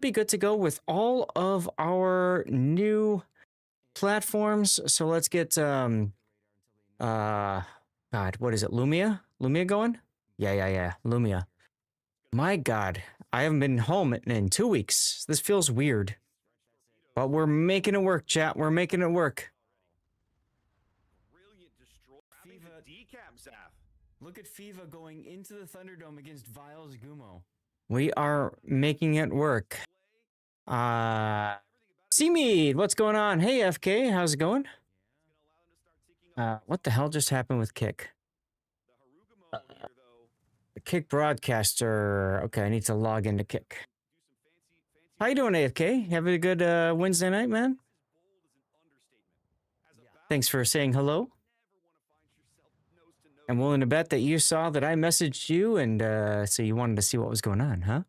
be good to go with all of our new platforms. So let's get God, what is it? Lumia going? Yeah. Lumia. My God, I haven't been home in 2 weeks. This feels weird. But we're making it work, chat. We're making it work. Look at FIFA going into the Thunderdome against Viles Gumo. We are making it work. Seamead, what's going on? Hey, FK, how's it going? What the hell just happened with Kick? The Kick broadcaster. Okay, I need to log into Kick. How you doing, AFK? Having a good Wednesday night, man? Thanks for saying hello. I'm willing to bet that you saw that I messaged you, and so you wanted to see what was going on, huh?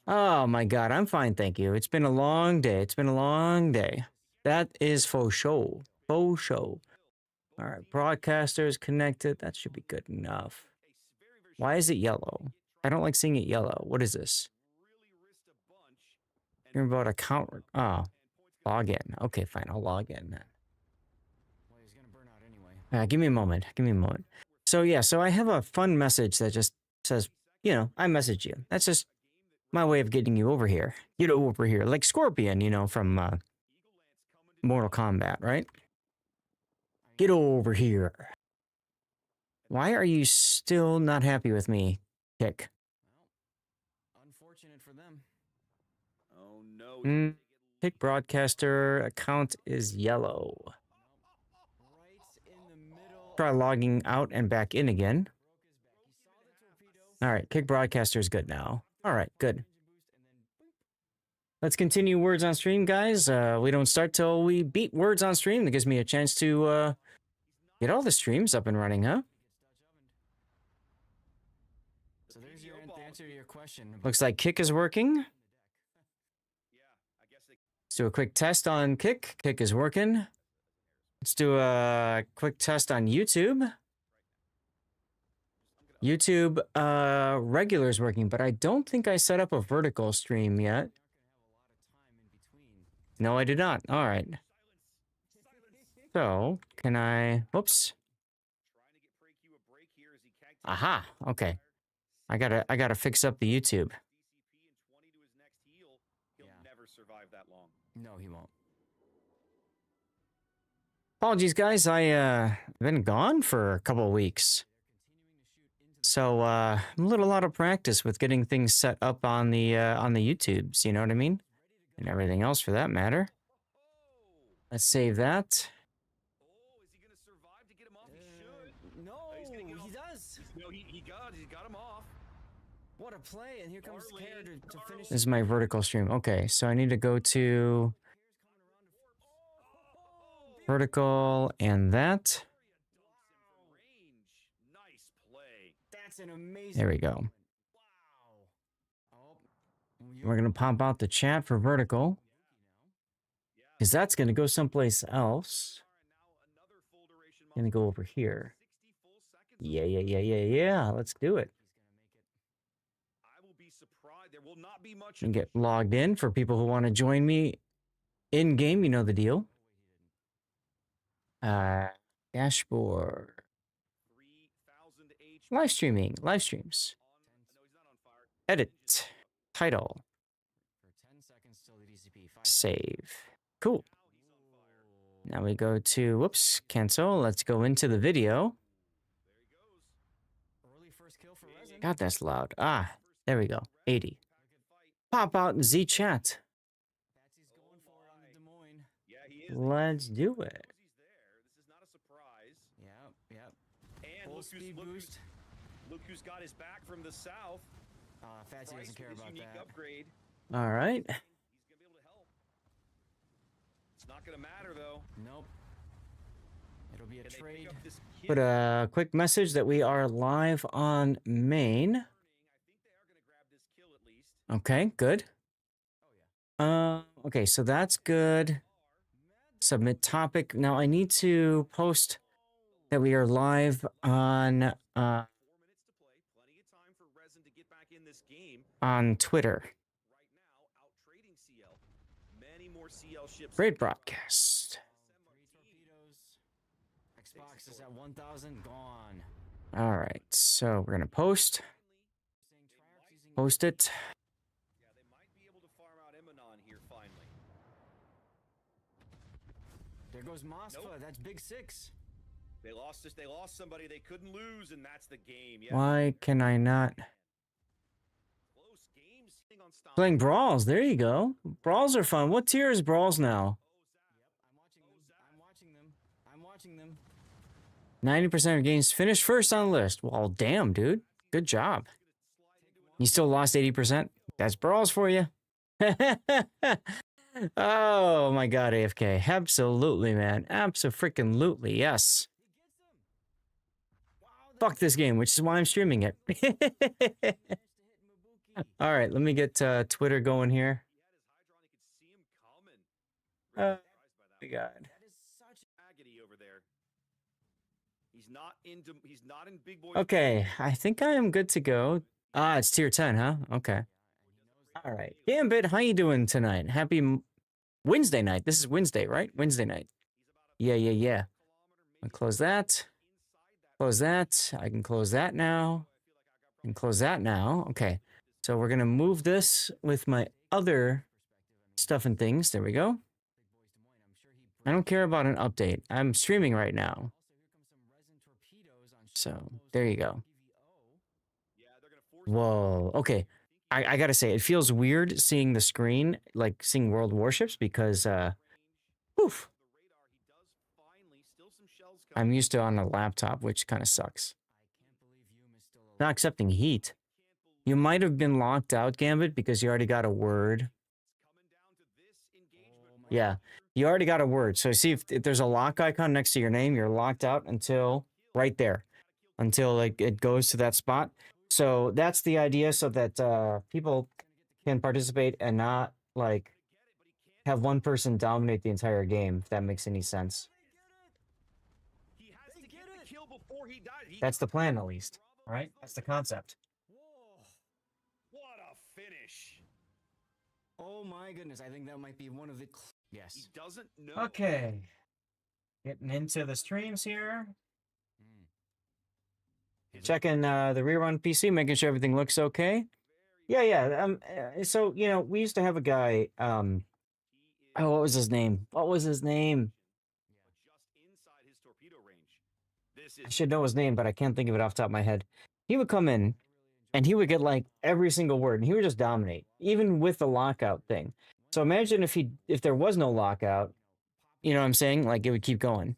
Oh my God, I'm fine, thank you. It's been a long day. It's been a long day. That is faux show. Faux show. All right, broadcasters connected. That should be good enough. Why is it yellow? I don't like seeing it yellow. What is this? You're about account. Oh, log in. Okay, fine. I'll log in then. Give me a moment. Give me a moment. So yeah, so I have a fun message that just says, you know, I message you. That's just my way of getting you over here. Get over here. Like Scorpion, you know, from Mortal Kombat, right? Get over here. Why are you still not happy with me, Kick? Unfortunate for them. Oh no. Kick broadcaster account is yellow. Try logging out and back in again. All right, Kick broadcaster is good now. All right, good. Let's continue Words on Stream, guys. We don't start till we beat Words on Stream. That gives me a chance to get all the streams up and running, huh? So there's your answer to your question. Looks like Kick is working. Let's do a quick test on Kick. Kick is working. Let's do a quick test on YouTube. YouTube regular is working, but I don't think I set up a vertical stream yet. No, I did not. All right. So, can I... Whoops. Aha. Okay. I gotta fix up the YouTube. No, he won't. Apologies, guys. I've been gone for a couple of weeks. So, I'm a little out of practice with getting things set up on the YouTubes, you know what I mean? And everything else for that matter. Let's save that. No, he does. No, he got him off. What a play, and here comes Care to finish. This is my vertical stream. Okay, so I need to go to vertical and that. That's an amazing. There we go. We're going to pop out the chat for vertical. Because that's going to go someplace else. Going to go over here. Yeah. Let's do it. And get logged in for people who want to join me in game. You know the deal. Dashboard. Live streams. Edit. Title. Save. Cool. Now we go to, whoops, cancel. Let's go into the video. God, that's loud. Ah, there we go. 80. Pop out Z chat. Let's do it. Yep. And full speed boost. Look who's got his back from the south. Fatsy doesn't care about that. Upgrade. All right. He's gonna be able to help. It's not gonna matter though. Nope. It'll be a trade. Put a quick message that we are live on main. Okay, good. Okay, so that's good. Submit topic. Now I need to post that we are live on on Twitter. Great broadcast. Xbox is at 1,000 gone. All right, so we're gonna post it. Yeah, they might be able to farm out Emanon here finally. There goes Mosfa. Nope. That's big 6. They lost this. They lost somebody they couldn't lose, and that's the game. Yeah. Why can I not? Close games. Playing brawls. There you go. Brawls are fun. What tier is brawls now? I'm watching them. 90% of games finished first on the list. Well, damn, dude. Good job. You still lost 80%? That's brawls for you. Oh my god, AFK. Absolutely, man. Abso-freaking-lutely, yes. Fuck this game, which is why I'm streaming it. All right, let me get Twitter going here. Oh my god. He's not in big boy. Okay, I think I am good to go. Ah, it's tier 10, huh? Okay. All right. Gambit, how you doing tonight? Happy Wednesday night. This is Wednesday, right? Wednesday night. Yeah. I'll close that. Close that. I can close that now. And close that now. Okay. So we're going to move this with my other stuff and things. There we go. I don't care about an update. I'm streaming right now. So there you go. Whoa. Okay. I gotta say, it feels weird seeing the screen, like seeing World Warships, because, oof. I'm used to on a laptop, which kind of sucks. Not accepting heat. You might have been locked out, Gambit, because you already got a word. Yeah, you already got a word. So see if there's a lock icon next to your name, you're locked out until right there, until like it goes to that spot. So that's the idea, so that people can participate and not like have one person dominate the entire game, if that makes any sense. That's the plan, at least. All right? That's the concept. What a finish! Oh my goodness, I think that might be one of the... He Yes. doesn't know. Okay. Getting into the streams here. Checking the rerun PC, making sure everything looks okay. Yeah. So, you know, we used to have a guy, oh, what was his name? I should know his name, but I can't think of it off the top of my head. He would come in, and he would get, like, every single word, and he would just dominate, even with the lockout thing. So imagine if there was no lockout, you know what I'm saying? Like, it would keep going.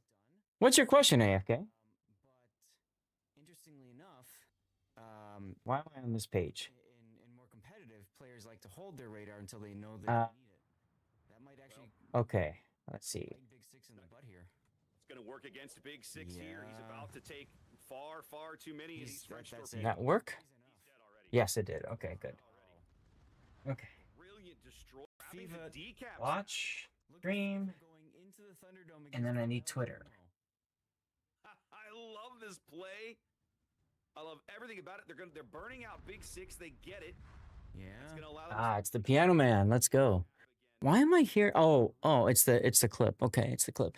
What's your question, AFK? Interestingly enough, why am I on this page? In more competitive, players like to hold their radar until they know they need it. That might actually... Okay, let's see. Big 6 in the butt here. It's going to work against Big 6 here. He's about to take far too many. Did that work? Yes, it did. Okay, good. Okay. Brilliant destroy. Watch, stream, and then I need Twitter. I love this play. I love everything about it. They're burning out Big 6. They get it. Yeah. It's gonna allow them it's the Piano Man. Let's go. Why am I here? Oh, it's the clip. Okay, it's the clip.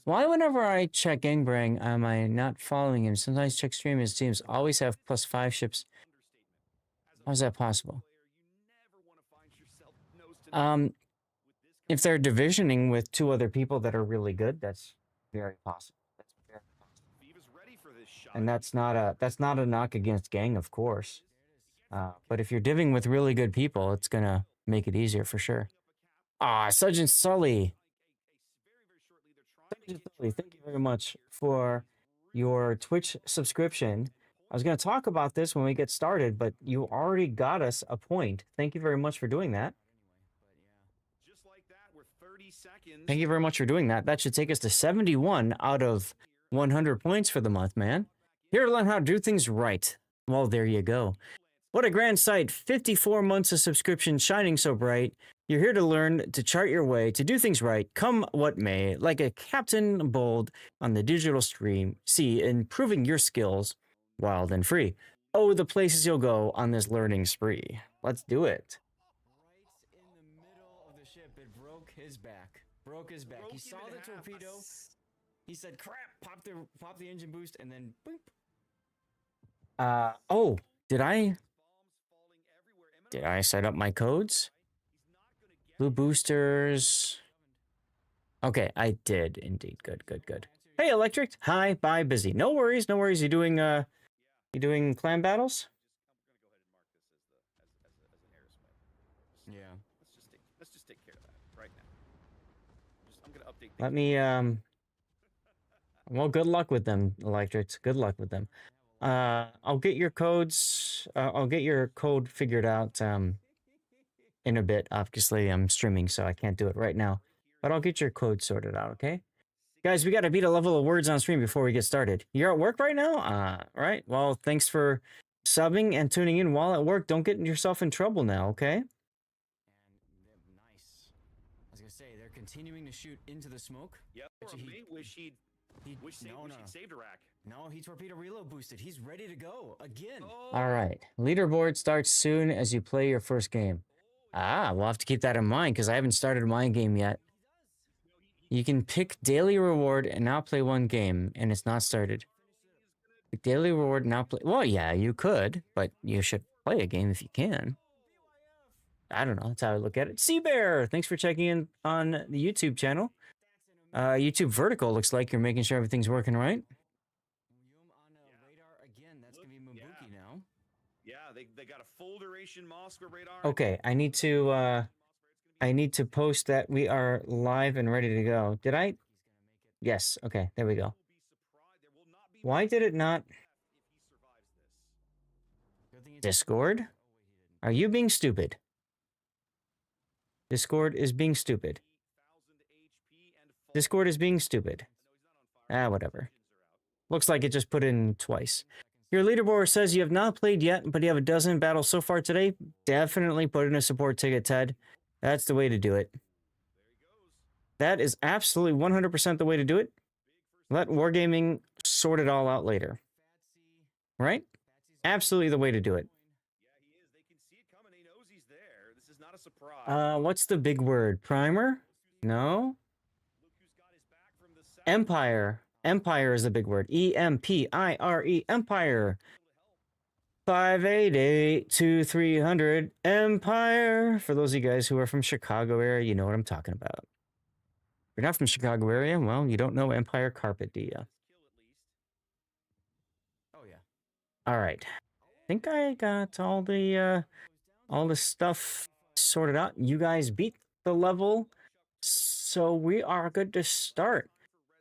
Why whenever I check Gangbang am I not following him? Sometimes check stream, his teams always have +5 ships. How is that possible? If they're divisioning with 2 other people that are really good, that's very possible. And that's not a knock against Gang, of course. But if you're divvying with really good people, it's gonna make it easier for sure. Sergeant Sully. Sergeant Sully, thank you very much for your Twitch subscription. I was going to talk about this when we get started, but you already got us a point. Thank you very much for doing that. just like that. We're 30 seconds. Thank you very much for doing that. That should take us to 71 out of 100 points for the month, man. Here to learn how to do things right. Well, there you go. What a grand sight. 54 months of subscription shining so bright. You're here to learn to chart your way, to do things right, come what may, like a captain bold on the digital stream, see, improving your skills, wild and free. Oh, the places you'll go on this learning spree. Let's do it. Right in the middle of the ship, it broke his back. Broke his back. He saw the torpedo. He said, "Crap!" Pop the engine boost, and then boop. Oh, did I set up my codes? Blue boosters. Okay, I did indeed. Good. Hey, Electric. Hi, bye, busy. No worries. You doing clan battles? Yeah. Let's just take care of that right now. I'm gonna update. Let me well, good luck with them, Electrics. Good luck with them. I'll get your codes. I'll get your code figured out in a bit. Obviously, I'm streaming, so I can't do it right now. But I'll get your code sorted out, okay? Guys, we got to beat a level of words on stream before we get started. You're at work right now? Right. Well, thanks for subbing and tuning in while at work. Don't get yourself in trouble now, okay? And nice. I was going to say, they're continuing to shoot into the smoke. Yep. Wish he'd saved a rack. No, he torpedo reload boosted. He's ready to go again. Oh. All right. Leaderboard starts soon as you play your first game. We'll have to keep that in mind because I haven't started my game yet. You can pick daily reward and now play one game, and it's not started. Pick daily reward and now play. Well, yeah, you could, but you should play a game if you can. I don't know. That's how I look at it. Seabear, thanks for checking in on the YouTube channel. YouTube vertical looks like you're making sure everything's working right. Yeah, they got a full duration Moskva radar. Okay, I need to post that we are live and ready to go. Did I? Yes. Okay, there we go. Why did it not? Discord? Are you being stupid? Discord is being stupid. Discord is being stupid. Whatever. Looks like it just put in twice. Your leaderboard says you have not played yet, but you have a dozen battles so far today. Definitely put in a support ticket, Ted. That's the way to do it. That is absolutely 100% the way to do it. Let Wargaming sort it all out later. Right? Absolutely the way to do it. Yeah, he is. They can see it coming. He knows he's there. This is not a surprise. What's the big word? Primer? No? Empire. Empire is the big word. E-M-P-I-R-E. Empire. 588-2300. Empire. For those of you guys who are from Chicago area, you know what I'm talking about. If you're not from Chicago area, well, you don't know Empire Carpet, do you? Oh, yeah. All right. I think I got all the stuff sorted out. You guys beat the level, so we are good to start.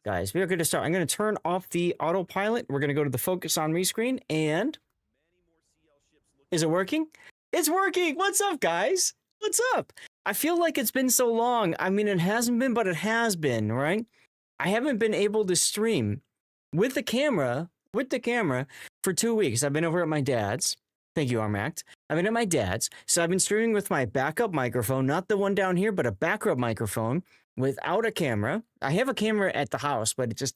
Guys, we are good to start. I'm going to turn off the autopilot. We're going to go to the focus on me screen. And is it working? It's working. What's up, guys? What's up? I feel like it's been so long. I mean, it hasn't been, but it has been, right? I haven't been able to stream with the camera for 2 weeks. I've been over at my dad's. Thank you, Armact. I've been at my dad's. So I've been streaming with my backup microphone, not the one down here, but a backup microphone. Without a camera. I have a camera at the house, but it just,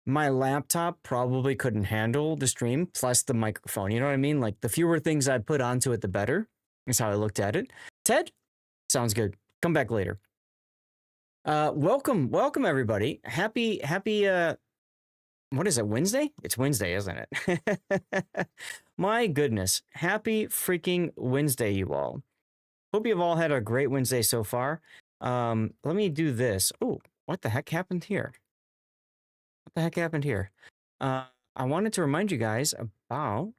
my laptop probably couldn't handle the stream plus the microphone. You know what I mean? Like the fewer things I put onto it, the better. That's how I looked at it. Ted? Sounds good. Come back later. Welcome everybody. Happy, what is it, Wednesday? It's Wednesday, isn't it? My goodness. Happy freaking Wednesday, you all. Hope you've all had a great Wednesday so far. Let me do this. Oh, what the heck happened here? I wanted to remind you guys about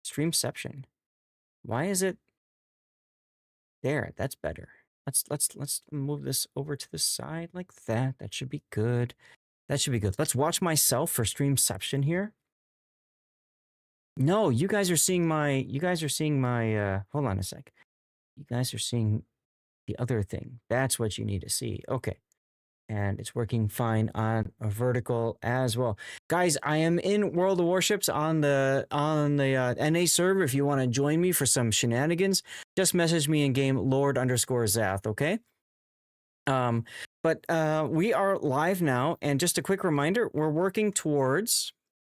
Streamception. Why is it there? That's better. Let's move this over to the side like that. That should be good. Let's watch myself for Streamception here. No, you guys are seeing my hold on a sec. You guys are seeing the other thing. That's what you need to see. Okay. And it's working fine on a vertical as well. Guys, I am in World of Warships on the NA server. If you want to join me for some shenanigans, just message me in game Lord_Zath, okay? But we are live now, and just a quick reminder, we're working towards,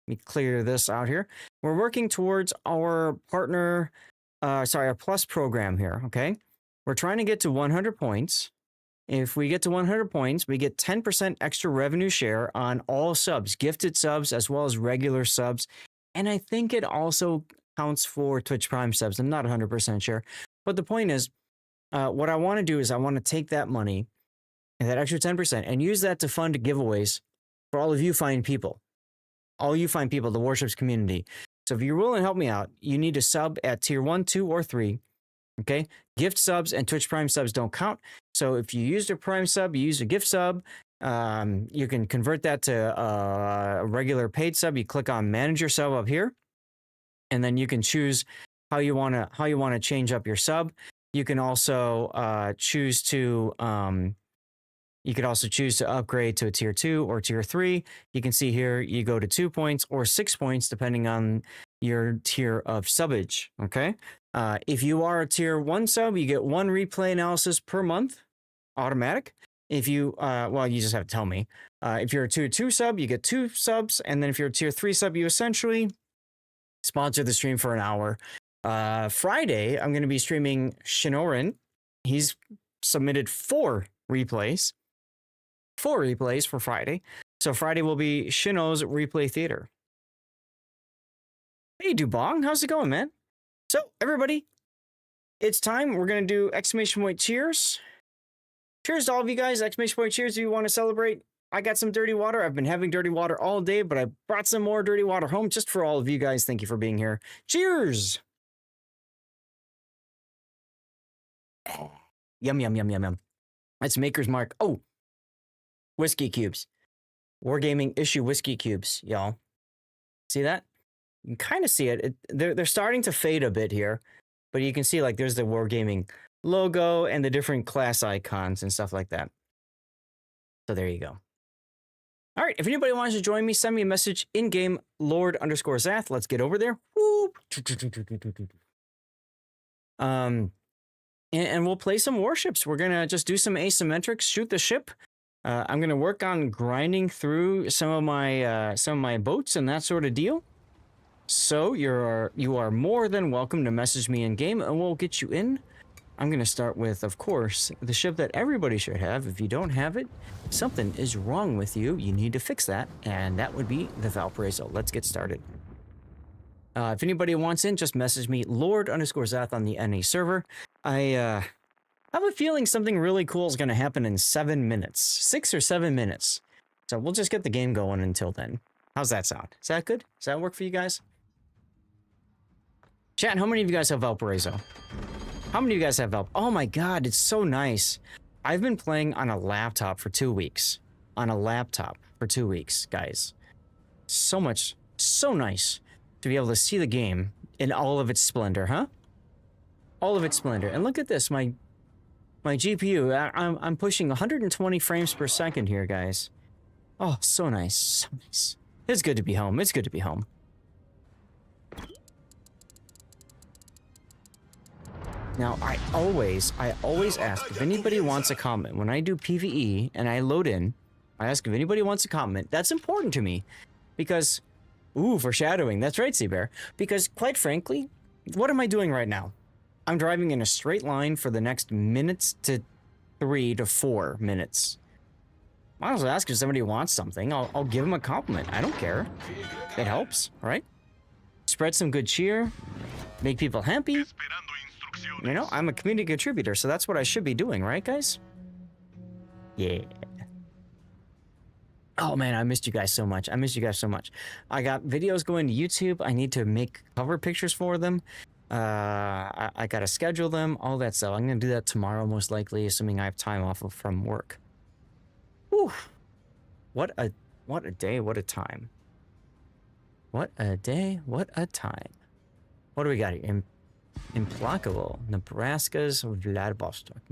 let me clear this out here. we're working towards our partner, our plus program here, okay? We're trying to get to 100 points. If we get to 100 points, we get 10% extra revenue share on all subs, gifted subs, as well as regular subs. And I think it also counts for Twitch Prime subs. I'm not 100% sure. But the point is, what I want to do is I want to take that money, and that extra 10%, and use that to fund giveaways for all of you fine people. All you fine people, the Warships community. So if you're willing to help me out, you need to sub at tier 1, 2, or 3. Okay? Gift subs and Twitch Prime subs don't count. So if you used a Prime sub, you use a gift sub, you can convert that to a regular paid sub. You click on manage your sub up here, and then you can choose how you want to change up your sub. You can also choose to upgrade to a tier 2 or tier 3. You can see here you go to 2 points or 6 points depending on your tier of subage. Okay. If you are a tier 1 sub, you get 1 replay analysis per month, automatic. If you, you just have to tell me. If you're a tier 2 sub, you get 2 subs. And then if you're a tier 3 sub, you essentially sponsor the stream for an hour. Friday, I'm going to be streaming Shinorin. He's submitted 4 replays. 4 replays for Friday. So Friday will be Shino's replay theater. Hey, Dubong, how's it going, man? So, everybody, it's time. We're going to do exclamation point cheers. Cheers to all of you guys. Exclamation point cheers if you want to celebrate. I got some dirty water. I've been having dirty water all day, but I brought some more dirty water home just for all of you guys. Thank you for being here. Cheers! Yum, yum, yum, yum, yum. That's Maker's Mark. Oh, whiskey cubes. Wargaming issue whiskey cubes, y'all. See that? You can kind of see it. They're starting to fade a bit here, but you can see like there's the Wargaming logo and the different class icons and stuff like that. So there you go. All right, if anybody wants to join me, send me a message in-game, Lord_Zath. Let's get over there. Whoop. And we'll play some warships. We're gonna just do some asymmetrics, shoot the ship. I'm gonna work on grinding through some of my boats and that sort of deal. So you are more than welcome to message me in game, and we'll get you in. I'm gonna start with, of course, the ship that everybody should have. If you don't have it, something is wrong with you. You need to fix that, and that would be the Valparaiso. Let's get started. If anybody wants in, just message me, Lord_Zath on the NA server. I have a feeling something really cool is going to happen in 7 minutes. 6 or 7 minutes. So we'll just get the game going until then. How's that sound? Is that good? Does that work for you guys? Chat, how many of you guys have Valparaiso? How many of you guys have Valp? Oh my god, it's so nice. I've been playing on a laptop for 2 weeks. On a laptop for 2 weeks, guys. So nice to be able to see the game in all of its splendor, huh? All of its splendor. And look at this, my GPU. I'm pushing 120 frames per second here, guys. Oh, so nice, so nice. It's good to be home. It's good to be home. Now, I always ask if anybody wants a comment. When I do PvE and I load in, I ask if anybody wants a comment. That's important to me because, ooh, foreshadowing. That's right, Seabear. Because quite frankly, what am I doing right now? I'm driving in a straight line for the next minutes to 3 to 4 minutes. Might as well ask if somebody wants something. I'll give them a compliment. I don't care. It helps, right? Spread some good cheer. Make people happy. You know, I'm a community contributor, so that's what I should be doing, right, guys? Yeah. Oh, man, I missed you guys so much. I missed you guys so much. I got videos going to YouTube. I need to make cover pictures for them. I got to schedule them, all that stuff. I'm going to do that tomorrow, most likely, assuming I have time off from work. Whew. What a day, what a time. What a day, what a time. What do we got here? Implacable, Nebraska's Vladivostok.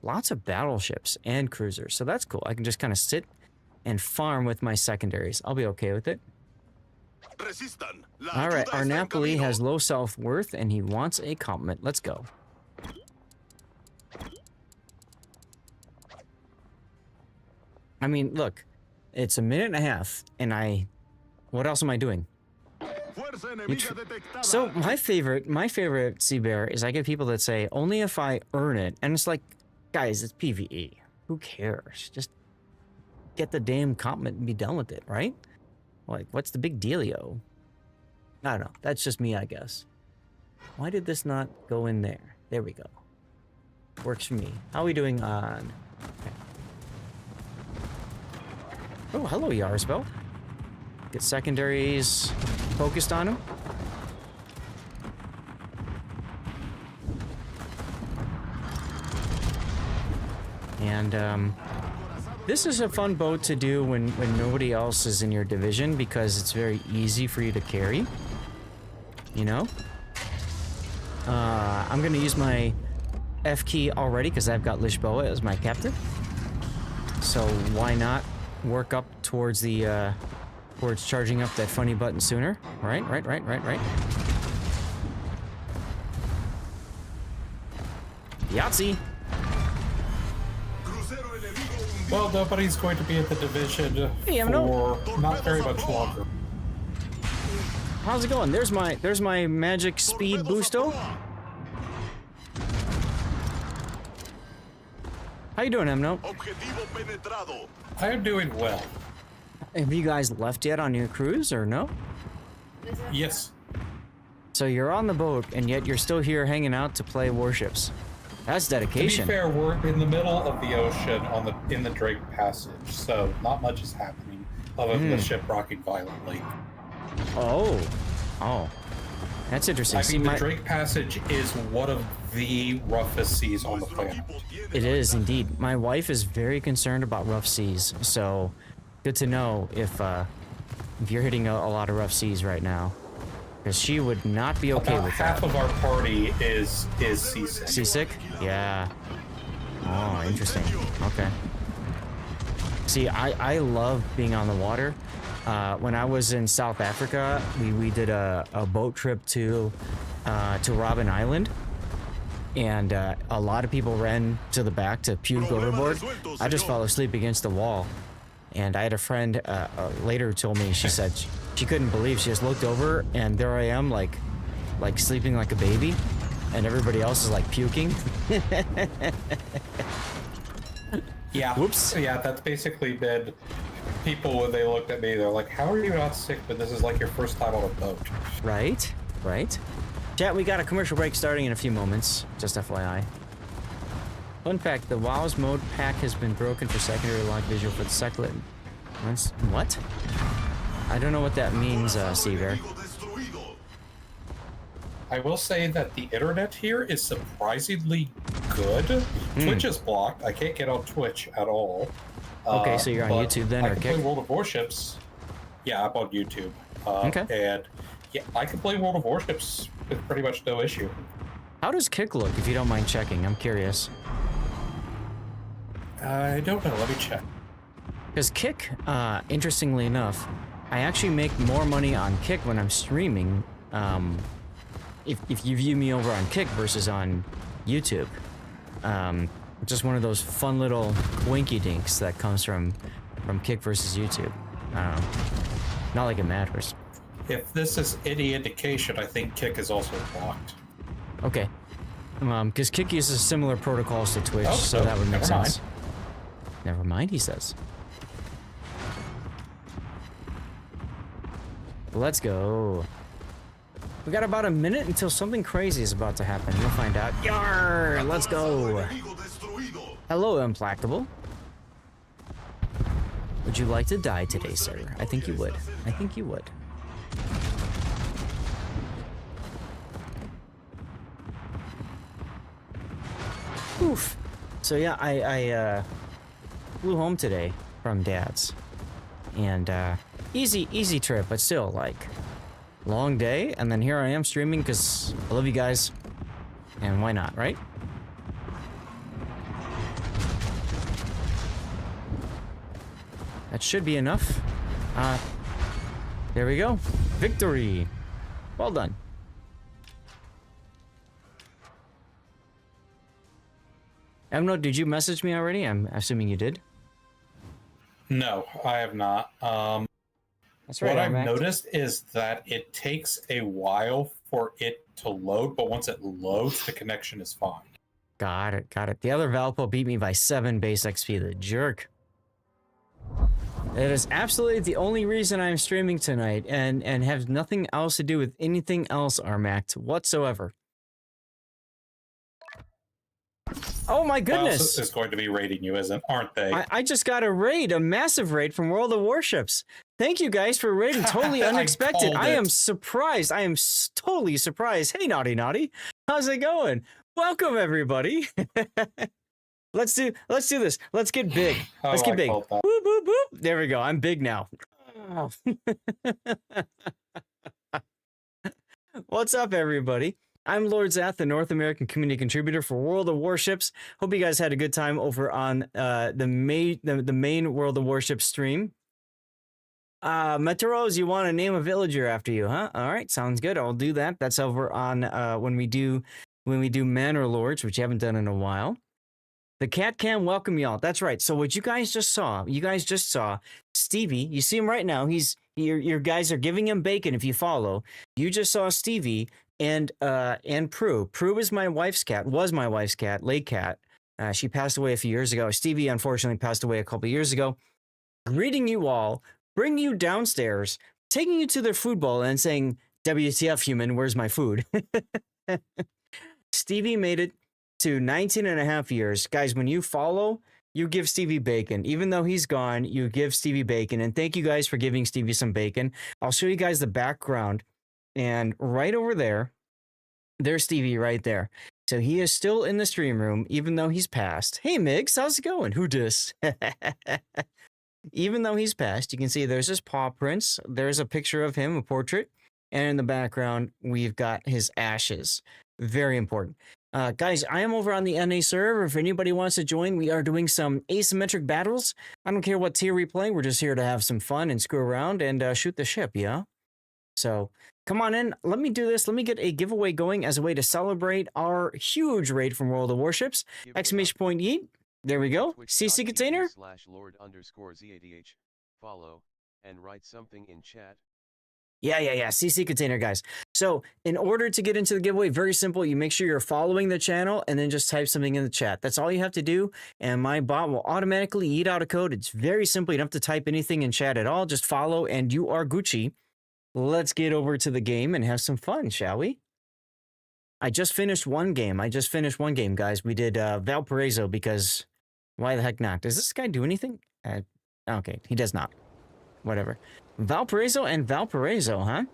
Lots of battleships and cruisers, so that's cool. I can just kind of sit and farm with my secondaries. I'll be okay with it. All right, our Napoli has low self-worth and he wants a compliment. Let's go. I mean, look, it's a minute and a half, and what else am I doing? So my favorite sea bear is I get people that say only if I earn it, and it's like, guys, it's PvE. Who cares? Just get the damn compliment and be done with it, right? Like, what's the big dealio? I don't know. That's just me, I guess. Why did this not go in there? There we go. Works for me. How are we doing on? Okay. Oh, hello, Yarsbel. Get secondaries focused on him. And this is a fun boat to do when nobody else is in your division because it's very easy for you to carry. You know? I'm gonna use my F key already because I've got Lishboa as my captain. So why not work up towards the towards charging up that funny button sooner? Right. Yahtzee! Well, nobody's going to be at the division for not very much longer. How's it going? There's my magic speed boosto. How you doing, Emno? I am doing well. Have you guys left yet on your cruise, or no? Yes. So you're on the boat, and yet you're still here hanging out to play Warships. That's dedication. To be fair, we're in the middle of the ocean in the Drake Passage, so not much is happening other than the ship rocking violently. Oh. That's interesting. I mean, the Drake Passage is one of the roughest seas on the planet. It is indeed. My wife is very concerned about rough seas, so good to know if you're hitting a lot of rough seas right now, because she would not be okay About with half that. of our party is seasick. Seasick? Yeah. Oh, interesting. Okay. See, I love being on the water. When I was in South Africa, we did a boat trip to Robben Island, and a lot of people ran to the back to puke overboard. I just fell asleep against the wall, and I had a friend later who told me, she said she couldn't believe, she just looked over and there I am, like sleeping like a baby, and everybody else is like puking. Yeah. Whoops. Yeah, that's basically been people when they looked at me, they're like, how are you not sick, but this is like your first time on a boat? Right. Chat, we got a commercial break starting in a few moments, just FYI. Fun fact, the WoW's mode pack has been broken for secondary lock visual for the second. What? I don't know what that means, Seabear. I will say that the internet here is surprisingly good. Twitch is blocked. I can't get on Twitch at all. Okay, so you're on YouTube then, I or can Kick? play World of Warships. Yeah, I'm on YouTube. Okay. And yeah, I can play World of Warships with pretty much no issue. How does Kick look, if you don't mind checking? I'm curious. I don't know. Let me check. Because Kick, interestingly enough, I actually make more money on Kick when I'm streaming, if you view me over on Kick versus on YouTube. Just one of those fun little winky dinks that comes from Kick versus YouTube. I don't know. Not like it matters. If this is any indication, I think Kick is also blocked. Okay. Because Kick uses similar protocols to Twitch, Oh, so that would make never mind. sense. Never mind, he says. Let's go. We got about a minute until something crazy is about to happen. You'll find out. Yar! Let's go. Hello, Implactable. Would you like to die today, sir? I think you would. I think you would. Oof. So yeah, I flew home today from Dad's, and easy trip, but still, like, long day. And then here I am streaming because I love you guys, and why not, right? That should be enough. There we go. Victory. Well done. Emno, did you message me already? I'm assuming you did. No, I have not. That's right. What I've Armac. noticed is that it takes a while for it to load, but once it loads, the connection is fine. Got it. Got it. The other Valpo beat me by 7 base XP. The jerk. It is absolutely the only reason I'm streaming tonight, and has nothing else to do with anything else, Armac, whatsoever. Oh my goodness! Is going to be raiding you, aren't they? I just got a raid, a massive raid from World of Warships. Thank you guys for raiding. Totally unexpected. I am surprised. I am totally surprised. Hey, Naughty. How's it going? Welcome, everybody. Let's do this. Let's get big. Let's get big. Boop, boop, boop. There we go. I'm big now. What's up, everybody? I'm Lord Zath, the North American community contributor for World of Warships. Hope you guys had a good time over on the main World of Warships stream. Meteoros, you want to name a villager after you, huh? All right, sounds good. I'll do that. That's over on when we do Manor Lords, which you haven't done in a while. The cat cam welcome y'all. That's right. So what you guys just saw Stevie. You see him right now. Your guys are giving him bacon if you follow. You just saw Stevie and Prue. Prue is my wife's cat. Was my wife's cat, Lake Cat. She passed away a few years ago. Stevie unfortunately passed away a couple years ago. Greeting you all, bringing you downstairs, taking you to their food bowl and saying, "WTF, human? Where's my food?" Stevie made it to 19 and a half years. Guys, when you follow, you give Stevie bacon. Even though he's gone, you give Stevie bacon. And thank you guys for giving Stevie some bacon. I'll show you guys the background. And right over there, there's Stevie right there. So he is still in the stream room, even though he's passed. Hey, Migs, how's it going? Who dis? Even though he's passed, you can see there's his paw prints. There's a picture of him, a portrait. And in the background, we've got his ashes. Very important. Guys, I am over on the NA server. If anybody wants to join, we are doing some asymmetric battles. I don't care what tier we play. We're just here to have some fun and screw around and shoot the ship, yeah? So come on in. Let me do this. Let me get a giveaway going as a way to celebrate our huge raid from World of Warships. Exclamation point yeet. There we go. CC container. /Lord_ZADH. Follow and write something in chat. Yeah. CC container, guys. So in order to get into the giveaway, very simple. You make sure you're following the channel and then just type something in the chat. That's all you have to do. And my bot will automatically eat out a code. It's very simple. You don't have to type anything in chat at all. Just follow and you are Gucci. Let's get over to the game and have some fun, shall we? I just finished one game. Guys. We did Valparaiso because why the heck not? Does this guy do anything? Okay, he does not. Whatever. Valparaiso, huh?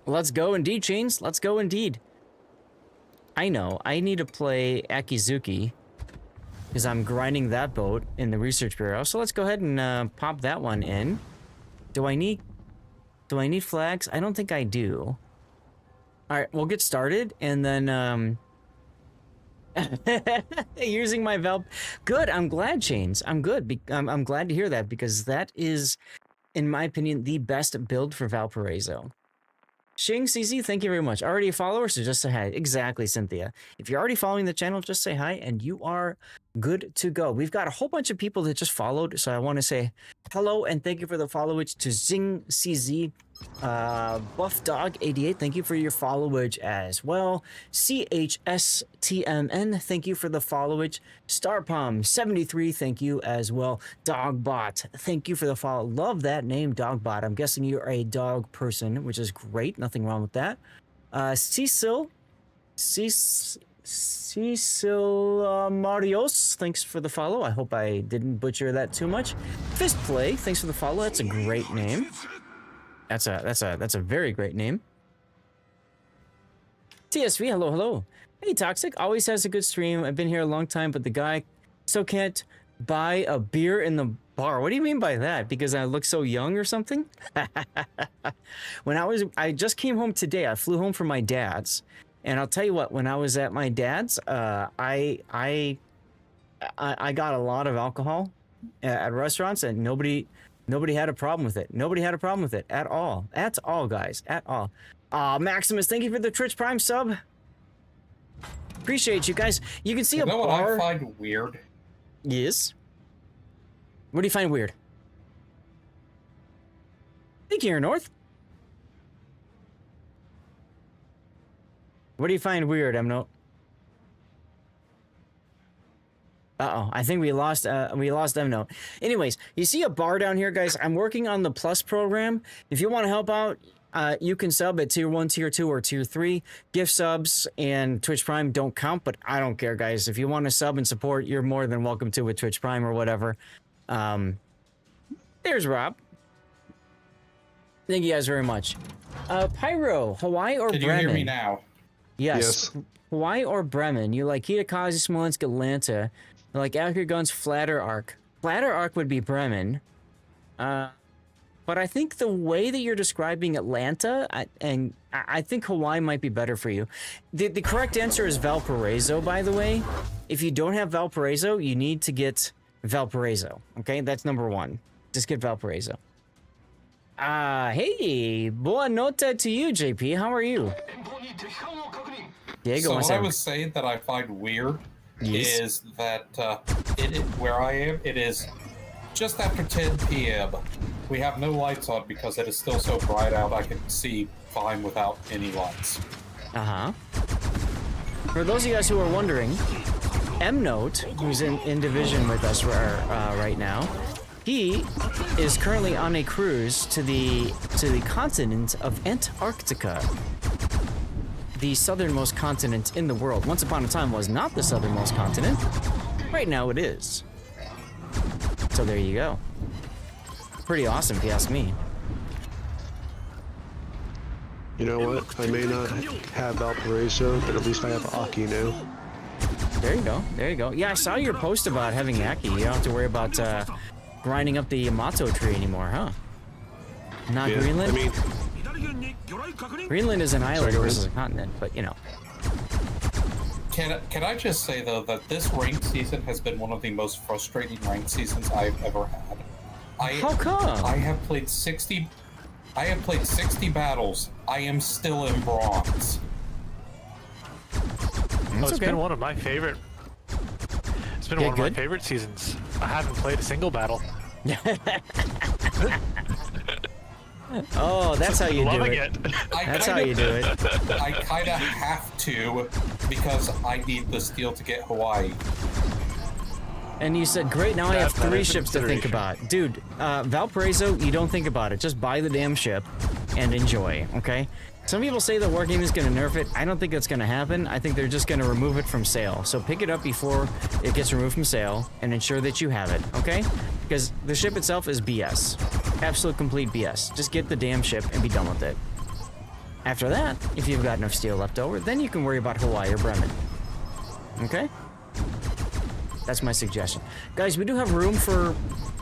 Let's go indeed, Chains. Let's go indeed. I know. I need to play Akizuki because I'm grinding that boat in the Research Bureau. So let's go ahead and pop that one in. Do I need flags? I don't think I do. All right, we'll get started and then using my Valp. Good. I'm glad, Chains. I'm good. I'm glad to hear that because that is, in my opinion, the best build for Valparaiso. Shing CZ, thank you very much. Already a follower, so just say hi. Exactly, Cynthia. If you're already following the channel, just say hi, and you are good to go. We've got a whole bunch of people that just followed, so I want to say hello and thank you for the followage to Zing CZ. Buff Dog 88, thank you for your followage as well. CHSTMN, thank you for the followage. Starpalm 73, thank you as well. Dogbot, thank you for the follow. Love that name, Dogbot. I'm guessing you're a dog person, which is great. Nothing wrong with that. Cecil Marios, thanks for the follow. I hope I didn't butcher that too much. Fistplay, thanks for the follow. That's a great name. That's a very great name. TSV, hello. Hey, Toxic, always has a good stream. I've been here a long time, but the guy still can't buy a beer in the bar. What do you mean by that? Because I look so young or something? I just came home today. I flew home from my dad's, and I'll tell you what. When I was at my dad's, I got a lot of alcohol at restaurants, and nobody had a problem with it. Nobody had a problem with it at all. At all, guys. At all. Maximus, thank you for the Twitch Prime sub. Appreciate you guys. You can see a bar. You know what I find weird? Yes. What do you find weird? Thank you, North. What do you find weird, Emno? Uh-oh, I think we lost Emno. Anyways, you see a bar down here, guys? I'm working on the Plus program. If you want to help out, you can sub at Tier 1, Tier 2, or Tier 3. Gift subs and Twitch Prime don't count, but I don't care, guys. If you want to sub and support, you're more than welcome to with Twitch Prime or whatever. There's Rob. Thank you guys very much. Pyro, Hawaii or Bremen? Can you hear me now? Yes. Hawaii or Bremen? You like Hitakazi, Smolensk, Atlanta. You like Accurate Guns, Flatter Arc. Flatter Arc would be Bremen. But I think the way that you're describing Atlanta, I think Hawaii might be better for you. The correct answer is Valparaiso, by the way. If you don't have Valparaiso, you need to get Valparaiso. Okay, that's number one. Just get Valparaiso. Hey, boa nota to you, JP. How are you? Diego, So what I was saying that I find weird is that where I am, it is just after 10 p.m. We have no lights on because it is still so bright out I can see fine without any lights. Uh-huh. For those of you guys who are wondering, M-Note, who's in division with us right now, he is currently on a cruise to the continent of Antarctica, the southernmost continent in the world. Once upon a time was not the southernmost continent. Right now it is. So there you go. Pretty awesome, if you ask me. You know what? I may not have Valparaiso, but at least I have Aki now. There you go. There you go. Yeah, I saw your post about having Aki. You don't have to worry about grinding up the Yamato tree anymore, huh? Not Yeah, Greenland? I mean, Greenland is an island versus a continent, but you know. Can I just say though that this ranked season has been one of the most frustrating ranked seasons I've ever had. How come? I have played 60 battles. I am still in bronze. It's okay. been one of my favorite. It's been one of my favorite seasons. I haven't played a single battle. Oh, that's how you do Loving it. That's how you do it. I kind of have to because I need the steel to get Hawaii. And you said, great, now I have That 3 is a ships to think consideration. about. Dude, Valparaiso, you don't think about it. Just buy the damn ship and enjoy, okay? Some people say that Wargaming is going to nerf it. I don't think that's going to happen. I think they're just going to remove it from sale. So pick it up before it gets removed from sale and ensure that you have it, okay? Because the ship itself is BS. Absolute complete BS. Just get the damn ship and be done with it. After that, if you've got enough steel left over, then you can worry about Hawaii or Bremen. Okay? That's my suggestion. Guys, we do have room for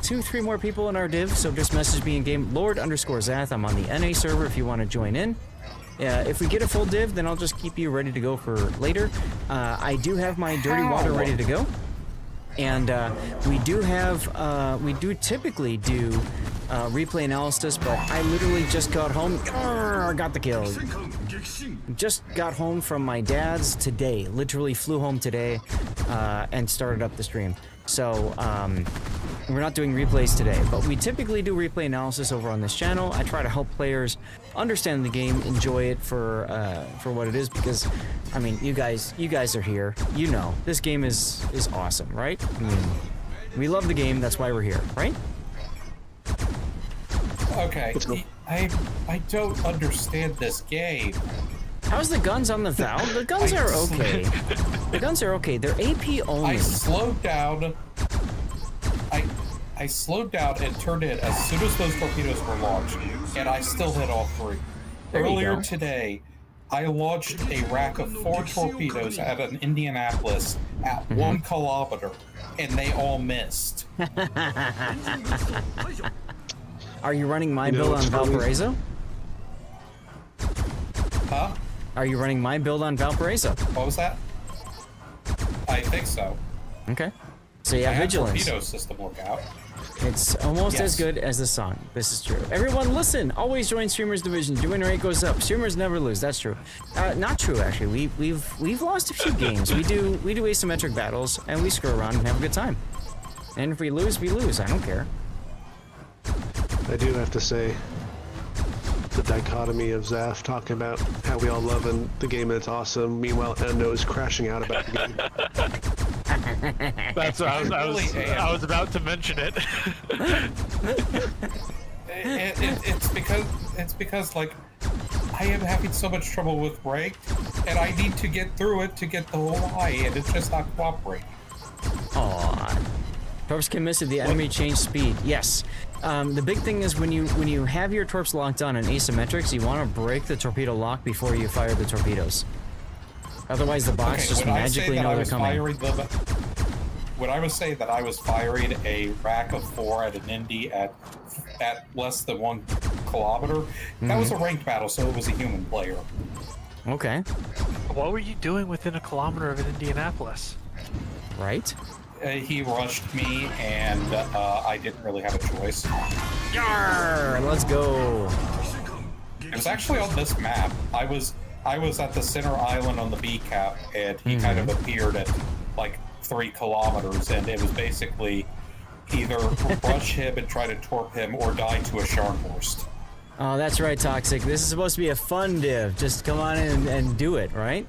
2-3 more people in our div, so just message me in game Lord_Zath. I'm on the NA server if you want to join in. If we get a full div, then I'll just keep you ready to go for later. I do have my dirty water ready to go. And we do typically do replay analysis, but I literally just got home. Got the kill. Just got home from my dad's today. Literally flew home today and started up the stream. So we're not doing replays today, but we typically do replay analysis over on this channel. I try to help players understand the game, enjoy it for what it is, because I mean, you guys are here. You know, this game is awesome, right? I mean, we love the game. That's why we're here, right? Okay, I don't understand this game. How's the guns on the Valve? The guns are okay. The guns are okay. They're AP only. I slowed down. I slowed down and turned in as soon as those torpedoes were launched, and I still hit all 3. There you Earlier go. today, I launched a rack of 4 torpedoes at an Indianapolis at 1 kilometer, and they all missed. Are you running my You know build on what's funny? Valparaiso? Huh? Are you running my build on Valparaiso? What was that? I think so. Okay. So I yeah, have vigilance. torpedo system lookout. It's almost as Yes. good as the song. This is true. Everyone win. Always join Streamers Division. Your win rate goes up. Streamers never lose. That's true. Not true, actually. We've lost a few games. We do asymmetric battles, and we screw around and have a good time. And if we lose, we lose. I don't care. I do have to say, the dichotomy of Zaf talking about how we all love the game and it's awesome. Meanwhile, Endo is crashing out about the game. That's what I was about to mention it. It's because like I am having so much trouble with ranked, and I need to get through it to get the whole eye, and it's just not cooperating. Aw. Torps can miss if the enemy change speed. Yes. The big thing is when you have your torps locked on in asymmetrics, you want to break the torpedo lock before you fire the torpedoes. Otherwise, the bots just magically know they're coming. When I was saying that I was firing a rack of 4 at an Indy at less than 1 kilometer, that was a ranked battle, so it was a human player. Okay. What were you doing within a kilometer of Indianapolis? Right? He rushed me, and I didn't really have a choice. Yarr! Let's go. It was actually on this map. I was at the center island on the B cap, and he kind of appeared at like 3 kilometers, and it was basically either rush him and try to torp him or die to a Scharnhorst. Oh, that's right, Toxic. This is supposed to be a fun div. Just come on in and do it, right?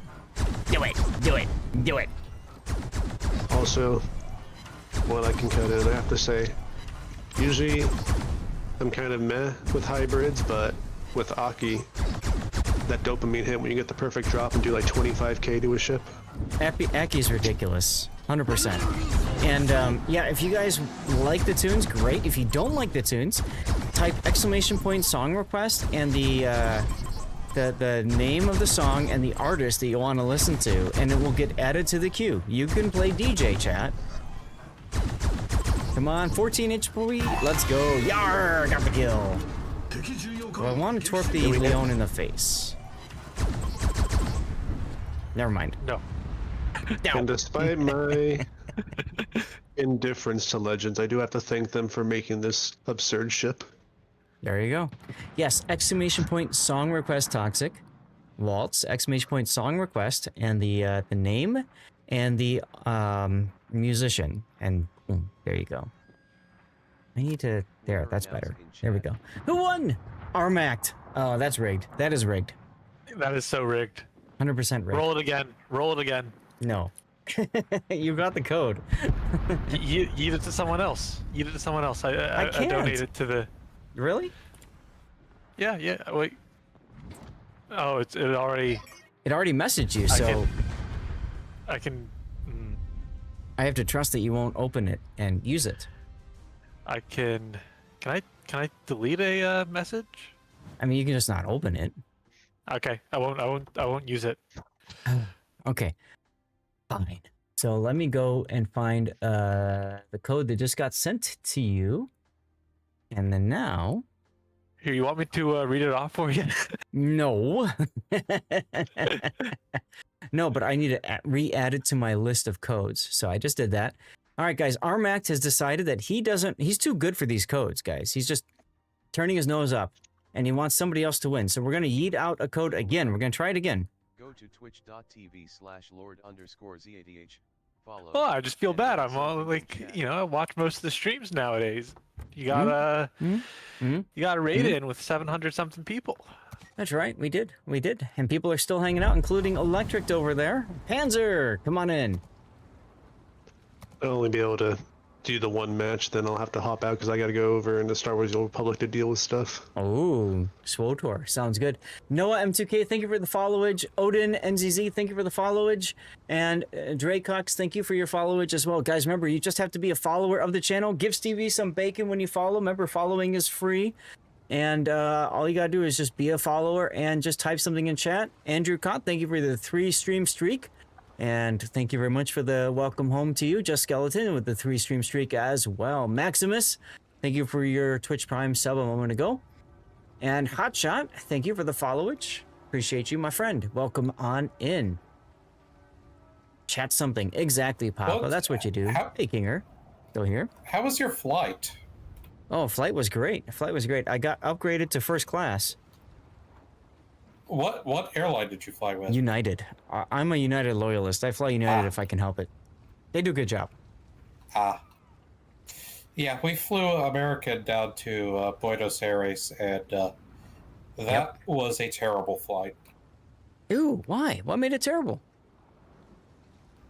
Do it, do it, do it. Also, what I can cut in, I have to say, usually I'm kind of meh with hybrids, but with Aki, that dopamine hit when you get the perfect drop and do like 25k to a ship. Aki's ridiculous. 100%. And yeah, if you guys like the tunes, great. If you don't like the tunes, type ! song request and the name of the song and the artist that you want to listen to, and it will get added to the queue. You can play DJ, chat. Come on, 14-inch boy. Let's go. Yar! Got the kill. Well, I want to torp the Leon in the face. Never mind. No. And despite my indifference to Legends, I do have to thank them for making this absurd ship. There you go. Yes, ! Song request Toxic. Waltz, ! Song request, and the name and the musician, and boom, there you go. I need to, there, that's better. There we go. Who won? Armact. Oh, that's rigged. That is rigged. That is so rigged. 100% rigged. Roll it again. Roll it again. No. You got the code. You eat it to someone else. Eat it to someone else. I can't. donated to the. Really? Yeah. Wait. Oh, it already. It already messaged you, so I can. I have to trust that you won't open it and use it. I can. Can I delete a message? I mean, you can just not open it. Okay, I won't use it. Okay. Fine. So let me go and find the code that just got sent to you. And then now... Here, you want me to read it off for you? No. No, but I need to re-add it to my list of codes. So I just did that. All right, guys. Armact has decided that he's too good for these codes, guys. He's just turning his nose up. And he wants somebody else to win. So we're going to yeet out a code again. We're going to try it again. Go to twitch.tv/lord_zadh. Follow. Oh, I just feel bad. I'm all like, I watch most of the streams nowadays. You gotta, you gotta raid in with 700 something people. That's right. We did. And people are still hanging out, including Electric over there. Panzer, come on in. I'll only be able to do the one match, then I'll have to hop out because I gotta go over into Star Wars: The Old Republic to deal with stuff. Oh, SWOTOR. Sounds good. Noah M2K, thank you for the followage. Odin NZZ, thank you for the followage. And Dracox, thank you for your followage as well. Guys, remember, you just have to be a follower of the channel. Give Stevie some bacon when you follow. Remember, following is free. And all you gotta do is just be a follower and just type something in chat. Andrew Cott, thank you for the 3-stream streak. And thank you very much for the welcome home to you, Just Skeleton, with the 3-stream streak as well. Maximus, thank you for your Twitch Prime sub a moment ago. And Hotshot, thank you for the followage. Appreciate you, my friend. Welcome on in. Chat something. Exactly, Papa. Well, that's what you do. Hey, Kinger. Still here. How was your flight? Oh, flight was great. Flight was great. I got upgraded to first class. What airline did you fly with? United. I'm a United loyalist. I fly United if I can help it. They do a good job. Yeah, we flew American down to Buenos Aires, and That was a terrible flight. Ew, why? What made it terrible?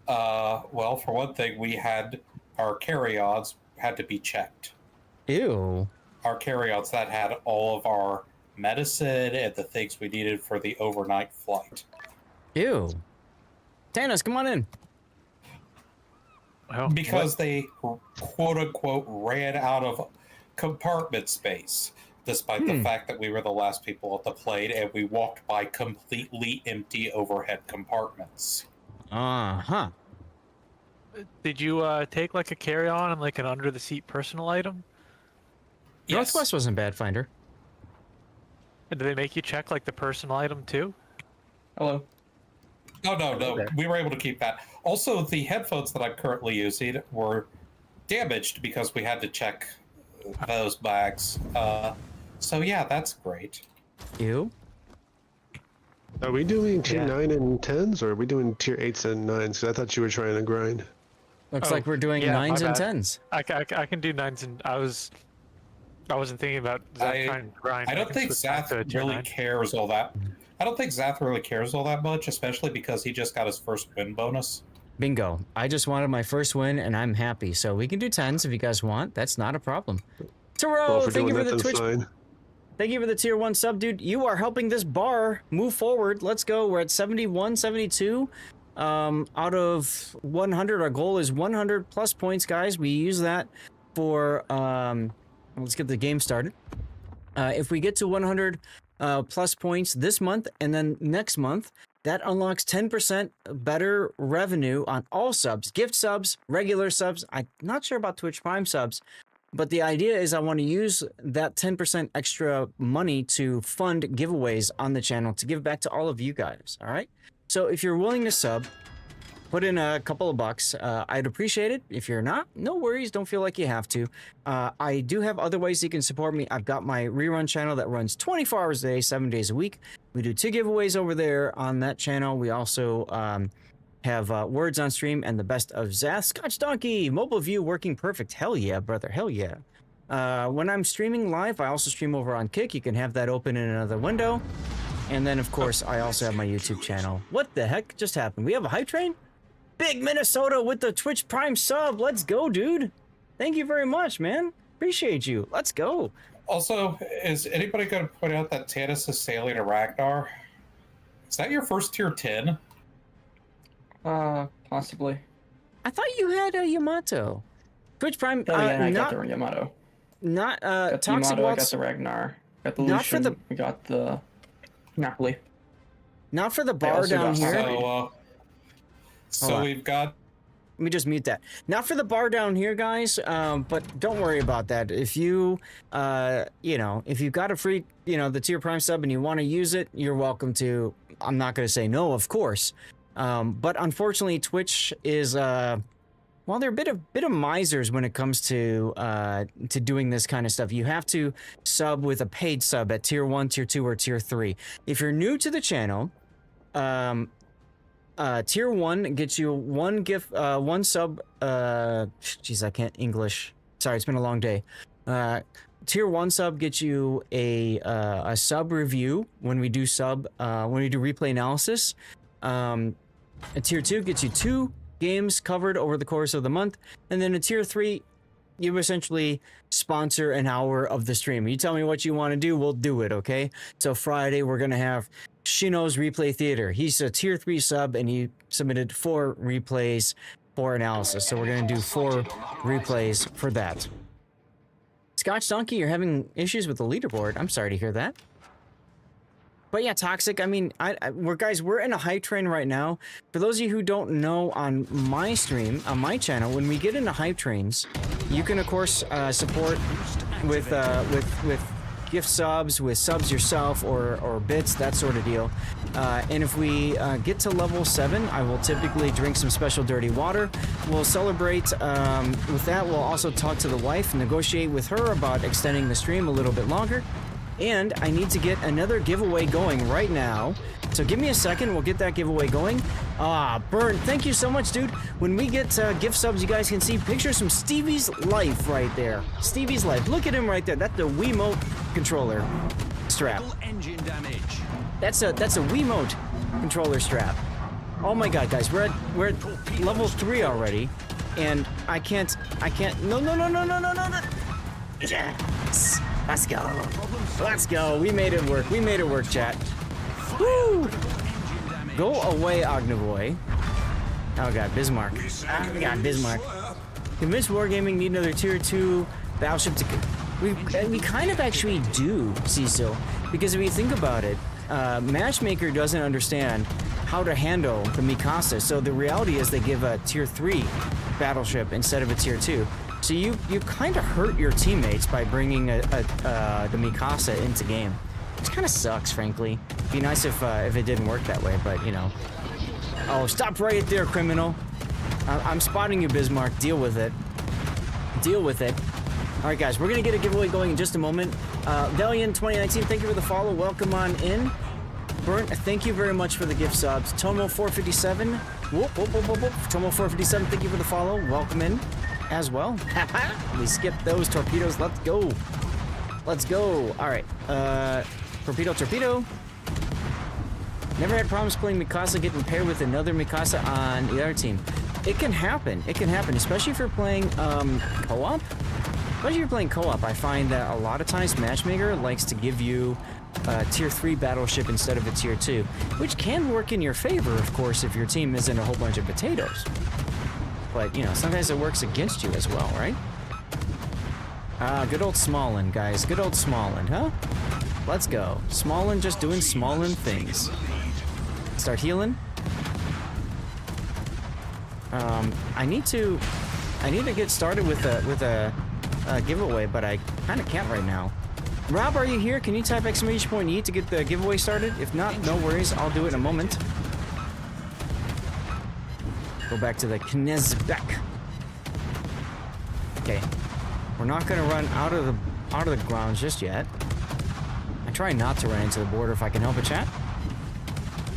Well, for one thing, we had our carry-ons had to be checked. Ew. Our carry-ons that had all of our medicine and the things we needed for the overnight flight. Ew. Tanis, come on in. Well, Because they, quote-unquote, ran out of compartment space, despite the fact that we were the last people at the plane and we walked by completely empty overhead compartments. Uh-huh. did you take like a carry-on and like an under-the-seat personal item? Yes. Northwest wasn't bad, Finder. And do they make you check like the personal item too? Hello. No. Okay. We were able to keep that. Also, the headphones that I'm currently using were damaged because we had to check those bags. So yeah, that's great. Ew. Are we doing tier Yeah. 9 and 10s, or are we doing tier 8s and 9s? 'Cause I thought you were trying to grind. Looks Oh, like we're doing yeah, my 9s and bad. 10s. I can do 9s, and I wasn't thinking about Zach trying to grind. I don't can think switch back Zath to a tier really 9. cares all that. I don't think Zath really cares all that much, especially because he just got his first win bonus. Bingo. I just wanted my first win, and I'm happy. So we can do 10s if you guys want. That's not a problem. Taro, Well, if we're thank you doing for that, the then Twitch. fine. Thank you for the tier 1 sub, dude. You are helping this bar move forward. Let's go. We're at 71, 72. Out of 100, our goal is 100 plus points, guys. We use that for, let's get the game started. If we get to 100 plus points this month and then next month, that unlocks 10% better revenue on all subs, gift subs, regular subs. I'm not sure about Twitch Prime subs, but the idea is I want to use that 10% extra money to fund giveaways on the channel to give back to all of you guys. All right. So if you're willing to sub, put in a couple of bucks. I'd appreciate it. If you're not, no worries. Don't feel like you have to. I do have other ways you can support me. I've got my rerun channel that runs 24 hours a day, 7 days a week. We do 2 giveaways over there on that channel. We also have words on stream and the best of Zath. Scotch Donkey, mobile view working perfect. Hell yeah, brother. Hell yeah. When I'm streaming live, I also stream over on Kick. You can have that open in another window. And then, of course, I also have my YouTube channel. What the heck just happened? We have a hype train? Big Minnesota with the Twitch Prime sub. Let's go, dude. Thank you very much, man. Appreciate you. Let's go. Also, is anybody going to point out that Tanis is sailing to Ragnar? Is that your first tier 10? Possibly. I thought you had a Yamato. Twitch Prime, Oh yeah, I not, got the Yamato. not, Got the Toxic Yamato, I got Waltz, the Ragnar. Got the Not for Lucian, the- we got the Napoli. not for the bar also down got here. Sorry. So Hold on. we've got Let me just mute that. Not for the bar down here, guys. But don't worry about that. If you, if you've got a free, the tier prime sub and you want to use it, you're welcome to. I'm not going to say no, of course. But unfortunately, Twitch is, they're a bit of misers when it comes to doing this kind of stuff. You have to sub with a paid sub at tier 1, tier 2, or tier 3. If you're new to the channel, tier 1 gets you one gift, one sub. Jeez, I can't English. Sorry, it's been a long day. Tier 1 sub gets you a sub review when we do replay analysis. A tier 2 gets you 2 games covered over the course of the month, and then a tier 3, you essentially sponsor an hour of the stream. You tell me what you want to do, we'll do it. Okay. So Friday we're gonna have Shino's Replay Theater. He's a tier 3 sub and he submitted 4 replays for analysis. So we're gonna do 4 replays for that. Scotch Donkey, you're having issues with the leaderboard. I'm sorry to hear that. But yeah, Toxic, I mean, we're in a hype train right now. For those of you who don't know, on my stream, on my channel, when we get into hype trains, you can, of course, support with gift subs, with subs yourself, or bits, that sort of deal. And if we get to level 7, I will typically drink some special dirty water. We'll celebrate with that. We'll also talk to the wife and negotiate with her about extending the stream a little bit longer. And I need to get another giveaway going right now. So give me a second, we'll get that giveaway going. Burn, thank you so much, dude. When we get gift subs, you guys can see pictures from Stevie's life right there. Stevie's life, look at him right there. That's the Wiimote controller. strap. Engine damage. That's a Wiimote controller strap. Oh my god, guys, we're at level 3 already, and I can't. No. Yes, let's go. We made it work, chat. Woo! Go away, Ognivoy. Oh god, Bismarck. Bismarck. Convince Wargaming need another tier 2 battleship to. We kind of actually do, Cecil, because if you think about it, Matchmaker doesn't understand how to handle the Mikasa. So the reality is they give a tier 3 battleship instead of a tier 2. So you kind of hurt your teammates by bringing the Mikasa into game. Which kind of sucks, frankly. It'd be nice if it didn't work that way, but you know. Oh, stop right there, criminal. I'm spotting you, Bismarck. Deal with it. All right, guys, we're going to get a giveaway going in just a moment. Valiant 2019, thank you for the follow. Welcome on in. Burnt, thank you very much for the gift subs. Tomo457. Whoop. Tomo457, thank you for the follow. Welcome in as well. We skipped those torpedoes. Let's go. All right. Torpedo. Never had problems playing Mikasa getting paired with another Mikasa on the other team. It can happen, especially if you're playing co-op. Especially if you're playing co-op, I find that a lot of times Matchmaker likes to give you a tier 3 battleship instead of a tier 2, which can work in your favor, of course, if your team isn't a whole bunch of potatoes. But, you know, sometimes it works against you as well, right? Good old Smallin, guys. Good old Smallin, huh? Let's go. Smallin just doing Smallin things. Start healing. I need to get started with a giveaway, but I kind of can't right now. Rob, are you here? Can you type !E to get the giveaway started? If not, no worries. I'll do it in a moment. Go back to the Knezbek. Okay. We're not gonna run out of the grounds just yet. I try not to run into the border if I can help it, chat.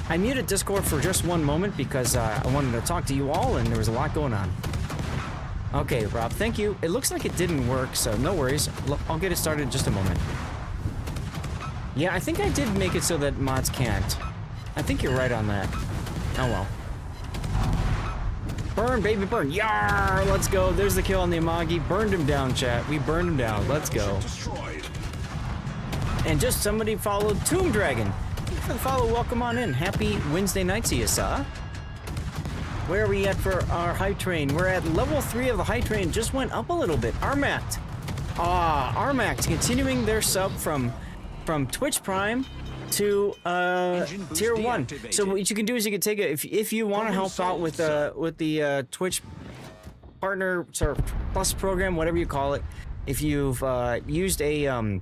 I muted Discord for just one moment because I wanted to talk to you all and there was a lot going on. Okay, Rob, thank you. It looks like it didn't work, so no worries. I'll get it started in just a moment. Yeah, I think I did make it so that mods can't. I think you're right on that. Oh well. Burn, baby, burn. Yarr! Let's go. There's the kill on the Amagi. Burned him down, chat. We burned him down. Let's go. And just somebody followed Tomb Dragon. Thank you for the follow. Welcome on in. Happy Wednesday night to you, sir. Where are we at for our high train? We're at level 3 of the high train. Just went up a little bit. Armact. Armact continuing their sub from Twitch Prime to tier 1. So what you can do is you can take it if you want to help out with the Twitch partner or plus program, whatever you call it. If you've used a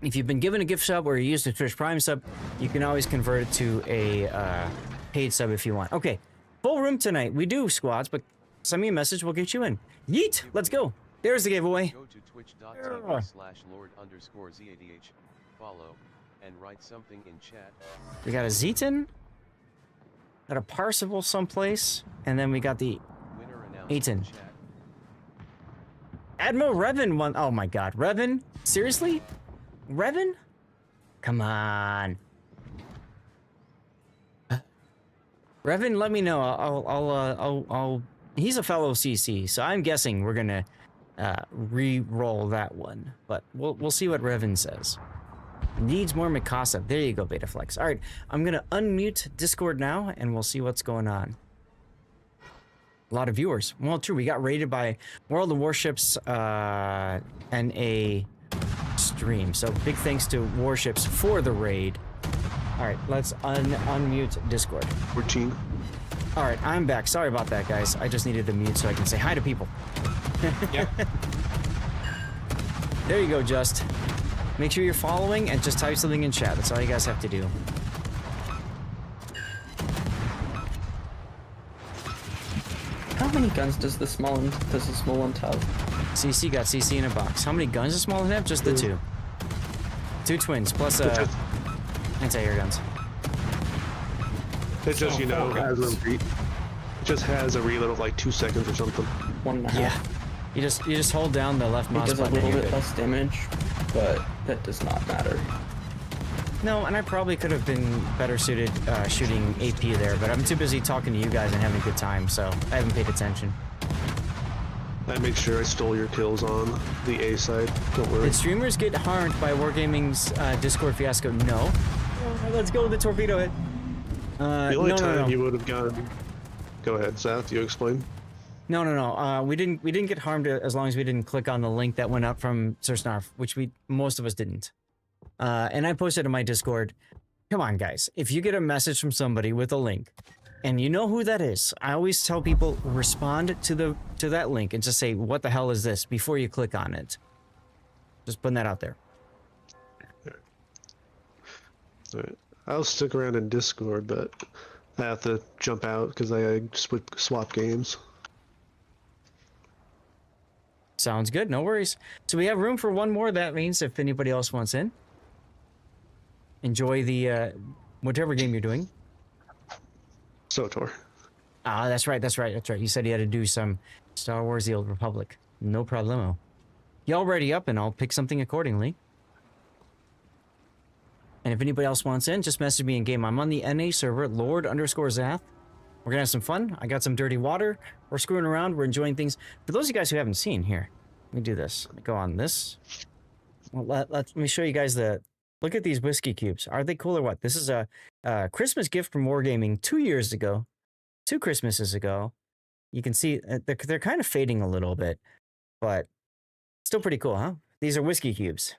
if you've been given a gift sub or you used a Twitch Prime sub, you can always convert it to a paid sub if you want. Okay, full room tonight. We do squads, but send me a message. We'll get you in. Yeet. Let's go. There's the giveaway. Go to twitch.tv/lord_zadh, follow, and write something in chat. We got a Zeton, got a Parsifal someplace, and then we got the Winner announced Eaton. in chat. Admiral Revan won. Oh my God, Revan? Seriously? Revan? Come on. Revan, let me know. I'll. He's a fellow CC, so I'm guessing we're gonna re-roll that one. But we'll see what Revan says. Needs more Mikasa. There you go, Betaflex. All right, I'm gonna unmute Discord now, and we'll see what's going on. A lot of viewers. Well, true. We got raided by World of Warships and a stream. So big thanks to Warships for the raid. All right, let's unmute Discord. 14. All right, I'm back. Sorry about that, guys. I just needed to mute so I can say hi to people. Yep. There you go, Just. Make sure you're following and just type something in chat. That's all you guys have to do. How many guns does the small one have? CC got CC in a box. How many guns does Small have? Just the 2. 2 twins plus anti-air guns. It just, you know, focused. has a it just has a reload of like 2 seconds or something. 1.5. Yeah. You just hold down the left It mouse does a button. little and you're bit good. less damage. but that does not matter. No, and I probably could have been better suited shooting AP there, but I'm too busy talking to you guys and having a good time, so I haven't paid attention. I made sure I stole your kills on the A side. Don't worry. Did streamers get harmed by Wargaming's Discord fiasco? No. Let's go with the torpedo hit. The only no, time no, no. you would have gone. Go ahead, Seth. You explain. No. We didn't get harmed as long as we didn't click on the link that went up from Sir Snarf, which most of us didn't. And I posted in my Discord. Come on, guys. If you get a message from somebody with a link, and you know who that is, I always tell people respond to that link and just say, "What the hell is this?" before you click on it. Just putting that out there. All right. I'll stick around in Discord, but I have to jump out because I swap games. Sounds good. No worries. So we have room for one more. That means if anybody else wants in, enjoy the whatever game you're doing. SOTOR. Ah, that's right. You said you had to do some Star Wars: The Old Republic. No problemo. Y'all ready up, and I'll pick something accordingly. And if anybody else wants in, just message me in game. I'm on the NA server, Lord_Zath. We're gonna have some fun. I got some dirty water. We're screwing around. We're enjoying things. For those of you guys who haven't seen, here, let me do this. Let me go on this. Well, let me show you guys the. Look at these whiskey cubes. Are they cool or what? This is a Christmas gift from Wargaming 2 years ago, 2 Christmases ago. You can see they're kind of fading a little bit, but still pretty cool, huh? These are whiskey cubes.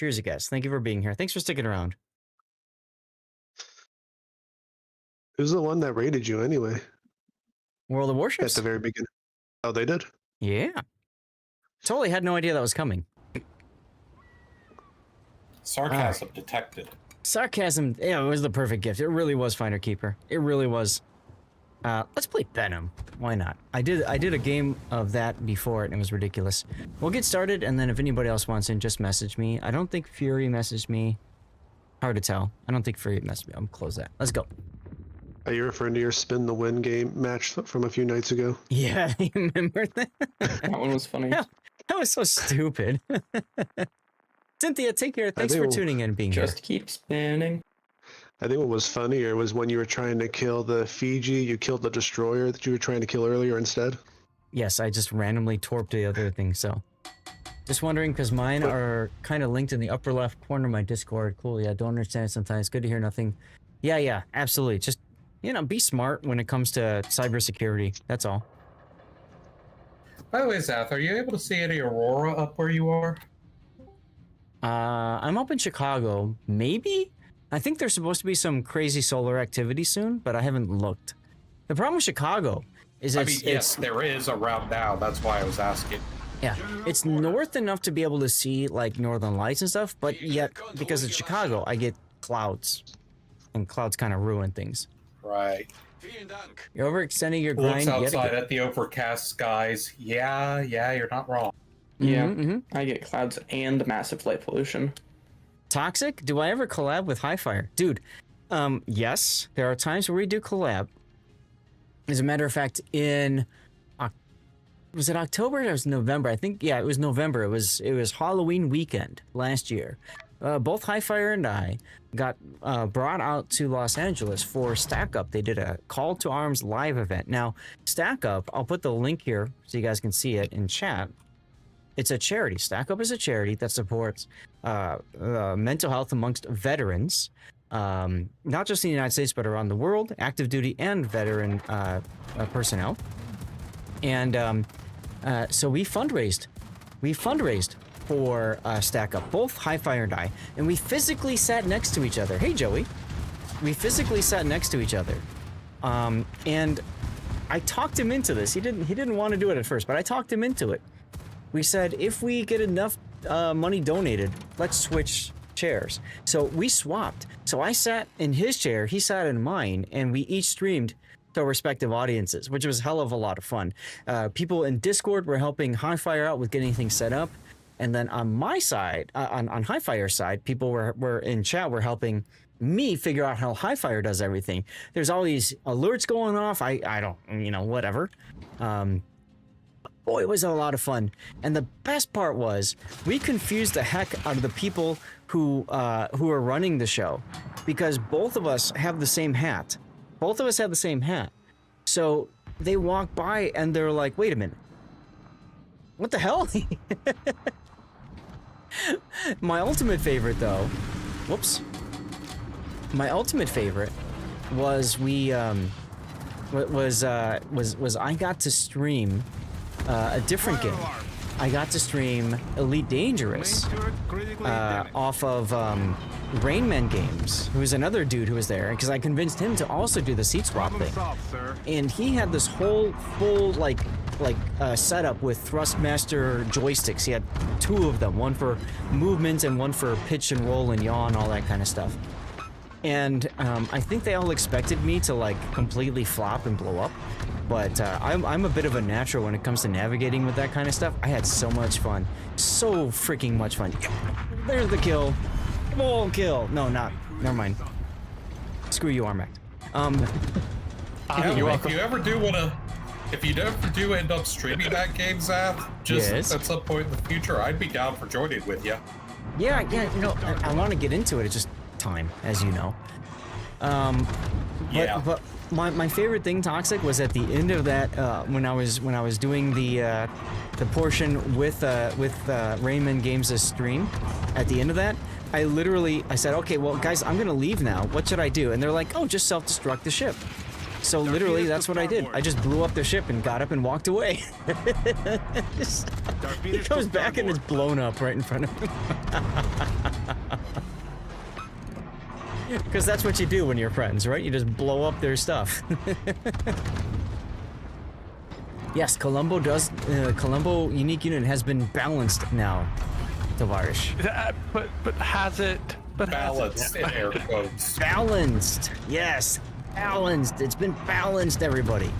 Cheers, you guys. Thank you for being here. Thanks for sticking around. Who's the one that raided you anyway? World of At Warships? the very beginning. Oh, they did? Yeah. Totally had no idea that was coming. Sarcasm detected. Sarcasm, yeah, it was the perfect gift. It really was Finder Keeper. It really was. Let's play Venom. Why not? I did a game of that before and it was ridiculous. We'll get started, and then if anybody else wants in, just message me. I don't think Fury messaged me. Hard to tell. I don't think Fury messaged me. I'm gonna close that. Let's go. Are you referring to your spin the win game match from a few nights ago? Yeah, you remember that? That one was funny. That was so stupid. Cynthia, take care. Thanks for tuning in and being here. Just keep spinning. I think what was funnier was when you were trying to kill the Fiji, you killed the destroyer that you were trying to kill earlier instead. Yes, I just randomly torped the other thing, so. Just wondering, because mine are kind of linked in the upper left corner of my Discord. Cool, yeah, don't understand it sometimes. Good to hear nothing. Yeah, absolutely. Just, be smart when it comes to cybersecurity. That's all. By the way, Zath, are you able to see any aurora up where you are? I'm up in Chicago. Maybe? I think there's supposed to be some crazy solar activity soon, but I haven't looked. The problem with Chicago is Yes, there is around now. That's why I was asking. Yeah, it's north enough to be able to see like northern lights and stuff, but yet because it's Chicago, I get clouds, and clouds kind of ruin things. Right. You're overextending your Looks grind. outside at the overcast skies. Yeah, you're not wrong. Yeah, I get clouds and massive light pollution. Toxic? Do I ever collab with Highfire? Dude, yes, there are times where we do collab. As a matter of fact, was it October or it was November? I think, yeah, it was November. It was Halloween weekend last year. Both Highfire and I got brought out to Los Angeles for Stack Up. They did a Call to Arms live event. Now, Stack Up, I'll put the link here so you guys can see it in chat. It's a charity. Stack Up is a charity that supports mental health amongst veterans, not just in the United States, but around the world, active duty and veteran personnel. And so we fundraised. For Stack Up, both Highfire and I, and we physically sat next to each other. Hey, Joey. We physically sat next to each other. And I talked him into this. He didn't want to do it at first, but I talked him into it. We said, if we get enough money donated, let's switch chairs. So we swapped. So I sat in his chair, he sat in mine, and we each streamed to our respective audiences, which was a hell of a lot of fun. People in Discord were helping Highfire out with getting things set up. And then on my side, on Highfire's side, people were in chat, were helping me figure out how Highfire does everything. There's all these alerts going off. I don't, whatever. Boy, was it a lot of fun. And the best part was we confused the heck out of the people who are running the show, because both of us have the same hat. Both of us have the same hat. So they walk by and they're like, wait a minute. What the hell? My ultimate favorite, though, whoops. My ultimate favorite was I got to stream a different game. I got to stream Elite Dangerous off of Rain Man Games, who was another dude who was there, because I convinced him to also do the seat swap thing. And he had this whole full setup with Thrustmaster joysticks. He had 2 of them, one for movement and one for pitch and roll and yaw and all that kind of stuff. And I think they all expected me to like completely flop and blow up, but I'm a bit of a natural when it comes to navigating with that kind of stuff. I had so much fun, so freaking much fun. There's the kill. Oh, kill. No, not. Never mind. Screw you, Armact. If you ever do end up streaming that game, Zath, just Yes. at some point in the future, I'd be down for joining with you. Yeah, you know, I want to get into it. It's just time, as you know. But my favorite thing, Toxic, was at the end of that when I was doing the portion with Raymond Games' stream. At the end of that, I said, okay, well, guys, I'm gonna leave now. What should I do? And they're like, oh, just self-destruct the ship. So literally, that's what I did. I just blew up the ship and got up and walked away. He comes back and it's blown up right in front of him. Because that's what you do when you're friends, right? You just blow up their stuff. Yes, Colombo unique unit has been balanced now, Tavarish. But has it? Balanced in air quotes. Balanced, yes, balanced. It's been balanced, everybody.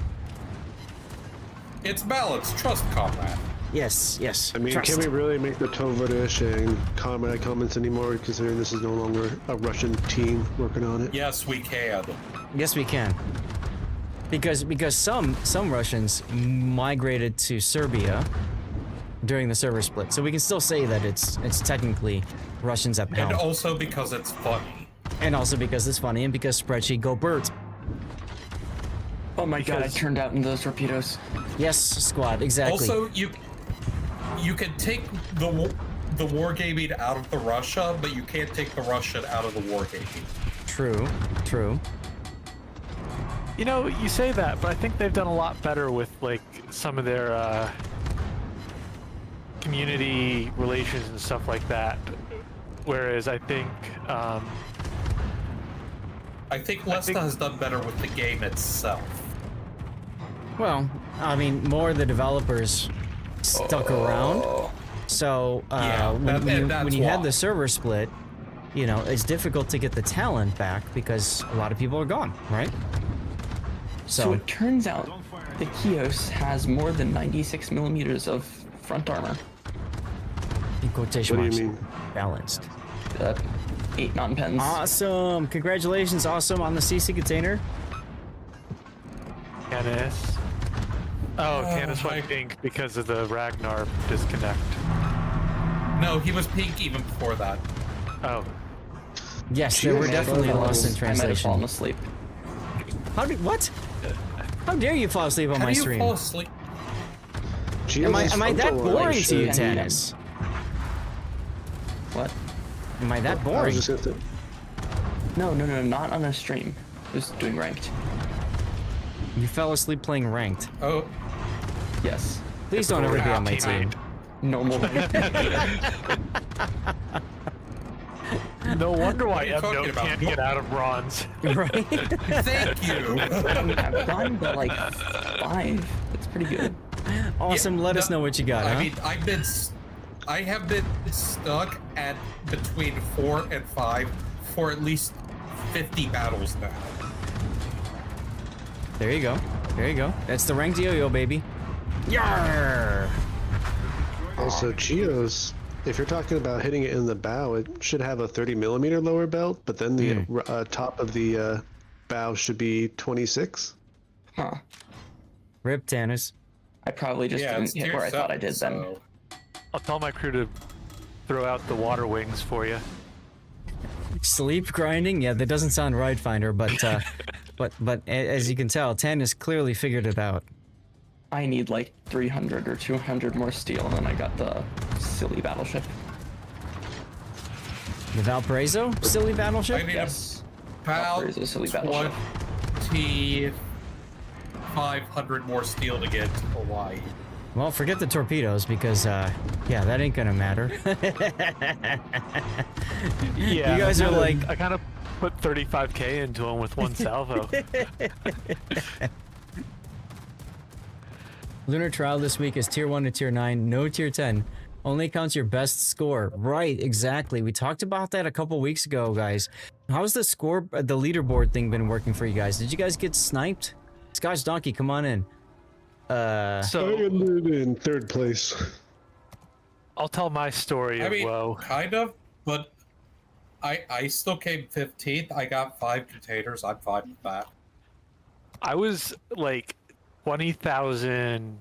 It's balanced. Trust combat. Yes, yes. I mean, trust. can we really make the Tovarish and comrade comments anymore, considering this is no longer a Russian team working on it? Yes, we can. Yes, we can. Because some Russians migrated to Serbia during the server split, so we can still say that it's technically Russians at the helm. And also because it's funny. And also because it's funny, and because spreadsheet go Bert. Oh my god, I turned out in those torpedoes. Yes, squad, exactly. Also, you can take the wargaming out of the Russia, but you can't take the Russian out of the wargaming. True, true. You know, you say that, but I think they've done a lot better with like some of their community relations and stuff like that. Whereas I think Lesta has done better with the game itself. Well, I mean, more of the developers stuck around. So when you had the server split, you know, it's difficult to get the talent back because a lot of people are gone, right? So it turns out the Kairos has more than 96 millimeters of front armor. In quotation What marks, do you mean? balanced. 8 non-pens. Awesome! Congratulations, awesome, on the CC container. Canis. Oh, Canis went pink because of the Ragnar disconnect. No, he was pink even before that. Oh. Yes, there were definitely lost in I might have fallen translation. asleep. What? How dare you fall asleep on How my do you stream? fall asleep? Am I that boring to you, shit. Tannis? What? Am I that I boring? was just gonna say, No, not on a stream. Just doing ranked. You fell asleep playing ranked. Oh, Yes. Please don't ever be on my team. No more. No wonder why are you talking Ebno about? can't get out of bronze. Right? thank you. I've gone to like 5. It's pretty good. Awesome. Let us know what you got, huh? I mean, I have been stuck at between 4 and 5 for at least 50 battles now. There you go. There you go. That's the ranked yo-yo, baby. Yarr! also, Chios, if you're talking about hitting it in the bow, it should have a 30 millimeter lower belt, but then the top of the bow should be 26. Huh. Rip, Tannis. I probably just Yeah, it's didn't hit tier where I thought I 7, did then. so- I'll tell my crew to throw out the water wings for you. Sleep grinding? Yeah, that doesn't sound right, Finder, but as you can tell, 10 has clearly figured it out. I need like 300 or 200 more steel, and then I got the silly battleship. The Valparaiso? Silly battleship? I need Yes. about Valparaiso is a silly battleship. 500 more steel to get to Hawaii. Well, forget the torpedoes because, yeah, that ain't gonna matter. Yeah, You guys are like... I kind of put 35k into them with one salvo. Lunar Trial this week is tier 1 to tier 9, no tier 10. Only counts your best score. Right, exactly. We talked about that a couple weeks ago, guys. How's the score, the leaderboard thing been working for you guys? Did you guys get sniped? Scotch Donkey, come on in. I So ended in 3rd place. I'll tell my story I of mean, woe. kind of, but I still came 15th. I got 5 containers. I'm fine with that. I was like 20,000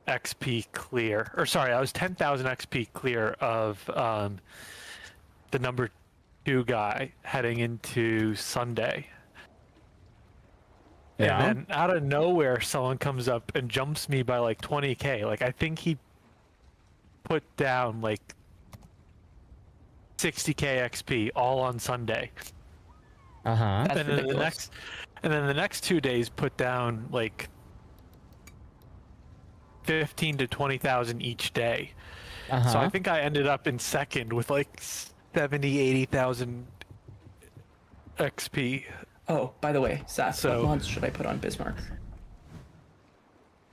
XP clear, or sorry, I was 10,000 XP clear of the number 2 guy heading into Sunday. Yeah. And then out of nowhere, someone comes up and jumps me by like 20k. Like I think he put down like 60k XP all on Sunday. Uh-huh. That's And then ridiculous. the next 2 days put down like 15 to 20,000 each day. Uh-huh. So I think I ended up in second with like 70, 80,000 XP. Oh, by the way, Seth, So- what mods should I put on Bismarck?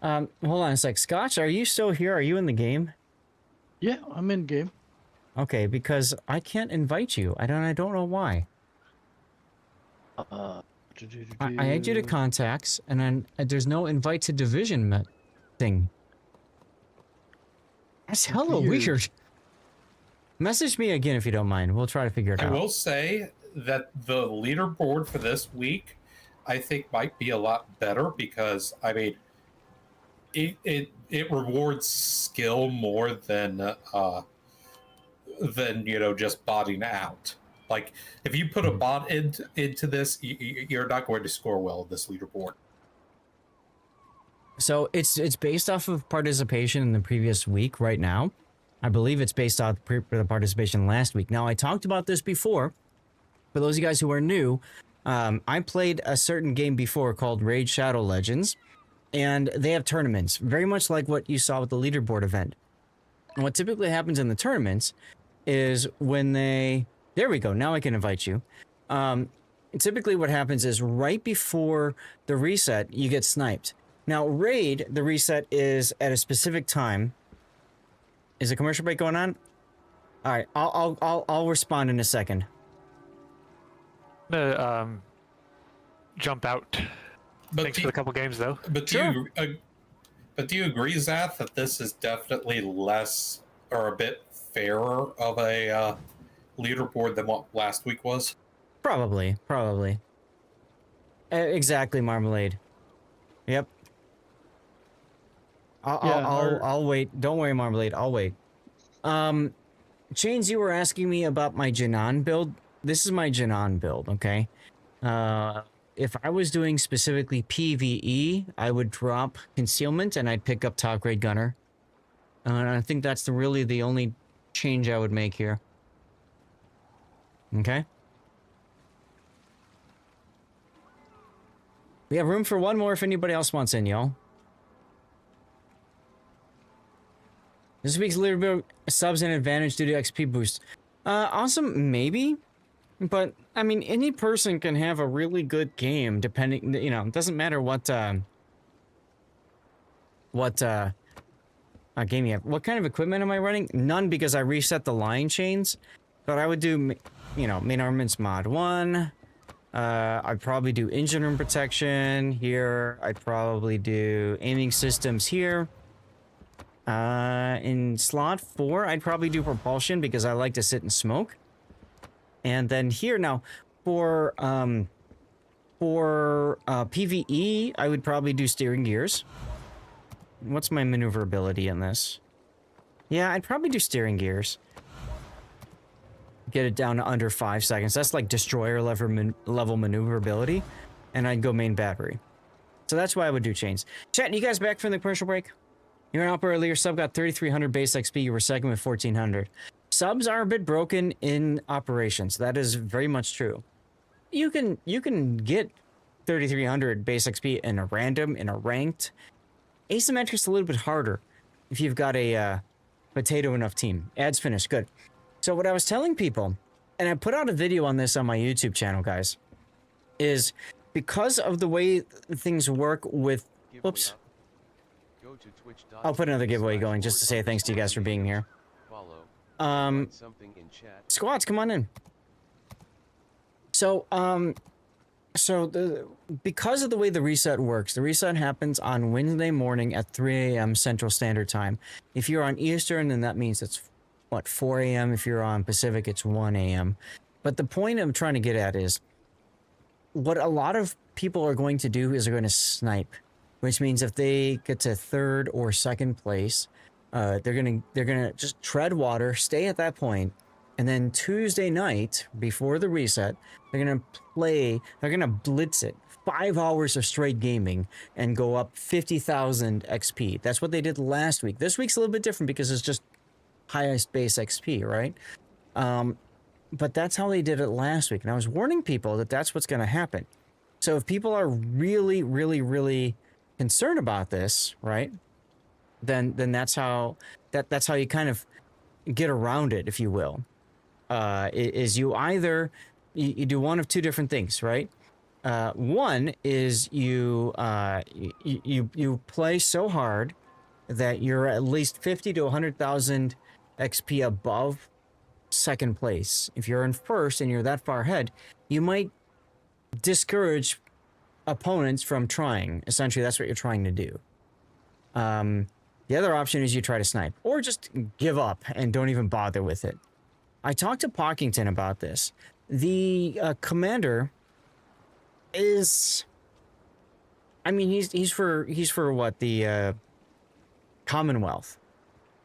Hold on a sec. Scotch, are you still here? Are you in the game? Yeah, I'm in game. Okay, because I can't invite you. I don't know why. I add you to contacts, and then there's no invite to division thing. That's hella Weird. weird. Message me again if you don't mind. We'll try to figure it I out. will say that the leaderboard for this week, I think, might be a lot better because I mean, it rewards skill more than just botting out. Like if you put a bot into this, you're not going to score well in this leaderboard. So it's based off of participation in the previous week right now. I believe it's based off the participation last week. Now, I talked about this before. For those of you guys who are new, I played a certain game before called Raid Shadow Legends, and they have tournaments, very much like what you saw with the leaderboard event. And what typically happens in the tournaments is when they... There we go. Now I can invite you. Typically what happens is right before the reset, you get sniped. Now, Raid, the reset is at a specific time. Is a commercial break going on? All right, I'll respond in a second. I'm gonna jump out. But Thanks do, for the couple games though. but do Sure. you but do you agree, Zath, that this is definitely less or a bit fairer of a leaderboard than what last week was? Probably. Exactly, Marmalade. Yep. I'll wait. Don't worry, Marmalade. I'll wait. Chains, you were asking me about my Janan build. This is my Janan build, okay? If I was doing specifically PvE, I would drop concealment and I'd pick up top grade gunner. And I think that's really the only change I would make here. Okay? We have room for one more if anybody else wants in, y'all. This week's leaderboard subs an advantage due to XP boost. Awesome, maybe. But, I mean, any person can have a really good game, depending, you know, it doesn't matter what game you have. What kind of equipment am I running? None, because I reset the line chains. But I would do, you know, main armaments mod 1. I'd probably do engine room protection here. I'd probably do aiming systems here. In slot 4, I'd probably do propulsion because I like to sit and smoke. And then here now, for PvE, I would probably do steering gears. what's my maneuverability in this? Yeah, I'd probably do steering gears. Get it down to under 5 seconds. That's like destroyer level maneuverability. And I'd go main battery. So that's why I would do chains. Chat, you guys back from the commercial break? You were up earlier. Sub got 3,300 base XP. You were second with 1,400. Subs are a bit broken in operations. That is very much true. You can get 3,300 base XP in a random, in a ranked. Asymmetric's a little bit harder if you've got a potato enough team. Ads finished. Good. So what I was telling people, and I put out a video on this on my YouTube channel, guys, is because of the way things work with... Whoops. I'll put another giveaway going just to say thanks to you guys for being here. Squats, come on in. So, because of the way the reset works, the reset happens on Wednesday morning at 3 a.m. Central Standard Time. If you're on Eastern, then that means it's, what, 4 a.m. If you're on Pacific, it's 1 a.m. But the point I'm trying to get at is, what a lot of people are going to do is they're going to snipe, which means if they get to third or second place, they're gonna just tread water, stay at that point, and then Tuesday night before the reset, they're gonna blitz it. 5 hours of straight gaming and go up 50,000 XP. That's what they did last week. This week's a little bit different because it's just highest base XP, right? But that's how they did it last week. And I was warning people that that's what's going to happen. So if people are really, really, really concerned about this, right? Then that's how you kind of get around it, if you will. Is you either you do one of two different things, right? One is you play so hard that you're at least 50 to 100,000 XP above second place. If you're in first and you're that far ahead, you might discourage opponents from trying. Essentially, that's what you're trying to do. The other option is you try to snipe, or just give up and don't even bother with it. I talked to Pockington about this. The commander is, I mean, he's for what, the Commonwealth.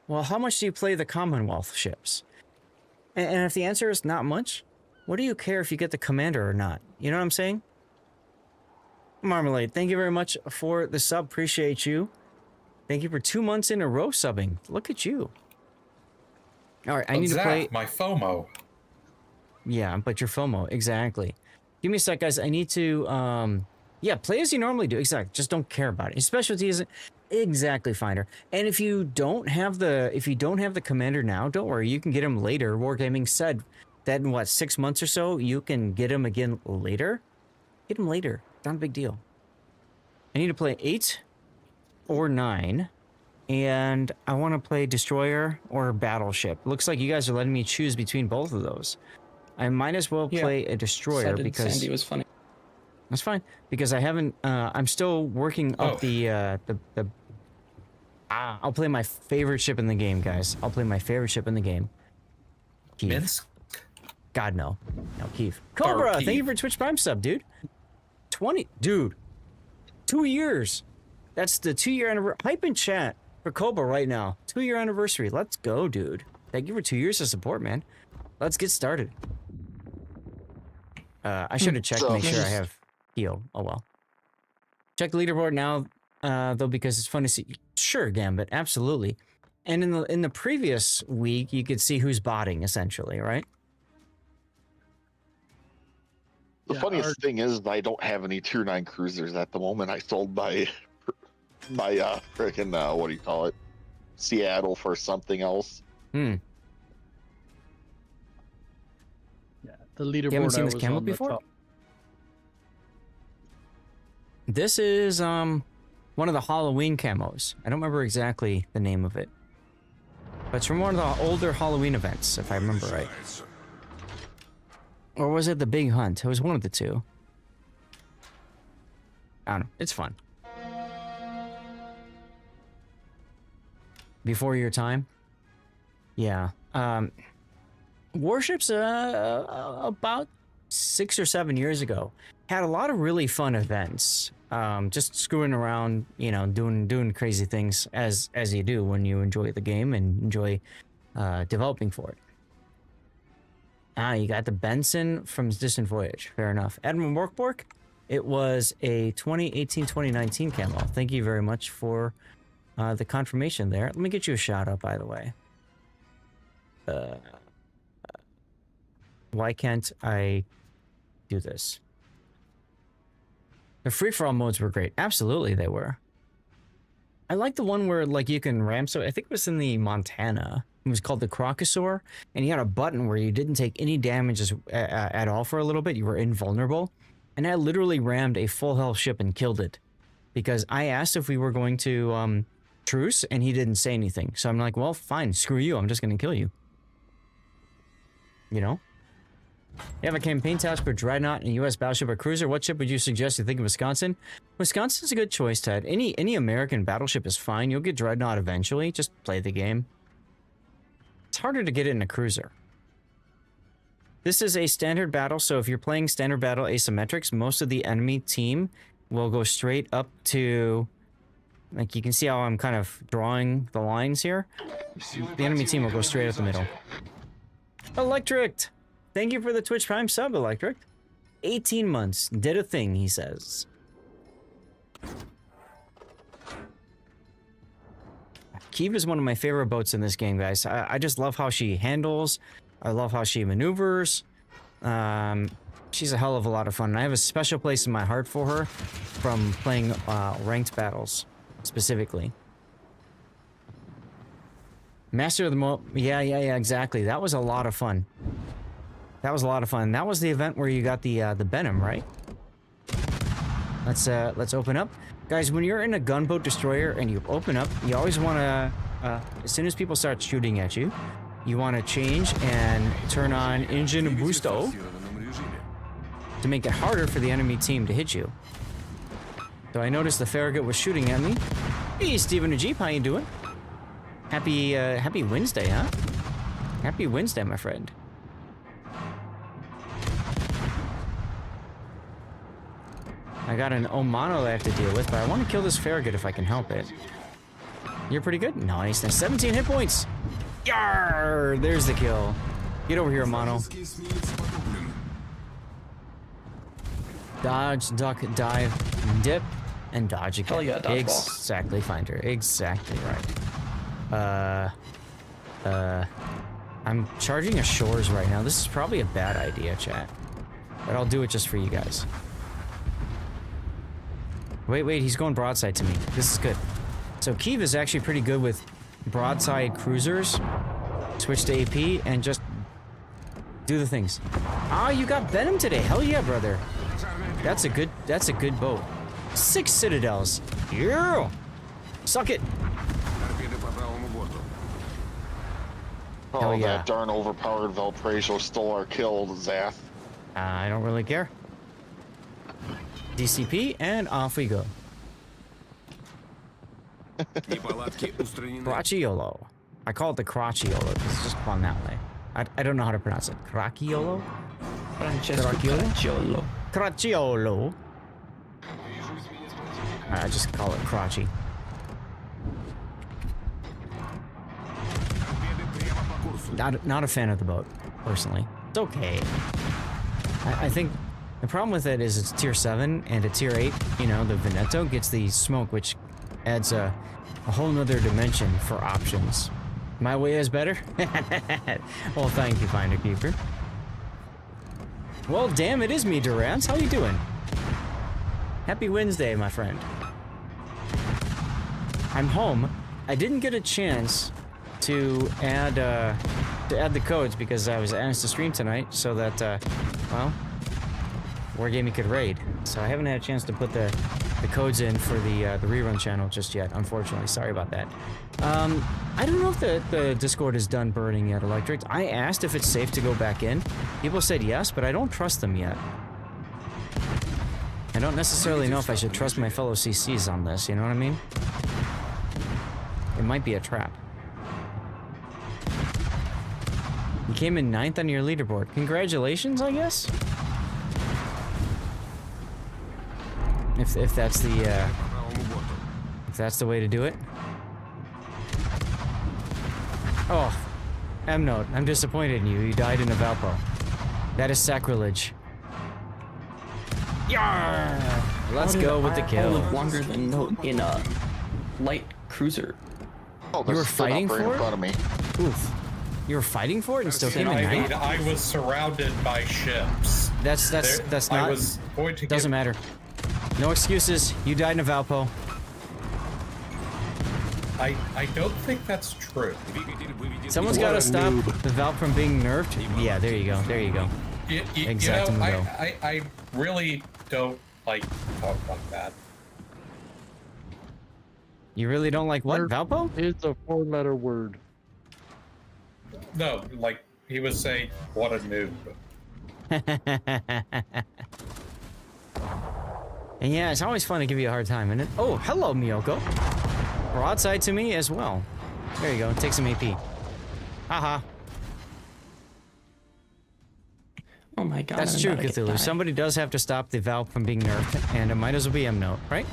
Well, how much do you play the Commonwealth ships? And if the answer is not much, what do you care if you get the commander or not? You know what I'm saying? Marmalade, thank you very much for the sub. Appreciate you. Thank you for 2 months in a row subbing. Look at you. All right, I need to play my FOMO. Yeah, but your FOMO, exactly. Give me a sec, guys. I need to, yeah, play as you normally do. Exactly. Just don't care about it. His specialty isn't exactly Finder. And if you don't have the commander now, don't worry. You can get him later. Wargaming said that in what, 6 months or so, you can get him again later. Get him later. Not a big deal. I need to play 8 or 9. And I want to play Destroyer or Battleship. Looks like you guys are letting me choose between both of those. I might as well play a Destroyer because Sandy was funny. That's fine because I haven't. I'm still working up I'll play my favorite ship in the game, guys. I'll play my favorite ship in the game. Keith. Minsk? God no, Keith. Cobra, thank you for Twitch Prime sub, dude. 20, dude. 2 years. That's the 2-year anniversary. Hype in chat for Cobra right now. 2-year anniversary. Let's go, dude. Thank you for 2 years of support, man. Let's get started. I should have checked to make sure I have heal. Oh well. Check the leaderboard now, though, because it's fun to see. Sure, Gambit, absolutely. And in the previous week, you could see who's botting, essentially, right? The funniest thing is I don't have any Tier 9 cruisers at the moment. I sold my frickin' what do you call it? Seattle for something else. Yeah, the leaderboard. You haven't seen this camo before? This is one of the Halloween camos. I don't remember exactly the name of it. But it's from one of the older Halloween events, if I remember right. Or was it the Big Hunt? It was one of the two. I don't know. It's fun. Before your time? Yeah. Warships about 6 or 7 years ago. Had a lot of really fun events. Just screwing around, you know, doing crazy things as you do when you enjoy the game and enjoy developing for it. Ah, you got the Benson from Distant Voyage. Fair enough. Admiral Morkbork, it was a 2018-2019 camo. Thank you very much for the confirmation there. Let me get you a shout out, by the way. Why can't I do this? The free-for-all modes were great. Absolutely, they were. I like the one where, like, you can ram... So I think it was in the Montana. It was called the Crocosaur, and you had a button where you didn't take any damage at all for a little bit. You were invulnerable. And I literally rammed a full health ship and killed it. Because I asked if we were going to truce, and he didn't say anything. So I'm like, well, fine, screw you. I'm just going to kill you. You know? You have a campaign task for Dreadnought and U.S. battleship or cruiser. What ship would you suggest you think of Wisconsin? Wisconsin's a good choice, Ted. Any American battleship is fine. You'll get Dreadnought eventually. Just play the game. It's harder to get it in a cruiser. This is a standard battle, so if you're playing standard battle asymmetrics, most of the enemy team will go straight up to... Like, you can see how I'm kind of drawing the lines here. The enemy team will go straight up the middle. Electric! Thank you for the Twitch Prime sub, Electric. 18 months. Did a thing, he says. Kiev is one of my favorite boats in this game, guys. I just love how she handles. I love how she maneuvers. She's a hell of a lot of fun. And I have a special place in my heart for her from playing ranked battles, specifically. Master of the yeah, exactly. That was a lot of fun. That was a lot of fun. That was the event where you got the Benham, right? Let's open up. Guys, when you're in a gunboat destroyer and you open up, you always want to, as soon as people start shooting at you, you want to change and turn on engine boosto to make it harder for the enemy team to hit you. So I noticed the Farragut was shooting at me. Hey, Stephen and Jeep, how you doing? Happy Wednesday, huh? Happy Wednesday, my friend. I got an Omano that I have to deal with, but I want to kill this Farragut if I can help it. You're pretty good? Nice. That's 17 hit points. Yarr! There's the kill. Get over here, Omano. Dodge, duck, dive, dip, and dodge again. Hell yeah, dodgeball. Exactly, Finder. Exactly right. I'm charging ashores right now. This is probably a bad idea, chat. But I'll do it just for you guys. Wait, he's going broadside to me. This is good. So Kiev is actually pretty good with broadside cruisers. Switch to AP and just do the things. Ah, you got Venom today. Hell yeah, brother. That's a good boat. 6 citadels. Yeah. Suck it. Oh, Hell yeah. that darn overpowered Valparaiso stole our kill, Zath. I don't really care. DCP, and off we go. Cracciolo. I call it the Cracciolo because it's just fun that way. I don't know how to pronounce it. Cracciolo? Francesco Cracciolo. Cracciolo. I just call it Cracci. Not a fan of the boat, personally. It's okay. I think the problem with it is it's tier 7 and at tier 8, you know, the Veneto gets the smoke, which adds a whole nother dimension for options. My way is better? Well, thank you, Finder Keeper. Well, damn, it is me, Durance. How you doing? Happy Wednesday, my friend. I'm home. I didn't get a chance to add the codes because I was asked to stream tonight so that, well, Wargaming could raid. So I haven't had a chance to put the codes in for the rerun channel just yet, unfortunately. Sorry about that. I don't know if the Discord is done burning yet, Electric. I asked if it's safe to go back in. People said yes, but I don't trust them yet. I don't necessarily know if I should trust my fellow CCs on this, you know what I mean? It might be a trap. You came in 9th on your leaderboard. Congratulations, I guess? If that's the way to do it. Oh, M note. I'm disappointed in you. You died in a Valpo. That is sacrilege. Yarr! Let's go with the kill. live longer than Note in a light cruiser. Oh, You were there's still fighting not right for in it? front of me. Oof. You were fighting for it and still came in I mean, ninth? I was surrounded by ships. That's I not. was going to Doesn't matter. No excuses. You died in a Valpo. I don't think that's true. Someone's What got to a stop noob. the valve from being nerfed. Yeah, there you go. There you go. Exactly. I really don't like talk like that. You really don't like what? Nerf. Valpo? It's a 4-letter word. No, like he was saying, what a noob. And yeah, it's always fun to give you a hard time, isn't it? Oh, hello, Miyoko. Broadside to me as well. There you go. Take some AP. Haha. Oh my god. That's I'm true, about to get Cthulhu. died. Somebody does have to stop the valve from being nerfed, and it might as well be M note, right?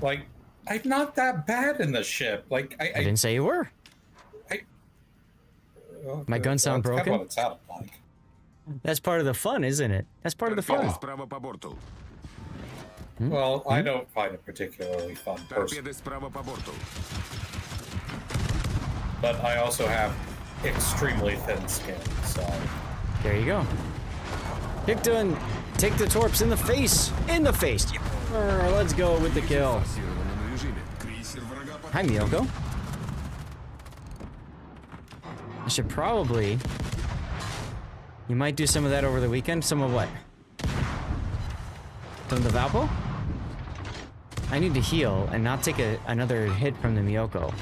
Like, I'm not that bad in the ship. Like, I didn't say you were. well, My guns sound that's broken? Kind of what it sounded like. That's part of the fun, isn't it? That's part of the fun. Well, I don't find it particularly fun personally. But I also have extremely thin skin, so There you go. Picton, take the torps in the face. In the face. Let's go with the kill. Hi, Miyoko. I should probably... You might do some of that over the weekend. Some of what? Some of the Valpo? I need to heal and not take another hit from the Miyoko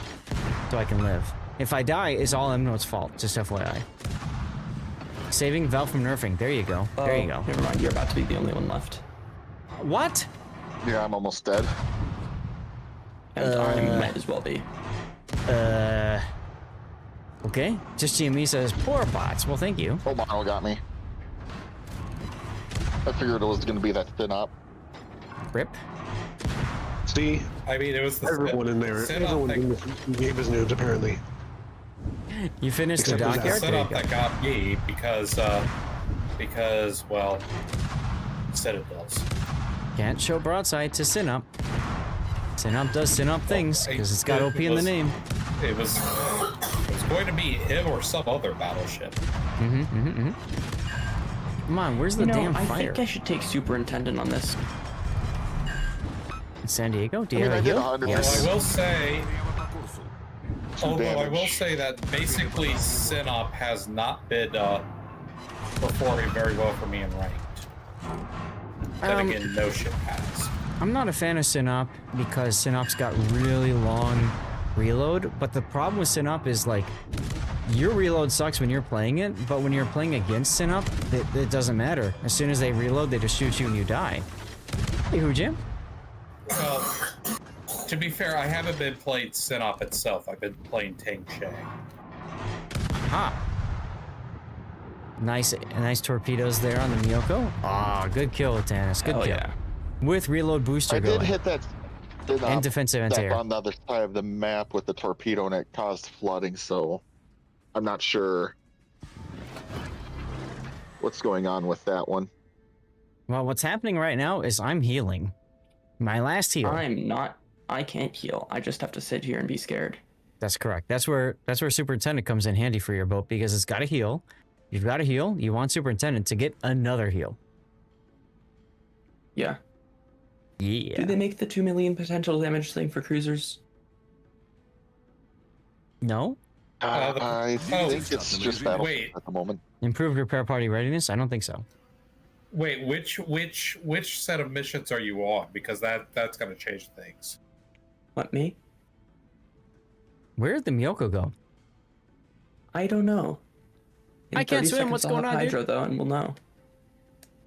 so I can live. If I die, it's all M Note's fault, just FYI. Saving Valve from nerfing. There you go. There you go. Never mind, you're about to be the only one left. What? Yeah, I'm almost dead. And I might as well be. Okay. Just GME says, poor bots. Well, thank you. Oh, Mono got me. I figured it was going to be that thin up. Rip. See, I mean, it was the everyone in there, everyone in this game is noobs apparently. You finished the Except for dockyard? Zach. There you setup go. that got me because well, Citadels. Can't show broadside to Synup. Synup does Synup things, because it's got It OP in the was- name. It was going to be him or some other battleship. Come on, where's the You know, damn I fire? think I should take Superintendent on this. San Diego? Do you I mean, have a I did heal? 100. Yes. I will say, although I will damage. say that basically Synop has not been performing very well for me in ranked. Then again, no ship has. I'm not a fan of Synop because Synop's got really long reload, but the problem with Synop is like your reload sucks when you're playing it, but when you're playing against Synop, it doesn't matter. As soon as they reload, they just shoot you and you die. Hey, who, Jim? Well, to be fair, I haven't been playing Synop itself. I've been playing Tang Che. Ah. Nice torpedoes there on the Miyoko. Ah, good kill, Tanis. Good Hell kill. yeah. With reload booster I did going. hit that thin And up defensive step anti-air. on the other side of the map with the torpedo, and it caused flooding, so I'm not sure what's going on with that one. Well, what's happening right now is I'm healing. My last heal. I can't heal. I just have to sit here and be scared. That's correct. That's where Superintendent comes in handy for your boat because it's got to heal. You've got to heal. You want Superintendent to get another heal. Yeah. Yeah. Do they make the 2 million potential damage thing for cruisers? No? I think it's just battle Wait. at the moment. Improved repair party readiness? I don't think so. Wait, which set of missions are you on? Because that's going to change things. What, me? Where did the Miyoko go? I don't know. In I can't 30 swim. seconds What's I'll going have on, dude? Hydro, though, and we'll know.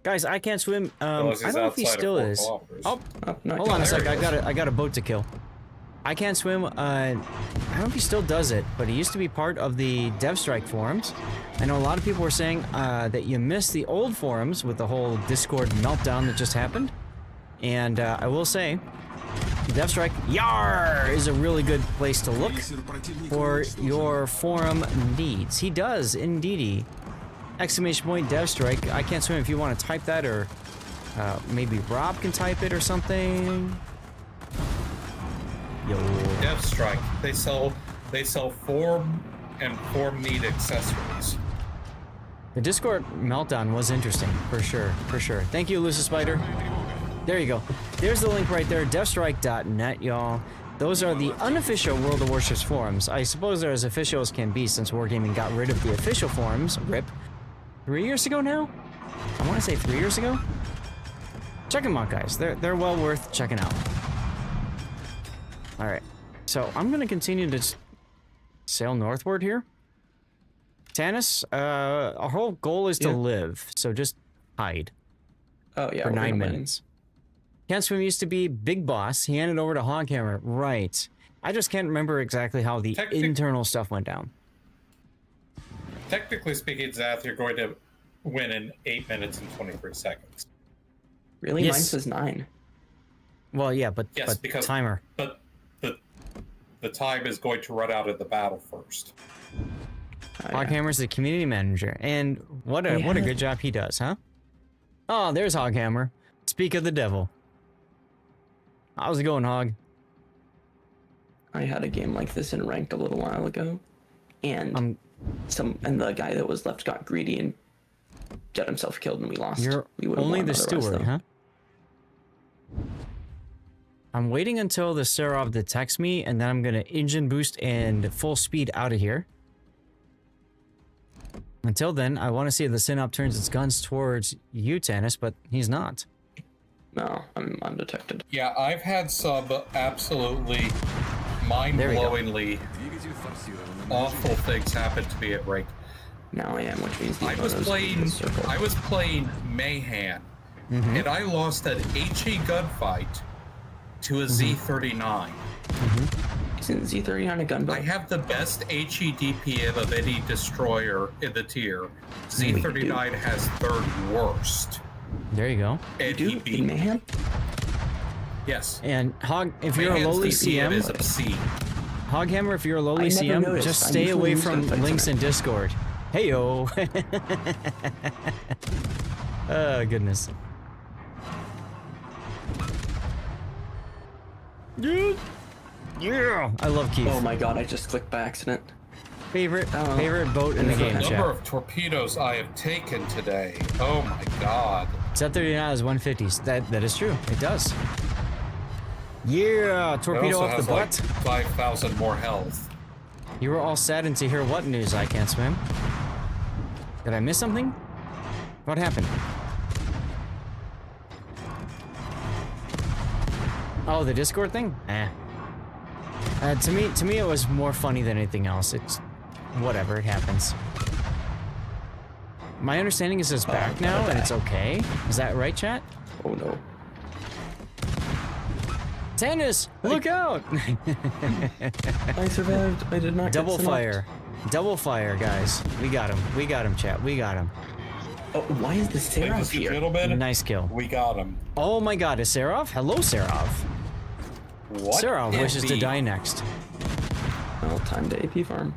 Guys, I can't swim. Unless I he's don't know if he outside of still 4 is. kilometers. Oh, Oh, no, hold on a sec. there he is. I got a boat to kill. I can't swim. I don't know if he still does it, but he used to be part of the DevStrike forums. I know a lot of people were saying that you missed the old forums with the whole Discord meltdown that just happened. And I will say, Deathstrike, YAR, is a really good place to look for your forum needs. He does, indeedy. Exclamation point Deathstrike. I can't swim if you want to type that, or maybe Rob can type it or something. Yo. Deathstrike. They sell form and form need accessories. The Discord meltdown was interesting, for sure, for sure. Thank you, Lucis Spider. There you go. There's the link right there, deathstrike.net, y'all. Those are the unofficial World of Warships forums. I suppose they're as official as can be since Wargaming got rid of the official forums. RIP. 3 years ago now? I want to say 3 years ago? Check them out, guys. They're well worth checking out. Alright. So, I'm going to continue to sail northward here. Tannis, our whole goal is to live, so just hide. Oh, yeah. For we're 9 gonna win. minutes. Can't Swim used to be Big Boss. He handed over to Hoghammer. Right. I just can't remember exactly how the internal stuff went down. Technically speaking, Zath, you're going to win in 8 minutes and 23 seconds. Really? Yes. Mine says 9. Well, yeah, but, Yes, but because timer. But the time is going to run out of the battle first. Hoghammer's the community manager, and what a good job he does, huh? Oh, there's Hoghammer. Speak of the devil. How's it going, Hog? I had a game like this in ranked a little while ago, and the guy that was left got greedy and got himself killed, and we lost. You're we would've only won the otherwise, steward, though. huh? I'm waiting until the Serov detects me, and then I'm gonna engine boost and full speed out of here. Until then, I want to see if the Synop turns its guns towards you, Tannis, but he's not. No, I'm undetected. Yeah, I've had some absolutely mind-blowingly awful things happen to me at rank. Now I am, which means I was playing Mayhem, and I lost an HE gunfight to a Z39. Isn't Z39 a gunboat? I have the best HE DPM of any destroyer in the tier. Z39 has third worst. There you go. And he beat Mayhem? Yes. And Hog, if you're a Mayhem's lowly DPM CM, is obscene. Hoghammer, if you're a lowly I never CM, noticed. just I stay usually away lose from gunfights links in in Discord. Heyo. Oh, goodness. Yeah, I love Keith. Oh my god, I just clicked by accident. Favorite boat in the game, The chat. number of torpedoes I have taken today. Oh my god. Z39 is 150s. That is true. It does. Yeah, torpedo off the butt. Like 5,000 more health. You were all saddened to hear what news? I can't swim. Did I miss something? What happened? Oh, the Discord thing? To me, it was more funny than anything else. It's whatever. It happens. My understanding is it's back now and it's okay. Is that right, chat? Oh no. Tannis, look out! I survived. I did not Double get fire. Double fire, guys. We got him. We got him, chat. We got him. Oh, why is the Seraph Ladies and here? gentlemen, Nice kill. we got him. Oh my god, is Seraph? Hello, Seraph. What? Seraph wishes to die next. Well, time to AP farm.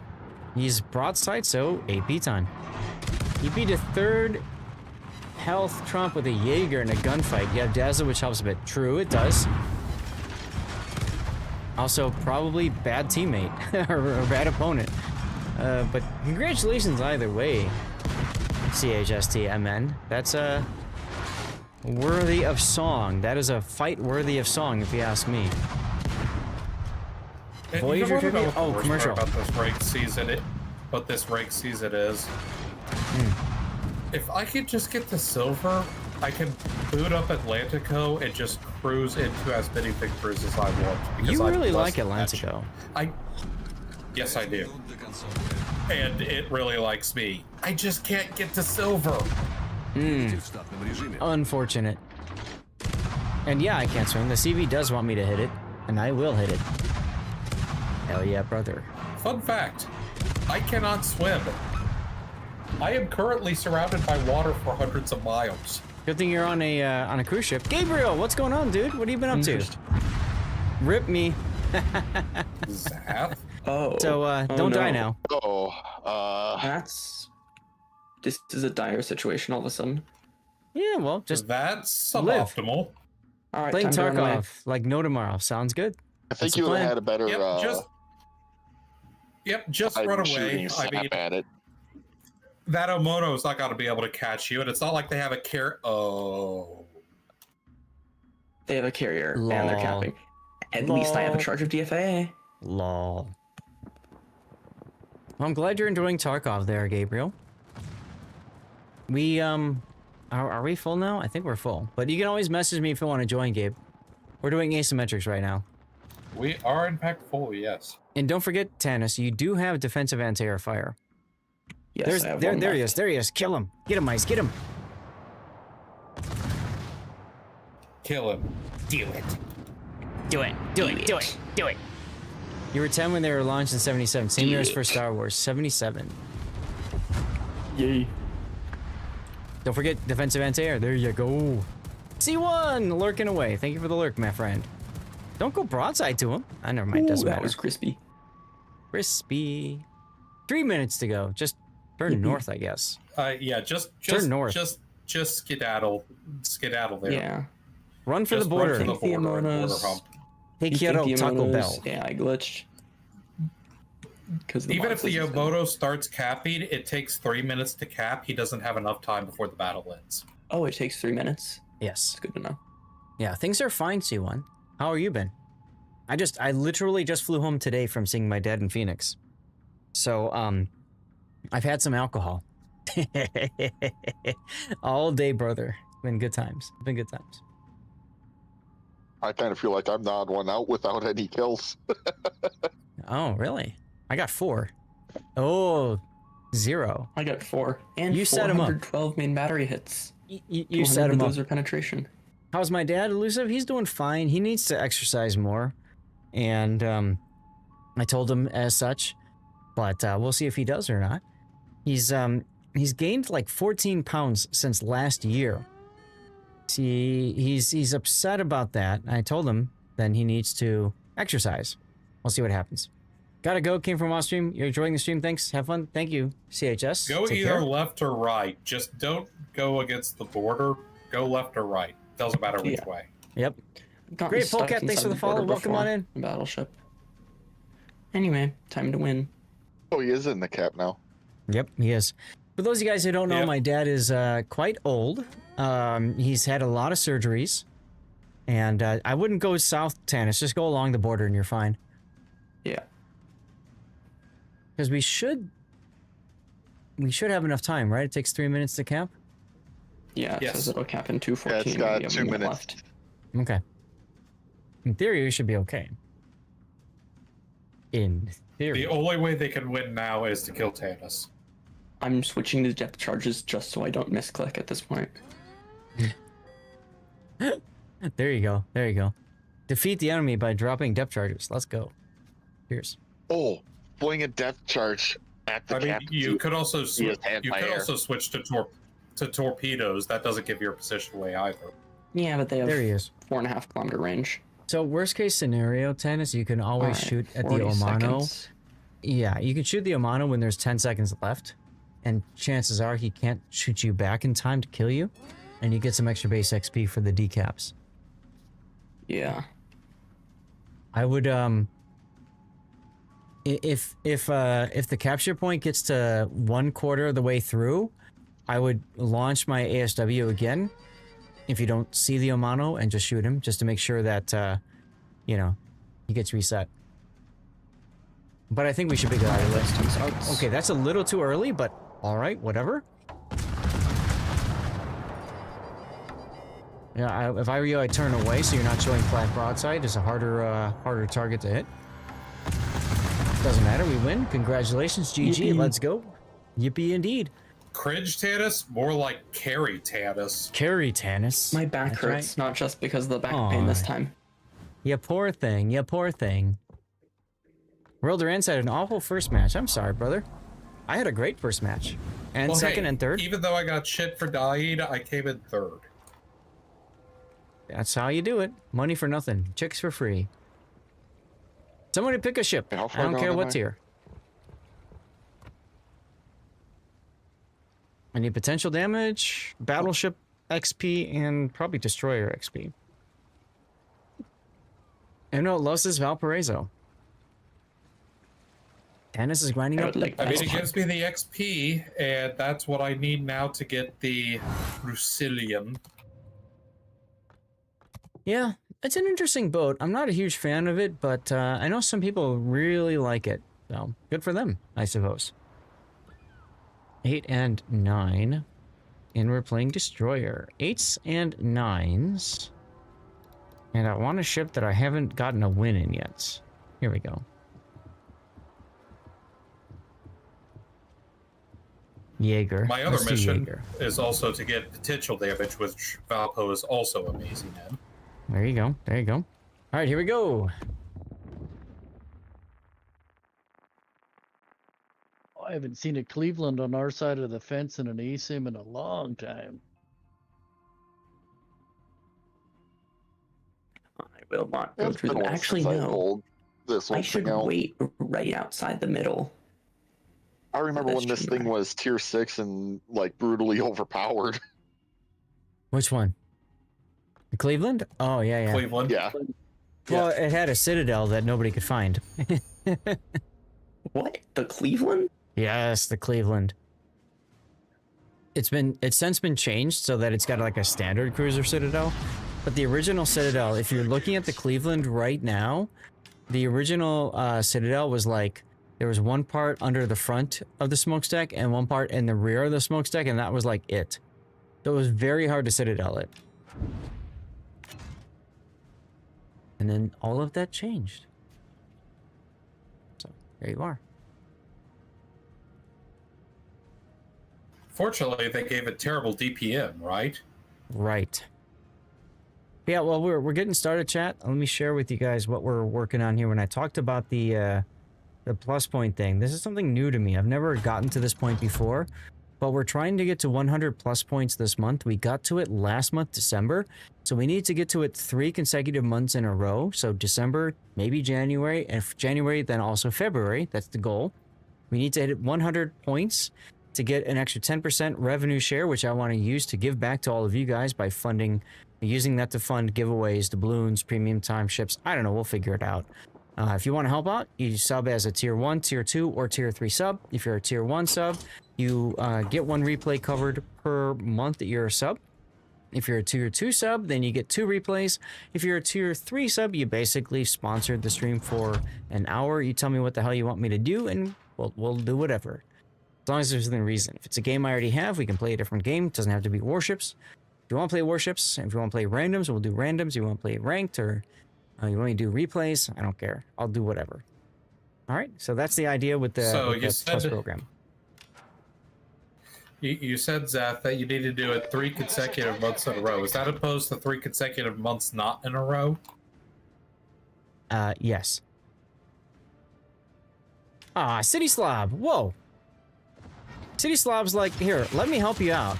He's broadside, so AP time. He beat a third health Trump with a Jaeger in a gunfight. You have Dazzle, which helps a bit. True, it does. Also, probably bad teammate or bad opponent. But congratulations either way, CHSTMN. That's worthy of song. That is a fight worthy of song, if you ask me. And Voyager you know trivia? what the Oh, worst commercial. part about this ranked season, what this ranked season is. If I could just get the silver, I can boot up Atlantico and just cruise into as many victories as I want. Because You I'm really blessed like with that shit. Atlantico. Yes, I do. And it really likes me. I just can't get to silver. Unfortunate. And yeah, I can't swim. The CV does want me to hit it, and I will hit it. Hell yeah, brother. Fun fact, I cannot swim. I am currently surrounded by water for hundreds of miles. Good thing you're on a cruise ship. Gabriel, what's going on, dude? What have you been up to? Rip me. Zap. Oh. So don't die no. now. This is a dire situation all of a sudden. Yeah, well, just that's live. suboptimal. All right, Playing time to run away. Tarkov like no tomorrow. Sounds good. I think you would have had a better. Just run away. I mean, at it. That Omono's not going to be able to catch you, and it's not like they have a carrier. Oh. They have a carrier, and they're capping. At least I have a charge of DFA. Lol. Well, I'm glad you're enjoying Tarkov there, Gabriel. We, are we full now? I think we're full. But you can always message me if you want to join, Gabe. We're doing asymmetrics right now. We are in fact full, yes. And don't forget, Tannis, you do have defensive anti-air fire. Yes, there he is. There he is. Kill him. Get him, Ice. Get him. Kill him. Do it. Do it. Do it. Do it. Do it. You were 10 when they were launched in 77. Same year as for Star Wars. 77. Yay. Don't forget defensive anti-air. There you go. C1 lurking away. Thank you for the lurk, my friend. Don't go broadside to him. I never mind. Doesn't matter. That was crispy. Crispy. 3 minutes to go. Just turn north, I guess. Yeah, just turn north. Just skedaddle there. Yeah. Run for the border. Run for the border and border hump. Hey, Kyoto, Taco Bell. Yeah, I glitched. Even if the Yomoto starts capping, it takes 3 minutes to cap. He doesn't have enough time before the battle ends. Oh, it takes 3 minutes? Yes. That's good to know. Yeah, things are fine, C1. How are you been? I literally just flew home today from seeing my dad in Phoenix. So, I've had some alcohol. All day, brother. Been good times. Been good times. I kind of feel like I'm the odd one out without any kills. Oh, really? I got 4. Oh, 0. I got 4. And you set him up. 412 main battery hits. You set him up. Those are penetration. How's my dad, Elusive? He's doing fine. He needs to exercise more. And I told him as such. But we'll see if he does or not. He's gained like 14 pounds since last year. He's upset about that. I told him then he needs to exercise. We'll see what happens. Gotta go. Came from off stream. You're enjoying the stream. Thanks. Have fun. Thank you. CHS. Go Take either care. left or right. Just don't go against the border. Go left or right. Doesn't matter which way. Yep. Great, Polecat. Thanks for the follow. Welcome on in. Battleship. Anyway, time to win. Oh, he is in the cap now. Yep, he is. For those of you guys who don't know, my dad is quite old. He's had a lot of surgeries. And I wouldn't go south, Tannis. Just go along the border and you're fine. Yeah. Because we should have enough time, right? It takes 3 minutes to cap? Yeah, it says it'll cap in 2:14. Yeah, it's got 2 minutes. Left. Okay. In theory, we should be okay. In theory. The only way they can win now is to kill Tannis. I'm switching to depth charges just so I don't misclick at this point. There you go. There you go. Defeat the enemy by dropping depth charges. Let's go. Cheers. Oh, fling a depth charge at the cap. You could also switch to torpedoes. That doesn't give your position away either. Yeah, but they have There he is. 4.5 kilometer range. So worst case scenario, Tannis, you can always shoot at the 40 Omano. seconds. Yeah, you can shoot the Omano when there's 10 seconds left. And chances are he can't shoot you back in time to kill you. And you get some extra base XP for the decaps. Yeah. I would if the capture point gets to 1/4 of the way through, I would launch my ASW again if you don't see the Omano and just shoot him just to make sure that you know, he gets reset. But I think we should be good out of this. Okay, that's a little too early, but all right, whatever. Yeah, if I were you, I'd turn away so you're not showing flat broadside. It's a harder target to hit. Doesn't matter, we win. Congratulations, GG. Yippee. Let's go. Yippee indeed. Cringe Tannis? More like carry Tannis. Carry Tannis. My back That's hurts, right. not just because of the back pain this time. You poor thing. You poor thing. World Durance had an awful first match. I'm sorry, brother. I had a great first match. And Well, second hey, and third. Even though I got shit for dying, I came in third. That's how you do it. Money for nothing. Chicks for free. Somebody pick a ship. How I far don't down care am what I? tier. I need potential damage, battleship XP, and probably destroyer XP. And no, Los is Valparaiso. Dennis is grinding I up. would like I mean, that. it gives me the XP, and that's what I need now to get the Rusilium. Yeah, it's an interesting boat. I'm not a huge fan of it, but I know some people really like it. So, good for them, I suppose. 8 and 9. And we're playing Destroyer. 8s and 9s. And I want a ship that I haven't gotten a win in yet. Here we go. Jaeger. My other Let's do mission Jaeger. is also to get potential damage, which Valpo is also amazing in. There you go. There you go. All right, here we go. I haven't seen a Cleveland on our side of the fence in an eSIM in a long time. I will not go It's through been them. a while Actually, since I no. rolled this I one should thing out. wait right outside the middle. I remember when this thing was tier 6 and like brutally overpowered. Which one? The Cleveland? Oh, yeah, yeah. Cleveland. Yeah. Well, it had a citadel that nobody could find. What? The Cleveland? Yes, the Cleveland. It's since been changed so that it's got like a standard cruiser citadel. But the original citadel, if you're looking at the Cleveland right now, the original citadel was like, there was one part under the front of the smokestack and one part in the rear of the smokestack, and that was like it. So it was very hard to citadel it. And then all of that changed. So there you are. Fortunately, they gave it terrible DPM, right? Right. Yeah, well, we're getting started, chat. Let me share with you guys what we're working on here. When I talked about the plus point thing, this is something new to me. I've never gotten to this point before, but we're trying to get to 100 plus points this month. We got to it last month, December, so we need to get to it 3 consecutive months in a row. So December, maybe January, and January, then also February. That's the goal. We need to hit 100 points to get an extra 10% revenue share, which I want to use to give back to all of you guys by using that to fund giveaways, doubloons, premium time ships. I don't know, we'll figure it out. If you want to help out, you sub as a tier 1, tier 2, or tier 3 sub. If you're a tier 1 sub, you get 1 replay covered per month that you're a sub. If you're a tier 2 sub, then you get 2 replays. If you're a tier 3 sub, you basically sponsored the stream for an hour. You tell me what the hell you want me to do, and we'll do whatever. As long as there's within reason. If it's a game I already have, we can play a different game. It doesn't have to be Warships. If you want to play Warships, if you want to play randoms, we'll do randoms. You want to play ranked, or you want to do replays, I don't care. I'll do whatever. All right, so that's the idea with the, So with you the said- Plus program. You said, Zeth, that you need to do it 3 consecutive months in a row. Is that opposed to 3 consecutive months not in a row? Yes. Ah, City Slob. Whoa. City Slob's like, here, let me help you out.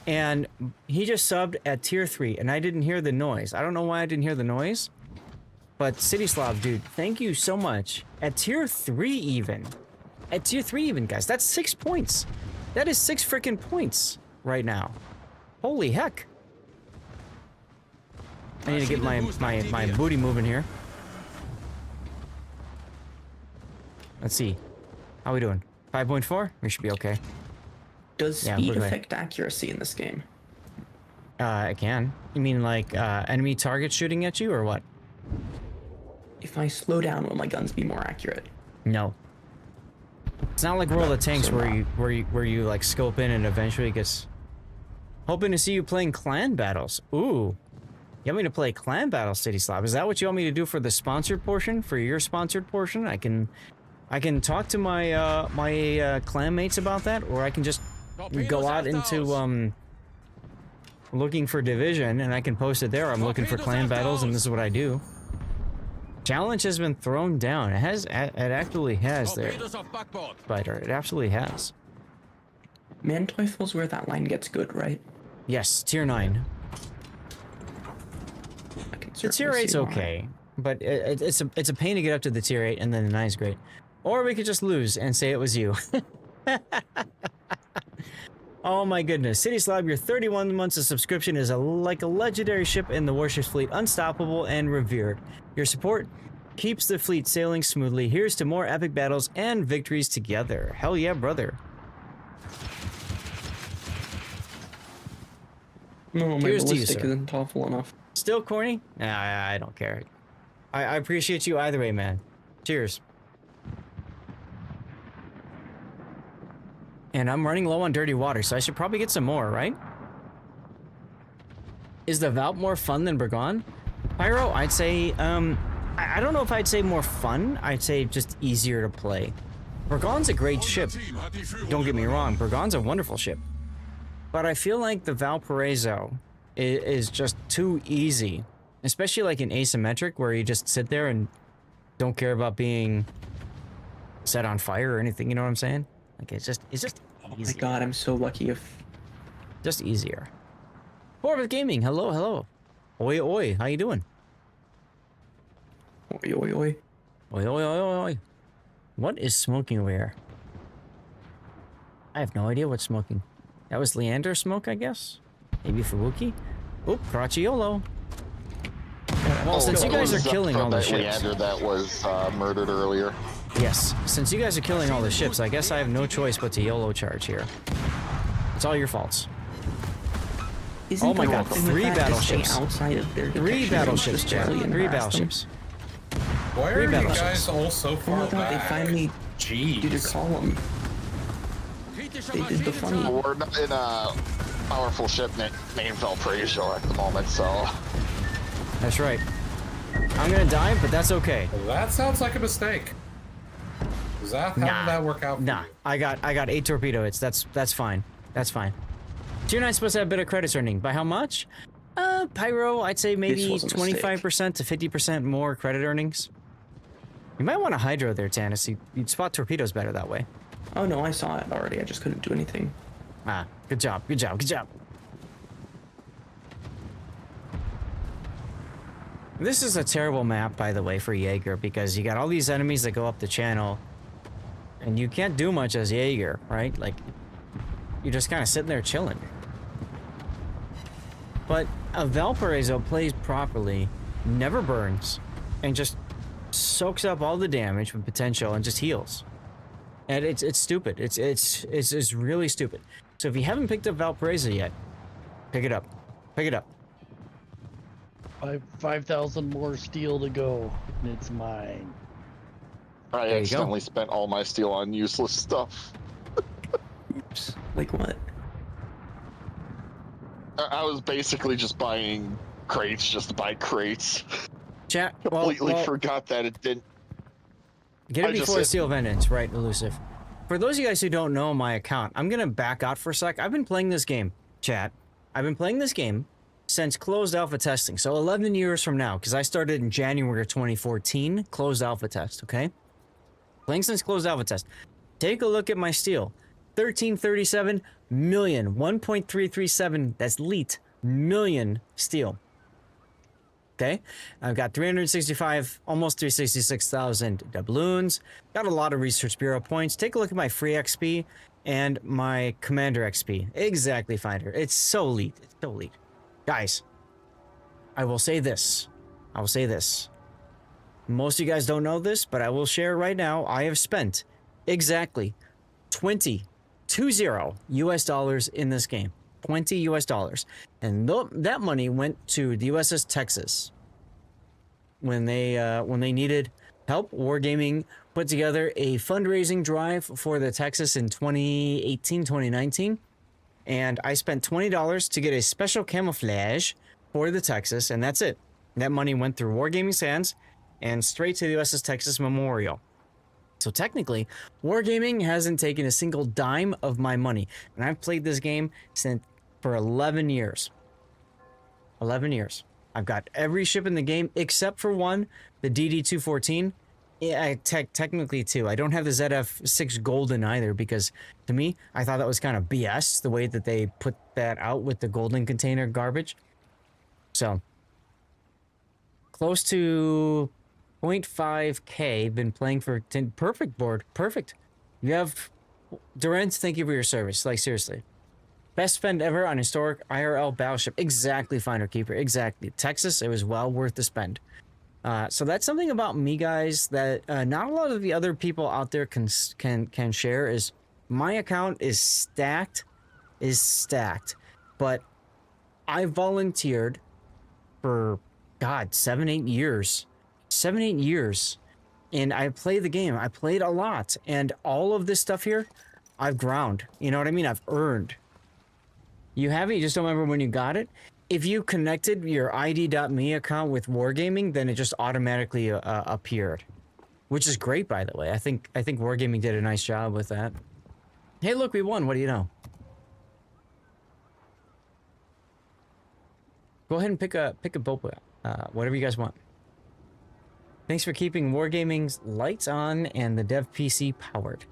And he just subbed at tier 3, and I didn't hear the noise. I don't know why I didn't hear the noise. But City Slob, dude, thank you so much. At tier 3 even. At tier 3 even, guys. That's 6 points. That is 6 freaking points right now. Holy heck. I need to get my booty moving here. Let's see. How we doing? 5.4? We should be okay. Does Yeah, speed we're good. affect accuracy in this game? It can. You mean like enemy target shooting at you or what? If I slow down, will my guns be more accurate? No. It's not like World of Tanks where you like scope in and eventually it gets. Hoping to see you playing clan battles. Ooh. You want me to play clan battles, City Slob? Is that what you want me to do for the sponsored portion? For your sponsored portion? I can talk to my my clan mates about that, or I can just go out into looking for division and I can post it there. I'm looking for clan battles and this is what I do. Challenge has been thrown down. It actually has there. Spider. It absolutely has. Manteufel's where that line gets good, right? Yes, tier 9. can The tier certainly 8's see why. okay, but it's a pain to get up to the tier 8, and then the 9's great. Or we could just lose and say it was you. Oh my goodness. City Slab, your 31 months of subscription is like a legendary ship in the Warships fleet, unstoppable and revered. Your support keeps the fleet sailing smoothly. Here's to more epic battles and victories together. Hell yeah, brother. No, my Here's to you, ballistic sir. isn't awful enough. Still corny? Nah, I don't care. I appreciate you either way, man. Cheers. And I'm running low on dirty water, so I should probably get some more, right? Is the Valp more fun than Burgon? Pyro, I'd say, I don't know if I'd say more fun. I'd say just easier to play. Burgon's a great ship. Don't get me wrong, Burgon's a wonderful ship. But I feel like the Valparaiso is just too easy. Especially like in asymmetric, where you just sit there and don't care about being set on fire or anything, you know what I'm saying? Like, it's just easy. Oh my god, I'm so lucky if... Just easier. Orbit Gaming, hello, hello. Oi, oi, how you doing? Oi, oi, oi. Oi, oi, oi, oi, oi. What is smoking over here? I have no idea what's smoking. That was Leander smoke, I guess? Maybe Fubuki? Oop, Cracciolo. Well, since you guys are killing all the ships... Leander that was murdered earlier. Yes, since you guys are killing all the ships, I guess I have no choice but to YOLO charge here. It's all your faults. Isn't Oh my the god, thing with 3 that to stay battleships. outside of their 3 detection battleships, range Jack. just 3 barely harass them? battleships. Why 3 are you battleships. guys all so Oh far my god, they back? finally Jeez. did a column. They did the funny. We're not in a powerful ship named Valparaiso at the moment, so... That's right. I'm gonna die, but that's okay. That sounds like a mistake. Does that, how did that work out for Nah, you? I got 8 torpedo hits. That's fine. That's fine. Tier 9's supposed to have better credits earning. By how much? Pyro, I'd say maybe was a mistake. 25% to 50% more credit earnings. You might want a Hydro there, Tannis. You'd spot torpedoes better that way. Oh no, I saw it already. I just couldn't do anything. Ah, good job, good job, good job. This is a terrible map, by the way, for Jaeger, because you got all these enemies that go up the channel, and you can't do much as Jaeger, right? Like, you're just kind of sitting there chilling. But a Valparaiso plays properly, never burns, and just soaks up all the damage with potential and just heals. And it's stupid. It's really stupid. So if you haven't picked up Valparaiso yet, pick it up. Pick it up. 5,000 more steel to go, and it's mine. I There you accidentally spent all my steel on useless stuff. Oops. Like what? I was basically just buying crates just to buy crates. Chat. Completely forgot that it didn't. Get it I just before hit- Steel Vengeance, right, Elusive? For those of you guys who don't know my account, I'm gonna back out for a sec. I've been playing this game, chat. I've been playing this game since closed alpha testing. So 11 years from now, because I started in January of 2014, closed alpha test, okay? Playing since closed alpha test. Take a look at my steel. 1337 million, 1.337, that's leet, million steel. Okay, I've got 365, almost 366,000 doubloons. Got a lot of Research Bureau points. Take a look at my free XP and my Commander XP. Exactly, Finder. It's so elite. It's so elite. Guys, I will say this. I will say this. Most of you guys don't know this, but I will share right now. I have spent exactly 20 US dollars in this game. 20 US dollars. And that money went to the USS Texas when they needed help. Wargaming put together a fundraising drive for the Texas in 2018, 2019. And I spent $20 to get a special camouflage for the Texas, and that's it. That money went through Wargaming's hands and straight to the USS Texas Memorial. So technically, Wargaming hasn't taken a single dime of my money. And I've played this game for 11 years. 11 years. I've got every ship in the game except for one, the DD-214. Yeah, technically two. I don't have the ZF-6 Golden either, because to me, I thought that was kind of BS, the way that they put that out with the Golden container garbage. So, close to 0.5K. Been playing for 10. Perfect board. Perfect. You have Durant. Thank you for your service. Like seriously, best spend ever on historic IRL battleship. Exactly, Finder Keeper. Exactly. Texas. It was well worth the spend. So that's something about me, guys, that not a lot of the other people out there can share. Is my account is stacked, but I volunteered for God 7-8 years, and I played the game. I played a lot, and all of this stuff here, I've ground. You know what I mean? I've earned. You have it. You just don't remember when you got it. If you connected your ID.me account with Wargaming, then it just automatically appeared, which is great, by the way. I think Wargaming did a nice job with that. Hey, look, we won. What do you know? Go ahead and pick a boat, whatever you guys want. Thanks for keeping Wargaming's lights on and the dev PC powered.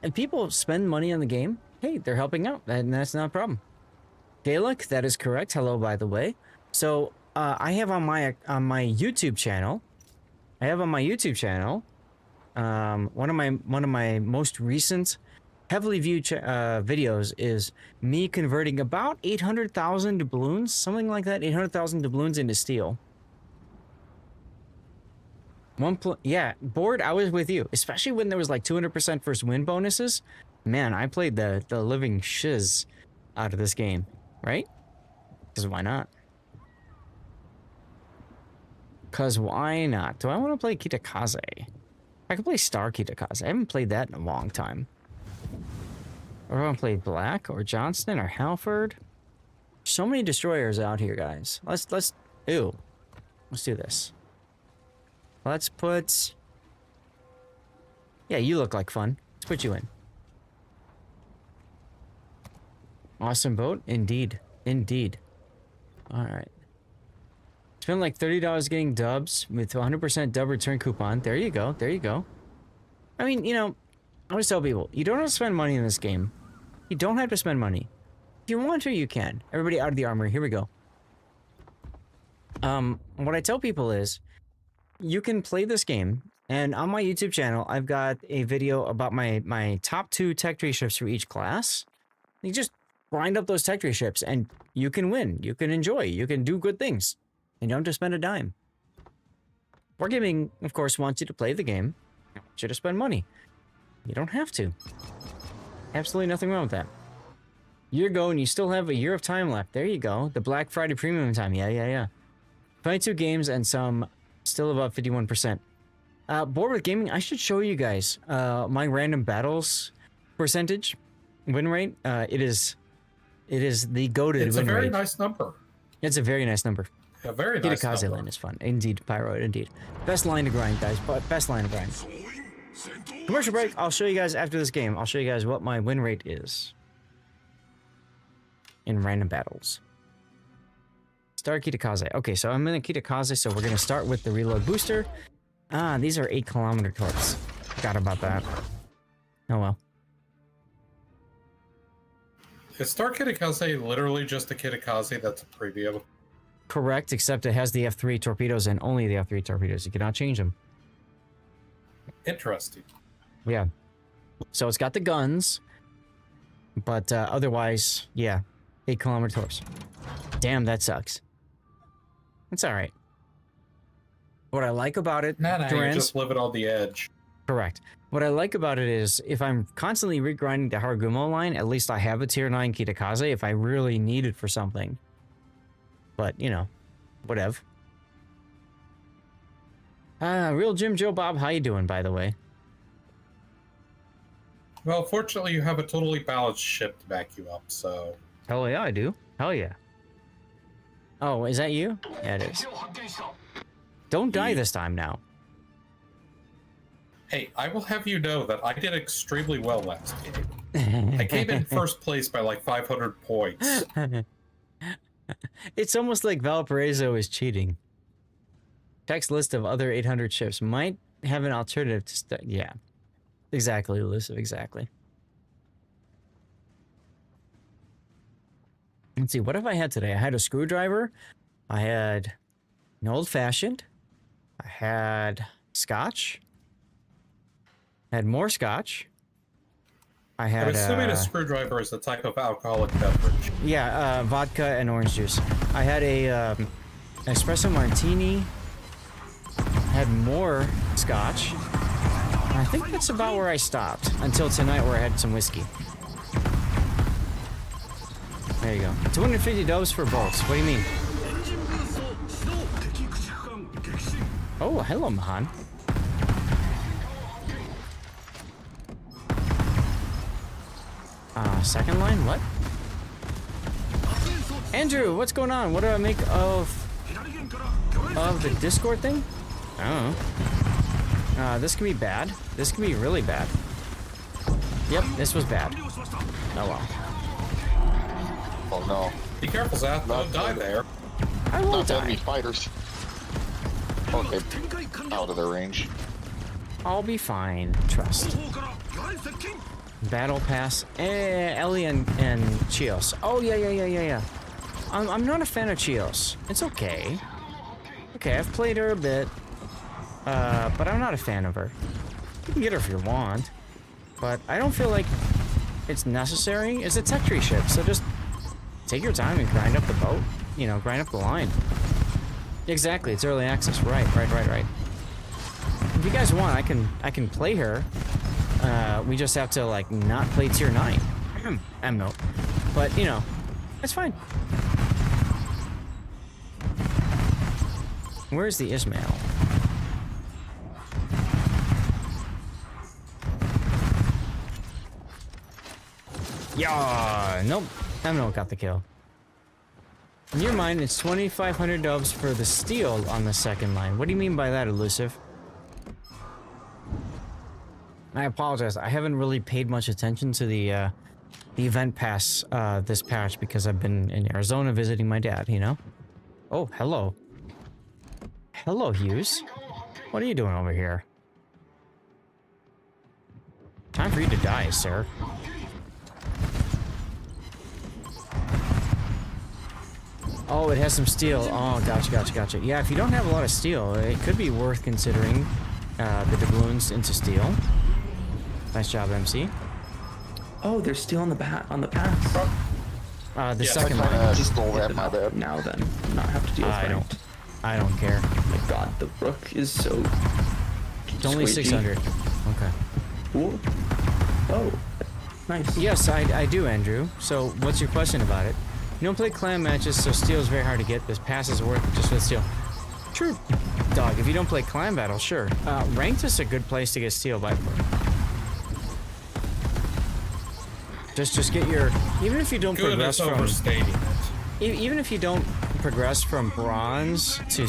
And people spend money on the game. Hey, they're helping out, and that's not a problem. Gaelic, that is correct. Hello, by the way. So I have on my YouTube channel. One of my most recent heavily viewed videos is me converting about 800,000 doubloons, something like that, 800,000 doubloons into steel. Yeah, board. I was with you, especially when there was like 200% first win bonuses. Man, I played the living shiz out of this game. Right? Because why not? Because why not? Do I want to play Kitakaze? I can play Star Kitakaze. I haven't played that in a long time. Or do I want to play Black or Johnston or Halford? So many destroyers out here, guys. Let's do this. Let's put... Yeah, you look like fun. Let's put you in. Awesome boat, indeed. All right. Spend like $30 getting dubs with 100% dub return coupon. There you go. I mean, you know, I always tell people, you don't have to spend money in this game. You don't have to spend money. If you want to, you can. Everybody out of the armory. Here we go. What I tell people is, you can play this game, and on my YouTube channel, I've got a video about my top 2 tech tree ships for each class. You just grind up those tech tree ships and you can win, you can enjoy, you can do good things, and you don't have to spend a dime. Wargaming, of course, wants you to play the game. I want you to spend money. You don't have to. Absolutely nothing wrong with that. Year ago, and you still have a year of time left. There you go. The Black Friday premium time. Yeah. 22 games and some still above 51%. Board with gaming, I should show you guys my random battles percentage, win rate. It is the goated win rate. It's a very nice number. It's a very nice number. A very nice number. Kitakaze line is fun. Indeed, Pyro, indeed. Best line to grind, guys. Best line to grind. Commercial break. I'll show you guys after this game. I'll show you guys what my win rate is in random battles. Start Kitakaze. Okay, so I'm in a Kitakaze, so we're going to start with the reload booster. Ah, these are 8-kilometer torps. Forgot about that. Oh well. Is Star Kitakaze literally just a Kitakaze that's a premium? Correct, except it has the F3 torpedoes and only the F3 torpedoes. You cannot change them. Interesting. Yeah. So it's got the guns, but otherwise, yeah, 8-kilometer torps. Damn, that sucks. It's all right. What I like about it, you just live it on the edge. Correct. What I like about it is, if I'm constantly regrinding the Haragumo line, at least I have a tier 9 Kitakaze if I really need it for something. But, you know, whatever. Real Jim Joe Bob, how you doing, by the way? Well, fortunately, you have a totally balanced ship to back you up, so... Hell yeah, I do. Hell yeah. Oh, is that you? Yeah, it is. Don't die this time now. Hey, I will have you know that I did extremely well last game. I came in first place by like 500 points. It's almost like Valparaiso is cheating. Text list of other 800 ships might have an alternative to... Yeah. Exactly, Elusive, exactly. Let's see, what have I had today? I had a screwdriver. I had an old-fashioned. I had scotch. I had more scotch. I had. I'm assuming a screwdriver is a type of alcoholic beverage. Yeah, vodka and orange juice. I had a espresso martini. I had more scotch. I think that's about where I stopped until tonight, where I had some whiskey. There you go. 250 dubs for bolts. What do you mean? Oh, hello, Mahan. Second line? What? Andrew, what's going on? What do I make of the Discord thing? I don't know. This could be bad. This could be really bad. Yep, this was bad. Oh well. Oh no. Be careful, Zach. Don't die there. I won't Not die. enemy fighters. Okay, out of their range. I'll be fine. Trust. Battle pass. Ellie and Chios. Oh yeah. I'm not a fan of Chios. It's okay. Okay, I've played her a bit. But I'm not a fan of her. You can get her if you want. But I don't feel like it's necessary. It's a tech tree ship, so just take your time and grind up the boat. You know, grind up the line. Exactly, it's early access. Right. If you guys want, I can play her. We just have to like not play tier 9. M-note. But you know, it's fine. Where's the Ismail? Yeah, nope. M-note got the kill. In your mind, it's 2,500 dubs for the steel on the second line. What do you mean by that, Elusive? I apologize. I haven't really paid much attention to the event pass this patch because I've been in Arizona visiting my dad, you know? Oh, hello. Hello, Hughes. What are you doing over here? Time for you to die, sir. Oh, it has some steel. Oh, gotcha. Yeah, if you don't have a lot of steel, it could be worth considering the doubloons into steel. Nice job, MC. Oh, there's steel on the pass. The second I line. just stole that, my bad. Now then, not have to deal with ranked. I don't care. Oh my god, the rook is so. It's only squeaky. 600. Okay. Cool. Oh, nice. Yes, I do, Andrew. So, what's your question about it? You don't play clan matches, so steel is very hard to get. This pass is worth just with steel. True, dog. If you don't play clan battle, sure. Ranked is a good place to get steel by far. Just get your. Even if you don't progress from. Even if you don't progress from bronze to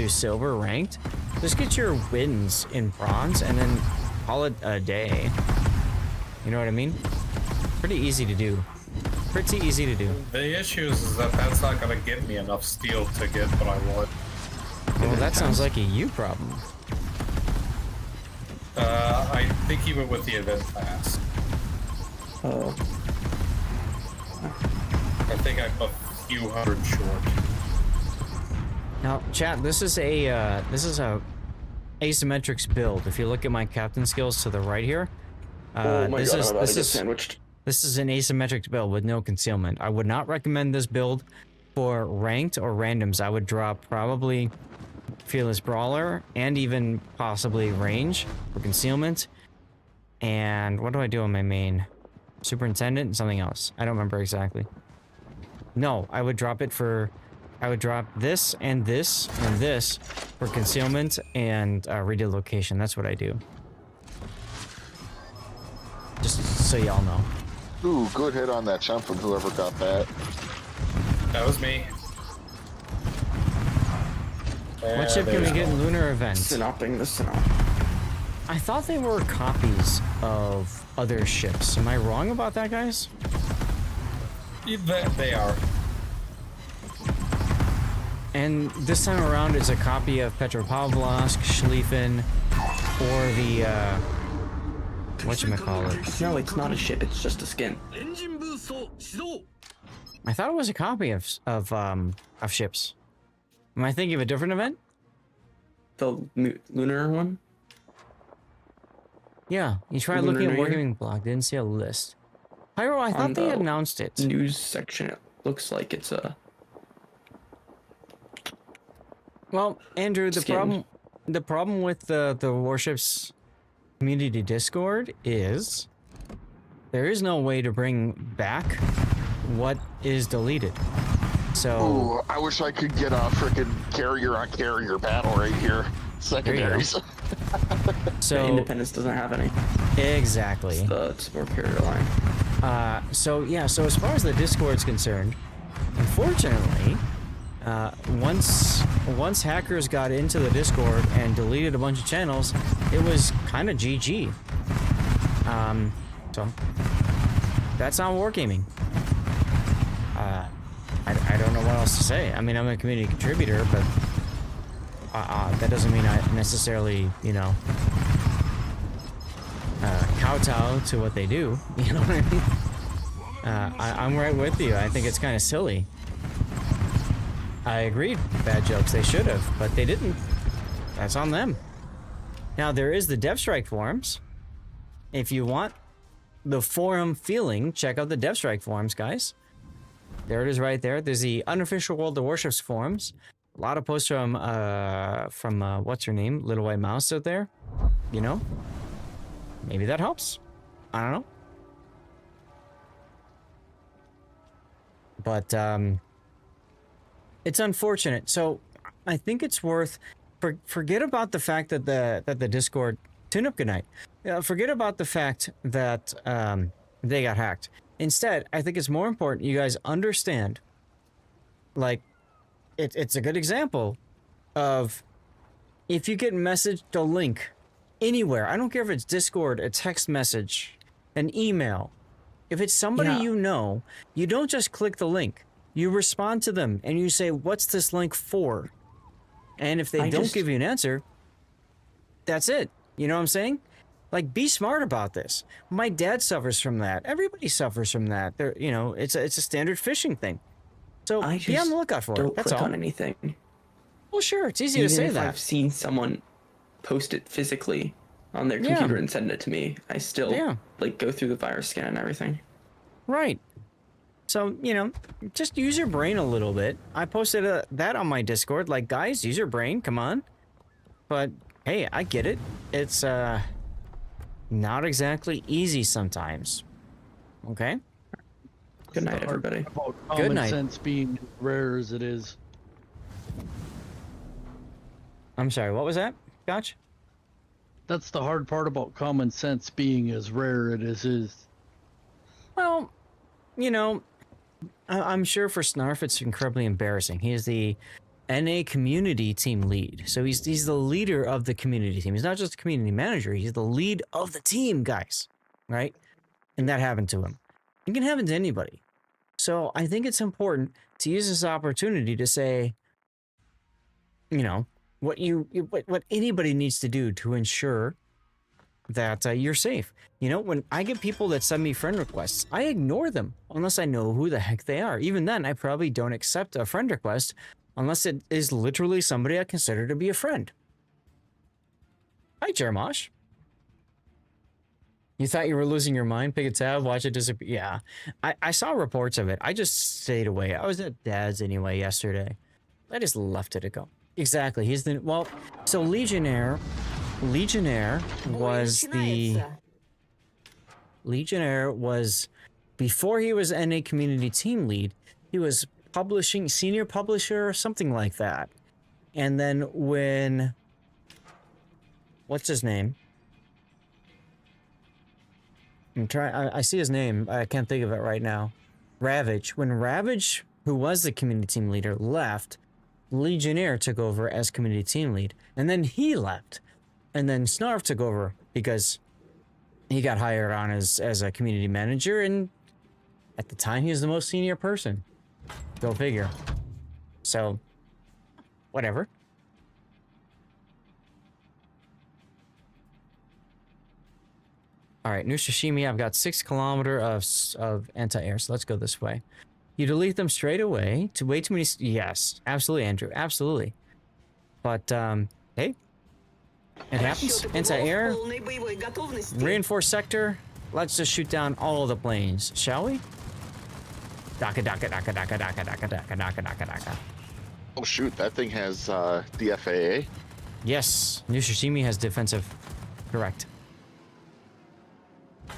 silver ranked, just get your wins in bronze and then call it a day. You know what I mean? Pretty easy to do. Pretty easy to do. The issue is that that's not going to give me enough steel to get what I want. Well, that sounds like a you problem. I think even with the event pass. Oh. I think I'm a few hundred short. Now, chat, this is a asymmetrics build. If you look at my captain skills to the right here, Oh my god, I'm about to get sandwiched. This is an asymmetric build with no concealment. I would not recommend this build for ranked or randoms. I would drop probably Fearless Brawler and even possibly range for concealment. And what do I do on my main? Superintendent and something else. I don't remember exactly. No, I would drop it for... I would drop this and this and this for concealment and relocation. That's what I do. Just so y'all know. Ooh, good hit on that jump from whoever got that. That was me. What ship can we get in Lunar Event? Synoping the synop. I thought they were copies of other ships. Am I wrong about that, guys? They are. And this time around, it's a copy of Petropavlovsk, Schlieffen, or the, whatchamacallit? No, it's not a ship, it's just a skin. I thought it was a copy of ships. Am I thinking of a different event? The lunar one? Yeah, you tried Lunar looking at New Year? Wargaming blog, didn't see a list. Pyro, I On thought they the had announced it. News section, it looks like it's a. Well, Andrew, Skinned. the problem with the Warships community Discord is there is no way to bring back what is deleted. So Ooh, I wish I could get a freaking carrier on carrier battle right here. Secondaries. so Independence doesn't have any. exactly. It's the support carrier line. So as far as the Discord's concerned, unfortunately, once hackers got into the Discord and deleted a bunch of channels, it was kind of GG. So that's not wargaming. I don't know what else to say. I mean, I'm a community contributor, but that doesn't mean I necessarily, kowtow to what they do. You know what I mean? I'm right with you. I think it's kind of silly. I agreed. Bad jokes. They should have, but they didn't. That's on them. Now, there is the DevStrike forums. If you want the forum feeling, check out the DevStrike forums, guys. There it is right there. There's the unofficial World of Warships forums. A lot of posts from what's her name? Little White Mouse out there. You know? Maybe that helps. I don't know. But, it's unfortunate. So I think it's worth forget about the fact that the Discord tune up good night. Forget about the fact that they got hacked. Instead, I think it's more important you guys understand, like, it's a good example of if you get messaged a link anywhere, I don't care if it's Discord, a text message, an email, if it's somebody you know, you don't just click the link. You respond to them and you say, what's this link for? And if they don't give you an answer, that's it. You know what I'm saying? Like, be smart about this. My dad suffers from that. Everybody suffers from that. It's a standard phishing thing. So be on the lookout for it. That's all. Don't click on anything. Well, sure. It's easy to say that. I've seen someone post it physically on their computer and send it to me, I still go through the virus scan and everything. Right. So, just use your brain a little bit. I posted that on my Discord. Like, guys, use your brain. Come on. But, hey, I get it. It's, not exactly easy sometimes. Okay? Good night, everybody. Good night. Common sense being as rare as it is. I'm sorry, what was that, Gotch? That's the hard part about common sense being as rare as it is. Well, I'm sure for Snarf it's incredibly embarrassing. He is the NA community team lead. So he's the leader of the community team. He's not just a community manager. He's the lead of the team, guys. Right? And that happened to him. It can happen to anybody. So I think it's important to use this opportunity to say, what anybody needs to do to ensure that you're safe. When I get people that send me friend requests, I ignore them unless I know who the heck they are. Even then, I probably don't accept a friend request unless it is literally somebody I consider to be a friend. Hi, Jermosh. You thought you were losing your mind? Pick a tab, watch it disappear. Yeah, I saw reports of it. I just stayed away. I was at Dad's anyway yesterday. I just left it to go. Exactly. So Legionnaire was, before he was NA community team lead, he was senior publisher or something like that. And then what's his name? I see his name. I can't think of it right now. Ravage. When Ravage, who was the community team leader, left, Legionnaire took over as community team lead. And then he left. And then Snarf took over because he got hired on as a community manager. And at the time, he was the most senior person. Go figure. So, whatever. All right, new sashimi. I've got 6 kilometers of anti-air, so let's go this way. You delete them straight away. To way too many. Yes, absolutely, Andrew. Absolutely. But hey, It happens. Anti-air. Reinforced sector. Let's just shoot down all of the planes, shall we? Daka daka daka daka daka daka daka daka daka daka. Oh shoot, that thing has the FAA. Yes, New Shishimi has defensive. Correct.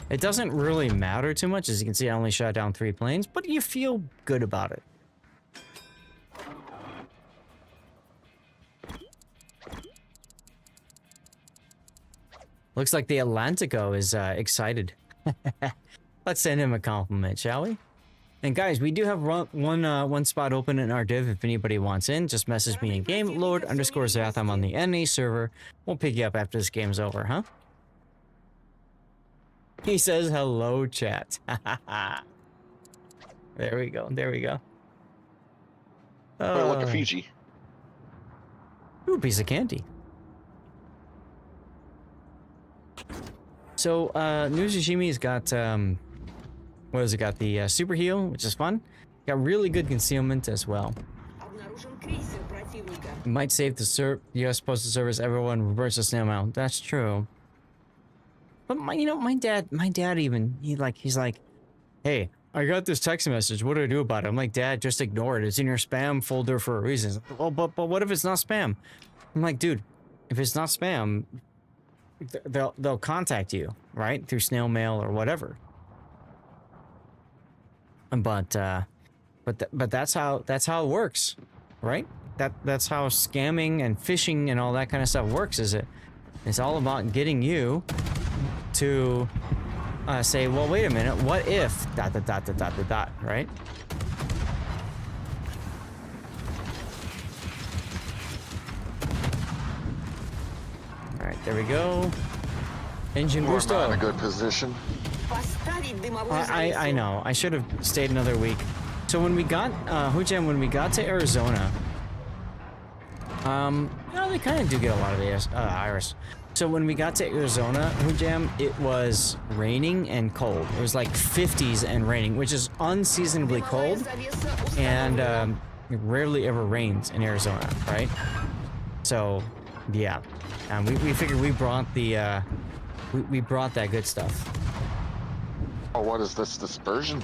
It doesn't really matter too much. As you can see, I only shot down 3 planes, but you feel good about it. Looks like the Atlantico is excited. Let's send him a compliment, shall we? And guys, we do have one spot open in our div if anybody wants in. Just message me in game, Lord_Zath. I'm on the NA server. We'll pick you up after this game's over, huh? He says hello, chat. There we go. There we go. Oh, look at Fiji. Ooh, piece of candy. So, New Shishimi's got, what has it got? The super heal, which is fun. Got really good concealment as well. Might save the U.S. Postal Service. Everyone reverse the snail mail. That's true. But my dad even, he's like, hey, I got this text message. What do I do about it? I'm like, Dad, just ignore it. It's in your spam folder for a reason. Well, but what if it's not spam? I'm like, dude, if it's not spam, they'll contact you, right? Through snail mail or whatever. But that's how it works, right? That's how scamming and phishing and all that kind of stuff works. It's all about getting you to say, well, wait a minute, what if ... right? All right, there we go. Engine boost We're up. in a good position. I know. I should have stayed another week. So when we got when we got to Arizona, they kind of do get a lot of iris. So when we got to Arizona, Hujam, it was raining and cold. It was like 50s and raining, which is unseasonably cold, and it rarely ever rains in Arizona, right? So, yeah, we figured we brought the we brought that good stuff. Oh, what is this dispersion?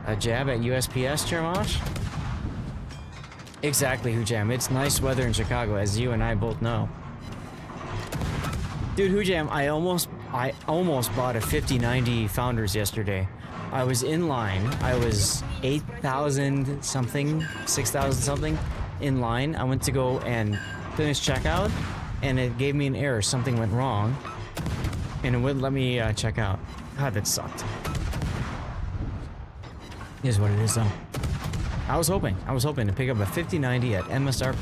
A jab at USPS, Chermosh? Exactly, Hujam. It's nice weather in Chicago, as you and I both know. Dude, Hujam, I almost bought a 5090 Founders yesterday. I was in line. I was 8,000 something, 6,000 something in line. I went to go and finish checkout, and it gave me an error. Something went wrong, and it wouldn't let me check out. God, that sucked. Is what it is, though. I was hoping to pick up a 5090 at MSRP.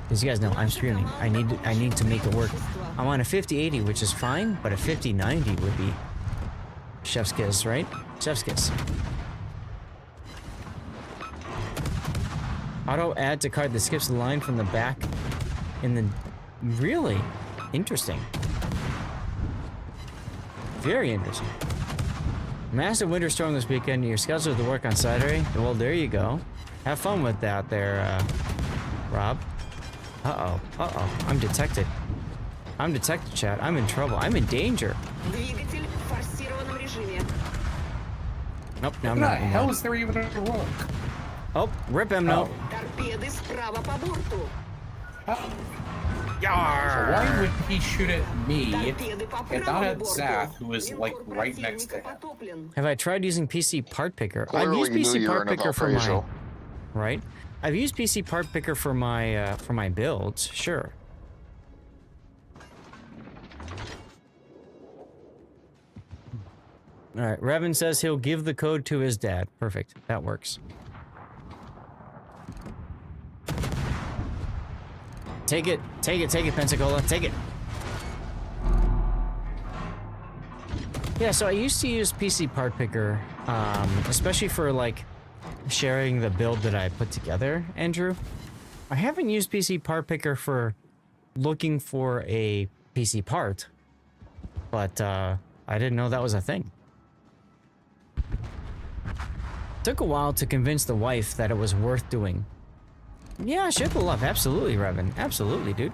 As you guys know, I'm streaming. I need to make it work. I'm on a 5080, which is fine, but a 5090 would be chef's kiss, right? Chef's kiss. Auto add to card that skips the line from the back in the... Really? Interesting. Very interesting. Massive winter storm this weekend. You're scheduled to work on Saturday. Well, there you go. Have fun with that there, Rob. Uh-oh. I'm detected. I'm detected, chat. I'm in trouble. I'm in danger. Nope, no, I'm not. What the hell is there even a rook? Oh, rip him, no. So why would he shoot at me and not at Zath, who is like right next to him? Have I tried using PC Part Picker? Clearly I've used you knew PC you were Part in a Picker for Valparaiso. my... Right? I've used PC Part Picker for my builds, sure. Alright, Revan says he'll give the code to his dad. Perfect. That works. Take it, Pensacola, take it. Yeah, so I used to use PC Part Picker, especially for like sharing the build that I put together, Andrew. I haven't used PC Part Picker for looking for a PC part, but I didn't know that was a thing. Took a while to convince the wife that it was worth doing. Yeah, ship the love. Absolutely, Revan. Absolutely, dude.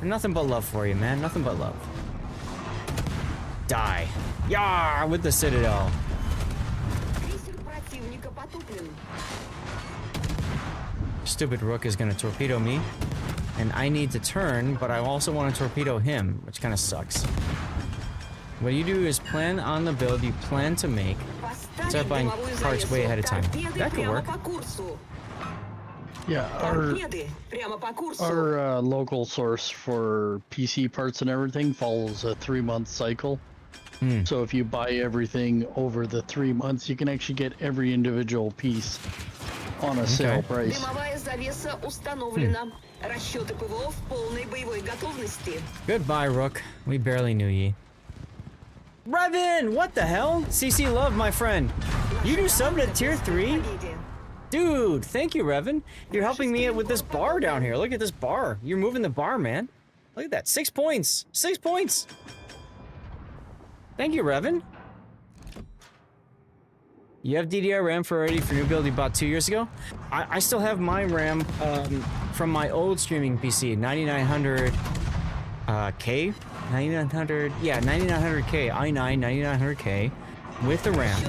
Nothing but love for you, man. Nothing but love. Die. Yar! With the Citadel. Stupid Rook is gonna torpedo me. And I need to turn, but I also want to torpedo him, which kind of sucks. What you do is plan on the build you plan to make. Start buying parts way ahead of time. That could work. Yeah, our local source for PC parts and everything follows a 3-month cycle. So if you buy everything over the 3 months, you can actually get every individual piece on a sale price. Goodbye, Rook. We barely knew ye. Revan, what the hell? CC Love, my friend. You do subbed at tier 3? Dude, thank you, Revan. You're helping me with this bar down here. Look at this bar. You're moving the bar, man. Look at that. 6 points. 6 points. Thank you, Revan. You have DDR RAM already for new build you bought 2 years ago? I still have my RAM from my old streaming PC, 9900 K? 9900, yeah, 9900K, i9 9900K with the RAM.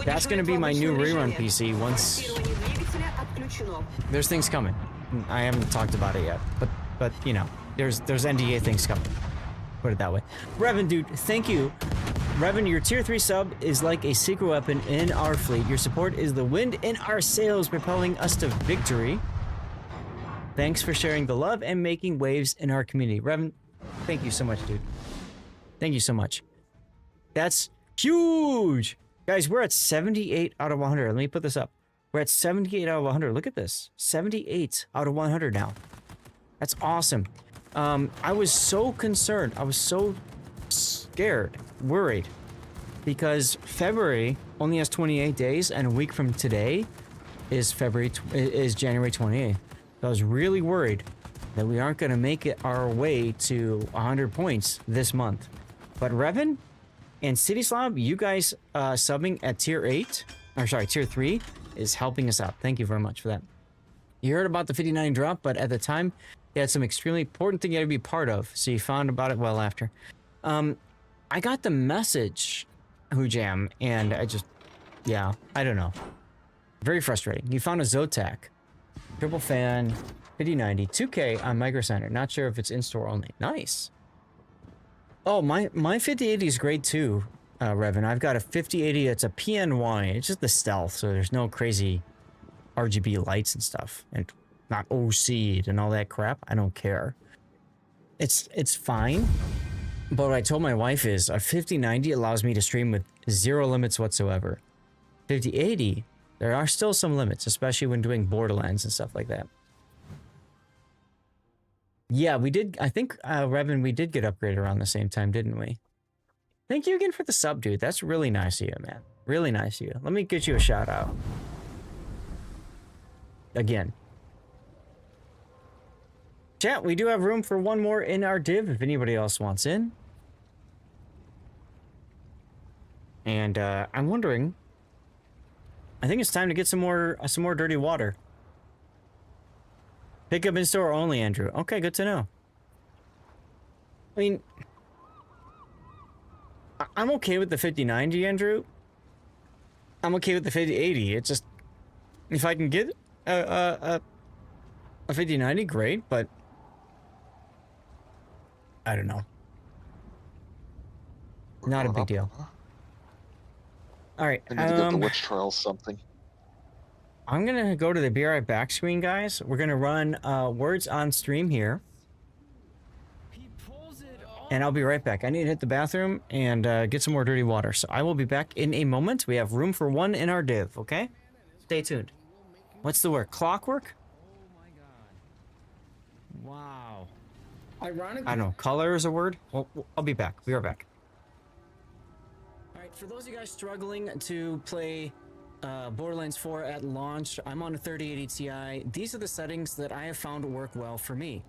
That's gonna be my new rerun PC once. There's things coming. I haven't talked about it yet, but you know, there's NDA things coming. Put it that way. Revan, dude, thank you. Revan, your tier 3 sub is like a secret weapon in our fleet. Your support is the wind in our sails, propelling us to victory. Thanks for sharing the love and making waves in our community. Revan, thank you so much, dude. Thank you so much. That's huge! Guys, we're at 78 out of 100. Let me put this up. We're at 78 out of 100. Look at this. 78 out of 100 now. That's awesome. I was so concerned. I was so scared, worried, because February only has 28 days, and a week from today is January 28th. So I was really worried that we aren't going to make it our way to 100 points this month. But Revan and City Slob, you guys subbing at tier 3 is helping us out. Thank you very much for that. You heard about the 59 drop, but at the time, you had some extremely important thing you had to be part of, so you found about it well after. I got the message, Hoojam, and I just, yeah, I don't know. Very frustrating. You found a Zotac. Triple fan, 5090, 2K on Micro Center. Not sure if it's in-store only. Nice. Oh, my 5080 is great too, Revan. I've got a 5080 that's a PNY. It's just the stealth, so there's no crazy RGB lights and stuff. And not OC'd and all that crap. I don't care. It's fine. But what I told my wife is a 5090 allows me to stream with 0 limits whatsoever. 5080, there are still some limits, especially when doing Borderlands and stuff like that. Yeah, we did. I think, Revan, we did get upgraded around the same time, didn't we? Thank you again for the sub, dude. That's really nice of you, man. Really nice of you. Let me get you a shout out. Again. Chat, we do have room for one more in our div if anybody else wants in. And I'm wondering, I think it's time to get some more dirty water. Pick up in store only, Andrew. Okay, good to know. I mean, I'm okay with the 5090, Andrew. I'm okay with the 5080. It's just, if I can get a 5090, great, but I don't know. Not a big deal. All right. I need to go to Witch Trials something. I'm gonna go to the Be Right Back screen, guys. We're gonna run words on stream here, and I'll be right back. I need to hit the bathroom and get some more dirty water. So I will be back in a moment. We have room for one in our div. Okay, stay tuned. What's the word? Clockwork? Wow. Ironically, I don't know. Color is a word. Well, I'll be back. Be right back. All right. For those of you guys struggling to play Borderlands 4 at launch, I'm on a 3080 Ti. These are the settings that I have found work well for me.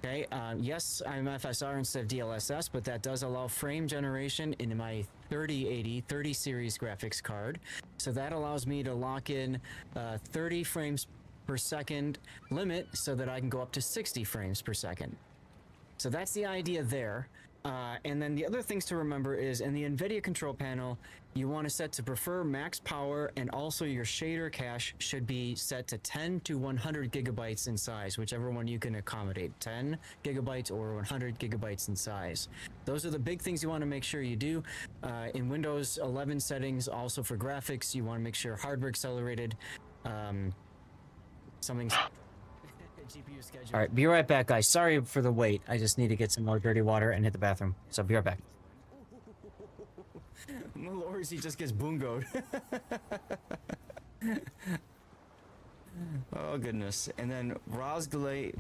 Okay, yes, I'm FSR instead of DLSS, but that does allow frame generation in my 30 series graphics card. So that allows me to lock in 30 frames per second limit so that I can go up to 60 frames per second. So that's the idea there. And then the other things to remember is in the NVIDIA control panel, you want to set to prefer max power, and also your shader cache should be set to 10 to 100 gigabytes in size, whichever one you can accommodate, 10 gigabytes or 100 gigabytes in size. Those are the big things you want to make sure you do. In Windows 11 settings, also for graphics, you want to make sure hardware accelerated. Something's... GPU schedule. All right, be right back, guys. Sorry for the wait. I just need to get some more dirty water and hit the bathroom. So be right back. Malors, he just gets boongoed. Oh goodness! And then Rosgildier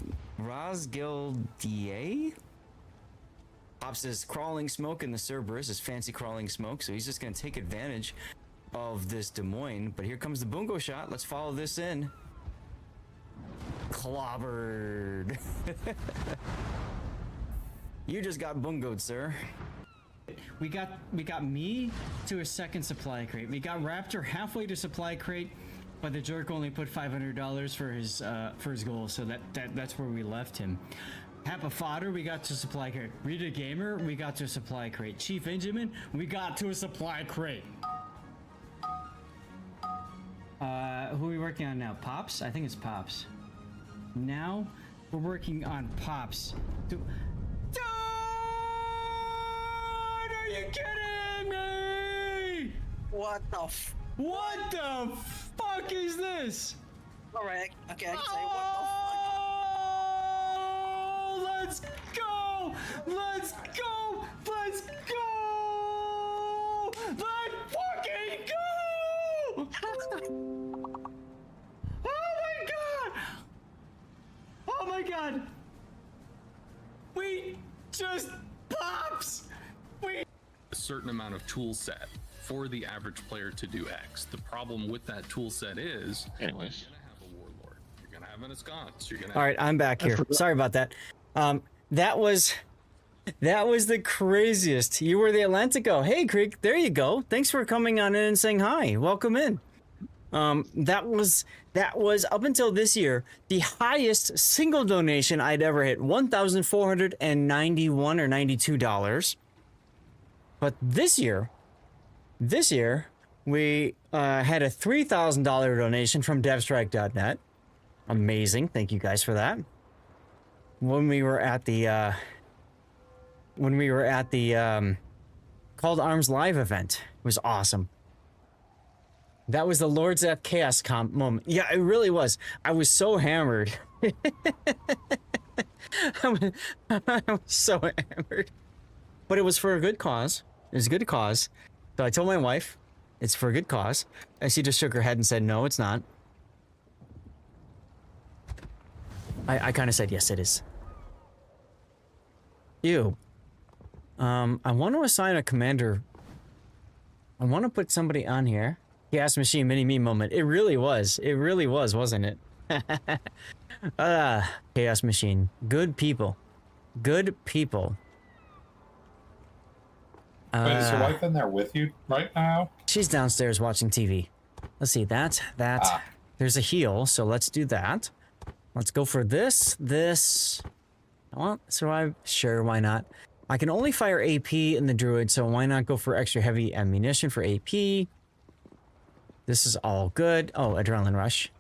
pops his crawling smoke in the Cerberus, his fancy crawling smoke. So he's just gonna take advantage of this Des Moines. But here comes the boongo shot. Let's follow this in. Clobbered. You just got bungoed, sir. We got me to a second supply crate. We got Raptor halfway to supply crate, but the jerk only put $500 for his goal, so that's where we left him. Papa Fodder, we got to supply crate. Rita Gamer, we got to a supply crate. Chief Injamin, we got to a supply crate. Who are we working on now? Pops? I think it's Pops. Now we're working on Pops. Dude, are you kidding me? What the fuck is this? Alright, okay, I can say what Let's go! Let's go! Let's go! Let's fucking go! Oh my god! We just Pops! A certain amount of tool set for the average player to do X. The problem with that tool set is anyways, you're gonna have a warlord, you're gonna have an ensconce, you're gonna. All right, I'm back here. Sorry about that. That was the craziest. You were the Atlantico. Hey, Creek. There you go. Thanks for coming on in and saying hi. Welcome in. That was up until this year the highest single donation I'd ever hit, $1,491 or $92. But this year we had a $3,000 donation from devstrike.net. Amazing, thank you guys for that. When we were at the Called Arms Live event, it was awesome. That was the Lords of Chaos moment. Yeah, it really was. I was so hammered. I was so hammered. But it was for a good cause. It was a good cause. So I told my wife, it's for a good cause. And she just shook her head and said, no, it's not. I kind of said, yes, it is. Ew. I want to assign a commander. I want to put somebody on here. Gas machine mini me moment. It really was. It really was, wasn't it? Chaos machine. Good people. Good people. Wait, is your wife in there with you right now? She's downstairs watching TV. Let's see, that. There's a heal, so let's do that. Let's go for this. I want survive. Sure, why not? I can only fire AP in the druid, so why not go for extra heavy ammunition for AP? This is all good. Oh, adrenaline rush.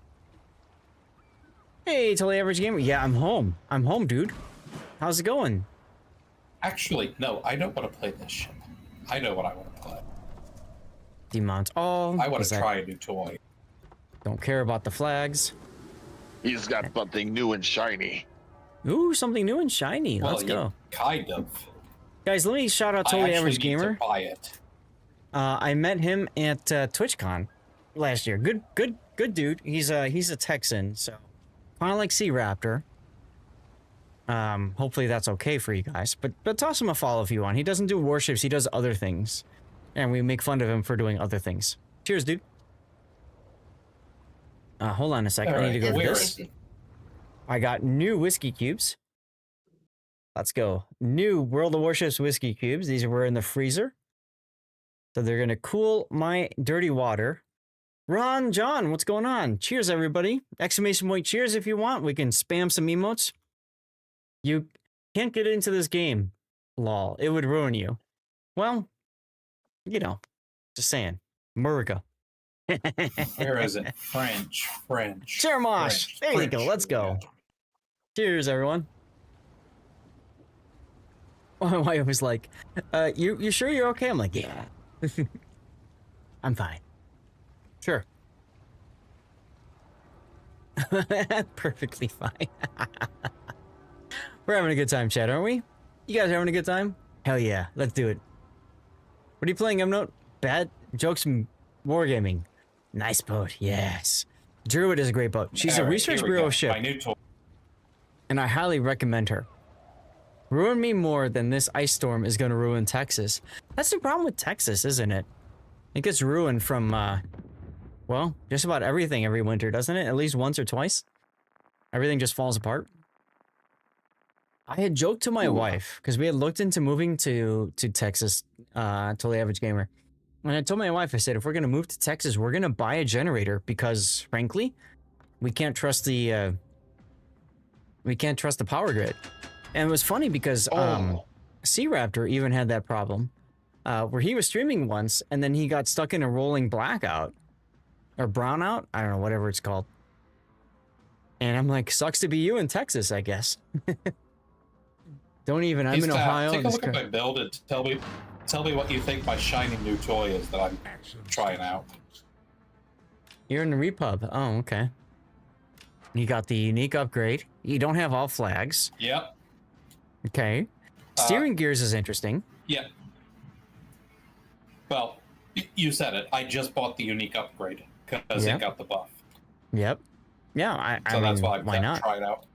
Hey, totally average gamer. Yeah, I'm home. I'm home, dude. How's it going? Actually, no, I don't want to play this ship. I know what I want to play. Demount all. I want to try a new toy. Don't care about the flags. He's got something new and shiny. Ooh, something new and shiny. Well, Let's go. Kind of. Guys, let me shout out Totally Average Gamer. To buy it. I met him at TwitchCon last year. Good dude. He's a Texan, so kind of like Sea Raptor. Hopefully that's okay for you guys. But toss him a follow if you want. He doesn't do warships. He does other things, and we make fun of him for doing other things. Cheers, dude. Hold on a second. I need to go to this. I got new whiskey cubes. Let's go. New World of Warships whiskey cubes. These were in the freezer. So they're going to cool my dirty water. Ron, John, what's going on? Cheers, everybody. Exclamation point cheers if you want. We can spam some emotes. You Can't get into this game. Lol. It would ruin you. Well, you know, just saying. America. Where is it? French. Sure, Mosh. There you go. Let's go. Cheers, everyone. My wife was like, you sure you're okay? I'm like, yeah. I'm fine. Sure. Perfectly fine. We're having a good time, chat, aren't we? You guys having a good time? Hell yeah. Let's do it. What are you playing, Mnote? Bad jokes and wargaming. Nice boat. Yes. Druid is a great boat. She's a research bureau ship. My new toy. And I highly recommend her. Ruin me more than this ice storm is going to ruin Texas. That's the problem with Texas, isn't it? It gets ruined from, well, just about everything every winter, doesn't it? At least once or twice. Everything just falls apart. I had joked to my wife, because we had looked into moving to Texas, Totally Average Gamer. And I told my wife, I said, if we're going to move to Texas, we're going to buy a generator because, frankly, we can't trust the power grid. And it was funny because Sea Raptor even had that problem where he was streaming once and then he got stuck in a rolling blackout or brownout. I don't know, whatever it's called. And I'm like, sucks to be you in Texas, I guess. Don't even, I'm in Ohio. Take a look at my build and tell me what you think my shiny new toy is that I'm trying out. You're in the Repub. Oh, okay. You got the unique upgrade. You don't have all flags. Yep. Okay. Steering gears is interesting. Yeah. Well, you said it. I just bought the unique upgrade because it got the buff. Yep. Yeah, So that's why I'm trying out.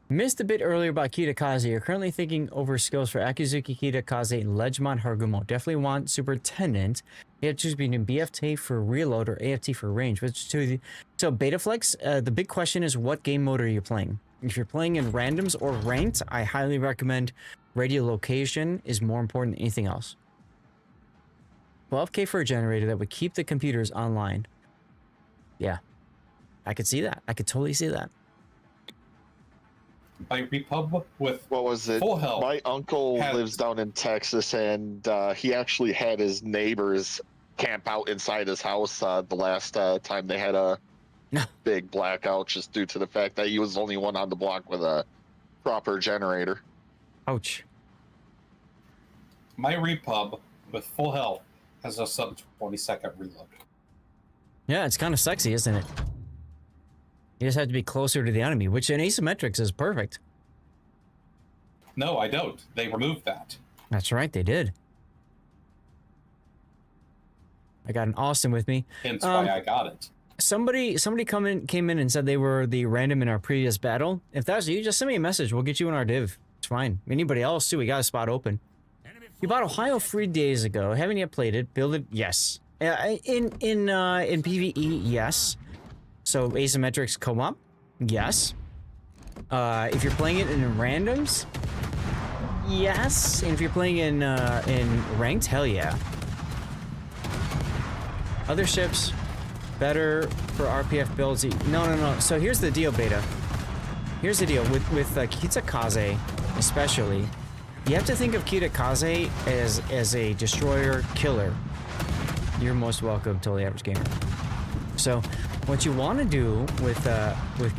Missed a bit earlier about Kitakaze. You're currently thinking over skills for Akizuki, Kitakaze, and Ledgemont Harugumo. Definitely want Superintendent. You have to choose between BFT for reload or AFT for range. Which two? So Betaflex, the big question is what game mode are you playing? If you're playing in randoms or ranked, I highly recommend radio location is more important than anything else. 12K for a generator that would keep the computers online. Yeah, I could see that. I could totally see that. My Repub with what was it? Full health. My uncle lives down in Texas, and he actually had his neighbors camp out inside his house the last time they had a big blackout, just due to the fact that he was the only one on the block with a proper generator. Ouch. My Repub with full health has a sub 20-second reload. Yeah, it's kind of sexy, isn't it? You just have to be closer to the enemy, which in asymmetrics is perfect. No, I don't. They removed that. That's right, they did. I got an Austin with me. Hence why I got it. Somebody came in and said they were the random in our previous battle. If that's you, just send me a message. We'll get you in our div. It's fine. Anybody else too? We got a spot open. You bought Ohio 3 days ago. Haven't yet played it. Build it. Yes. In PvE, yes. So asymmetrics co-op, yes. If you're playing it in randoms, yes. And if you're playing in ranked, hell yeah. Other ships, better for RPF builds. No. So here's the deal, Beta. Here's the deal with Kitakaze, especially. You have to think of Kitakaze as a destroyer killer. You're most welcome, Totally Average Gamer. So what you want to do with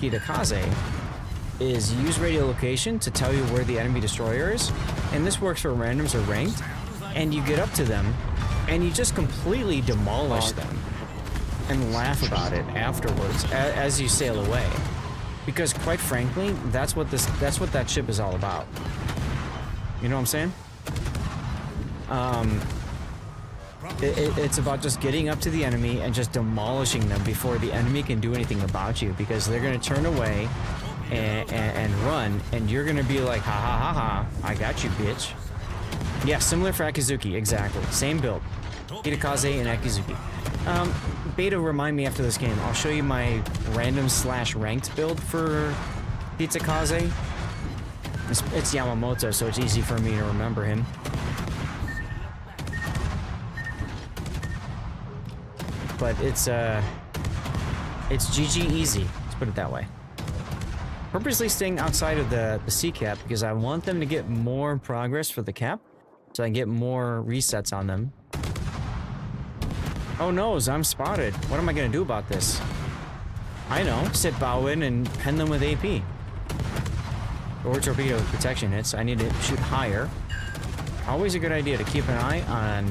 Kitakaze is use radio location to tell you where the enemy destroyer is, and this works for randoms or ranked, and you get up to them and you just completely demolish them and laugh about it afterwards as you sail away, because quite frankly that's what that ship is all about. You know what I'm saying? It's about just getting up to the enemy and just demolishing them before the enemy can do anything about you, because they're going to turn away and run, and you're going to be like, ha ha ha ha, I got you, bitch. Yeah, similar for Akizuki, exactly. Same build. Kitakaze and Akizuki. Beta, remind me after this game. I'll show you my random/ranked build for Kitakaze. It's Yamamoto, so it's easy for me to remember him. But it's GG easy. Let's put it that way. purposely staying outside of the C cap because I want them to get more progress for the cap, so I can get more resets on them. Oh no, I'm spotted. What am I gonna do about this? I know, sit bow in and pen them with AP. Or torpedo protection hits. I need to shoot higher. Always a good idea to keep an eye on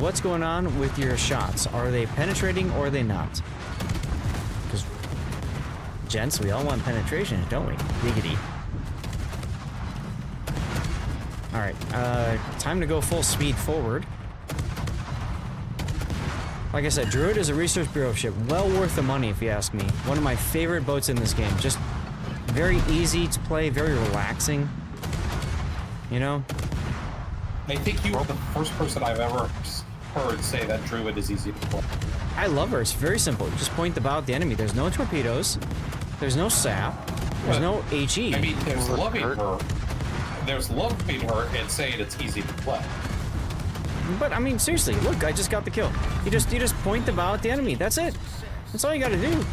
what's going on with your shots. Are they penetrating or are they not? Because, gents, we all want penetration, don't we? Giggity. Alright, time to go full speed forward. Like I said, Druid is a Research Bureau ship. Well worth the money, if you ask me. One of my favorite boats in this game. Just very easy to play, very relaxing. You know? I think you are the first person I've ever heard say that Druid is easy to play. I love her. It's very simple. You just point the bow at the enemy. There's no torpedoes. There's no sap. There's no HE. I mean, there's loving her. There's loving her and saying it's easy to play. But I mean, seriously, look, I just got the kill. You just point the bow at the enemy. That's it. That's all you gotta do.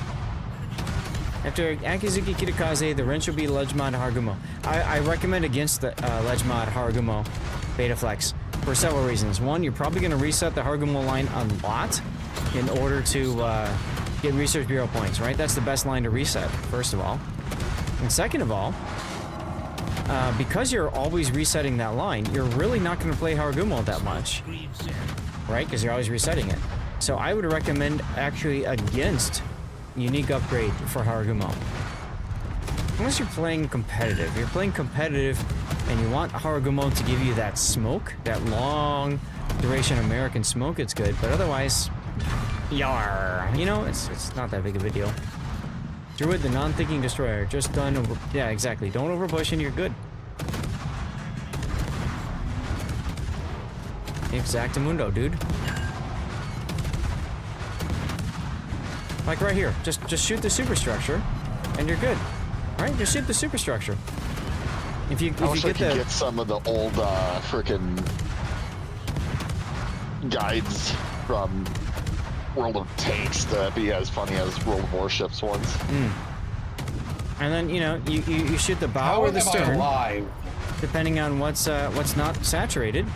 After Akizuki Kitakaze, the wrench will be Ledge Mod Harugumo. I recommend against the Ledge Mod Harugumo Beta Flex for several reasons. One, you're probably gonna reset the Harugumo line a lot in order to get Research Bureau points, right? That's the best line to reset, first of all. And second of all, because you're always resetting that line, you're really not going to play Harugumo that much, right? Because you're always resetting it. So I would recommend actually against unique upgrade for Harugumo. Unless you're playing competitive. If you're playing competitive and you want Harugumo to give you that smoke, that long duration American smoke, it's good. But otherwise, yar, you know, it's not that big of a deal. Druid, the non-thinking destroyer, just done over... Yeah, exactly. Don't overpush and you're good. Exactamundo, dude. Like right here. Just shoot the superstructure and you're good. Right? Just shoot the superstructure. If you I wish I get could get some of the old frickin' guides from World of Tanks to be as funny as World of Warships ones. And then, you know, you shoot the bow or the stern, depending on what's not saturated.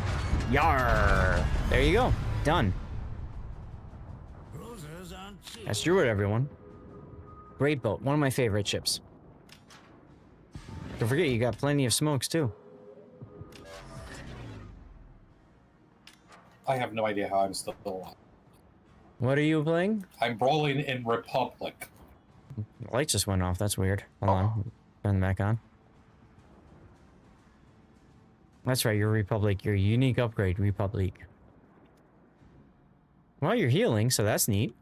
Yar! There you go. Done. That's Druid, everyone. Great boat. One of my favorite ships. Don't forget, you got plenty of smokes, too. I have no idea how I'm still alive. What are you playing? I'm brawling in Republic. The light just went off. That's weird. Hold on. Turn them back on. That's right, your Republic. Your unique upgrade, Republic. Well, you're healing, so that's neat.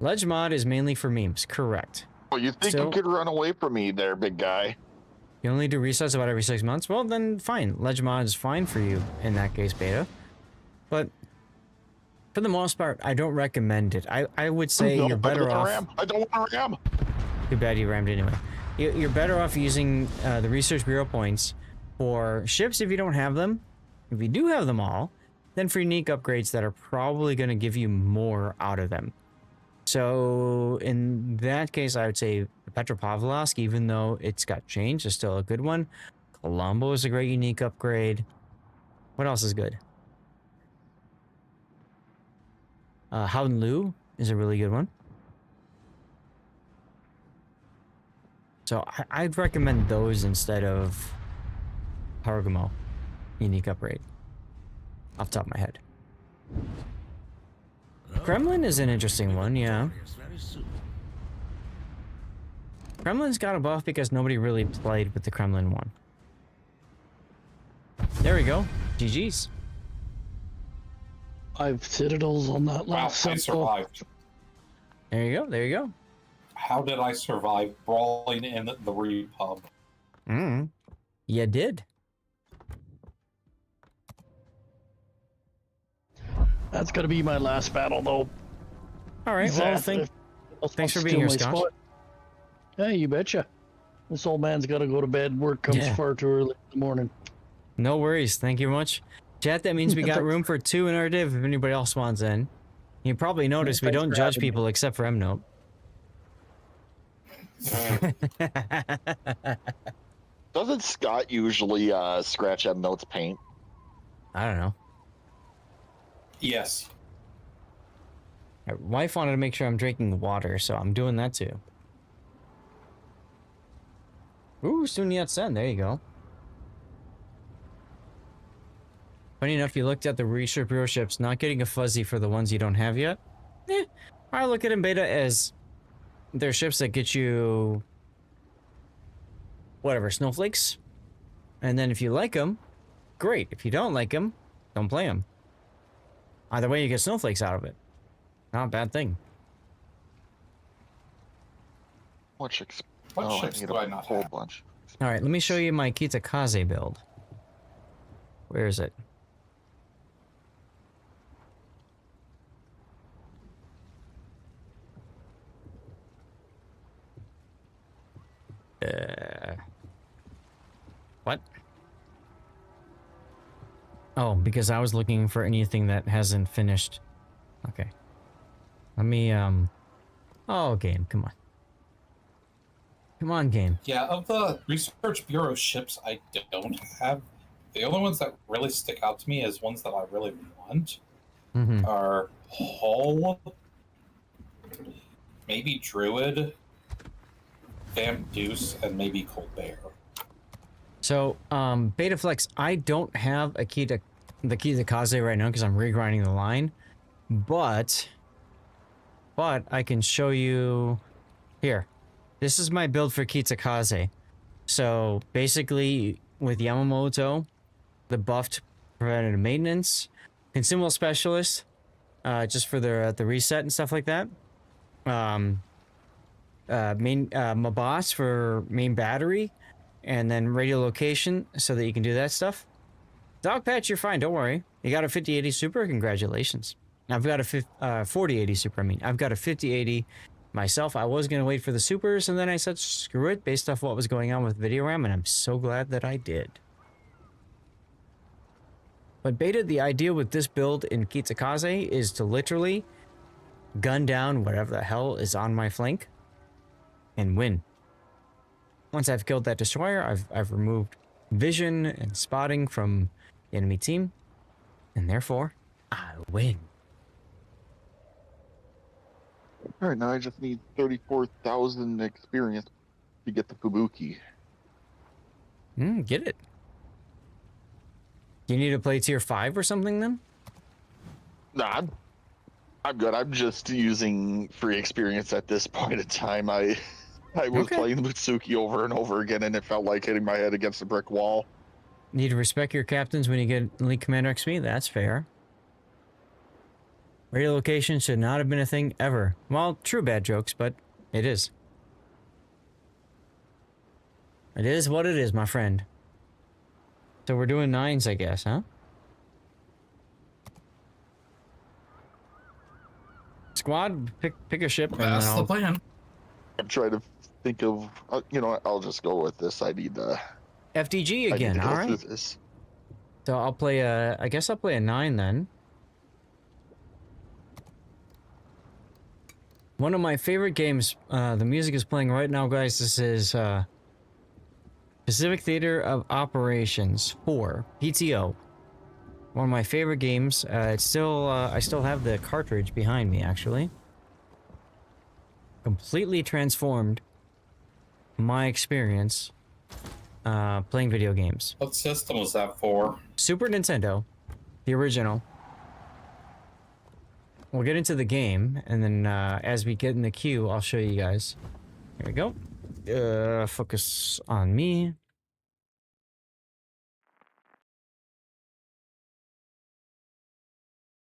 Ledge mod is mainly for memes. Correct. Well, you think you could run away from me there, big guy? You only do resets about every 6 months? Well, then fine. Ledge mod is fine for you in that case, Beta. But for the most part, I don't recommend it. I would say you're better off... I don't want to ram! Too bad you rammed anyway. You're better off using the Research Bureau points for ships if you don't have them. If you do have them all, then for unique upgrades that are probably going to give you more out of them. So in that case, I would say Petropavlovsk, even though it's got changed, is still a good one. Colombo is a great unique upgrade. What else is good? Howden-Lu is a really good one. So I'd recommend those instead of Harugumo unique upgrade. Off the top of my head. Kremlin is an interesting one, yeah. Kremlin's got a buff because nobody really played with the Kremlin one. There we go. GG's. 5 citadels on that last I survived. There you go. There you go. How did I survive brawling in the Repub? You did. That's gonna be my last battle, though. All right. Well, thanks for being here, Scott. Hey, you betcha. This old man's got to go to bed. Work comes far too early in the morning. No worries. Thank you much. Chat, that means we got room for 2 in our div if anybody else wants in. You probably noticed we Thanks don't for judge having me. people except for M-Note. Doesn't Scott usually scratch M Note's paint? I don't know. Yes. My wife wanted to make sure I'm drinking water, so I'm doing that too. Ooh, Sun Yat-sen, there you go. Funny enough, you looked at the research bureau ships, not getting a fuzzy for the ones you don't have yet. I look at them beta as they're ships that get you whatever, snowflakes. And then if you like them, great. If you don't like them, don't play them. Either way, you get snowflakes out of it. Not a bad thing. What I ships need do a I not whole have? bunch. All right, let me show you my Kitakaze build. Where is it? What? Oh, because I was looking for anything that hasn't finished. Okay. Let me, Oh, game, come on. Come on, game. Yeah, of the Research Bureau ships I don't have, the only ones that really stick out to me as ones that I really want are Hull, maybe Druid, Vamp Deuce, and maybe Colbert. So, Betaflex, I don't have the Kitakaze right now because I'm regrinding the line, but I can show you here. This is my build for Kitakaze. So basically, with Yamamoto, the buffed preventative maintenance, consumable specialist, just for the reset and stuff like that. Mabas for main battery, and then radio location so that you can do that stuff. Dog patch, you're fine. Don't worry. You got a 5080 super. Congratulations. I've got a 4080 super. I mean, I've got a 5080 myself. I was gonna wait for the supers, and then I said screw it based off what was going on with video RAM, and I'm so glad that I did. But beta, the idea with this build in Kitakaze is to literally gun down whatever the hell is on my flank and win. Once I've killed that destroyer, I've removed vision and spotting from the enemy team, and therefore I win. All right, now I just need 34,000 experience to get the Fubuki. Get it. Do you need to play tier 5 or something then? Nah, I'm good. I'm just using free experience at this point in time. I was playing Mitsuki over and over again, and it felt like hitting my head against a brick wall. Need to respect your captains when you get Elite Commander XP? That's fair. Radio location should not have been a thing ever. Well, true bad jokes, but it is. It is what it is, my friend. So we're doing 9s, I guess, huh? Squad, pick a ship. That's the plan. I'm trying to think of, you know what, I'll just go with this. I need FDG again, all right. This. So I'll play a, I guess I'll play a 9 then. One of my favorite games, the music is playing right now, guys. This is Pacific Theater of Operations 4, PTO. One of my favorite games. It's still, I still have the cartridge behind me, actually. Completely transformed my experience playing video games. What system was that for? Super Nintendo, the original. We'll get into the game, and then as we get in the queue, I'll show you guys. Here we go. Focus on me.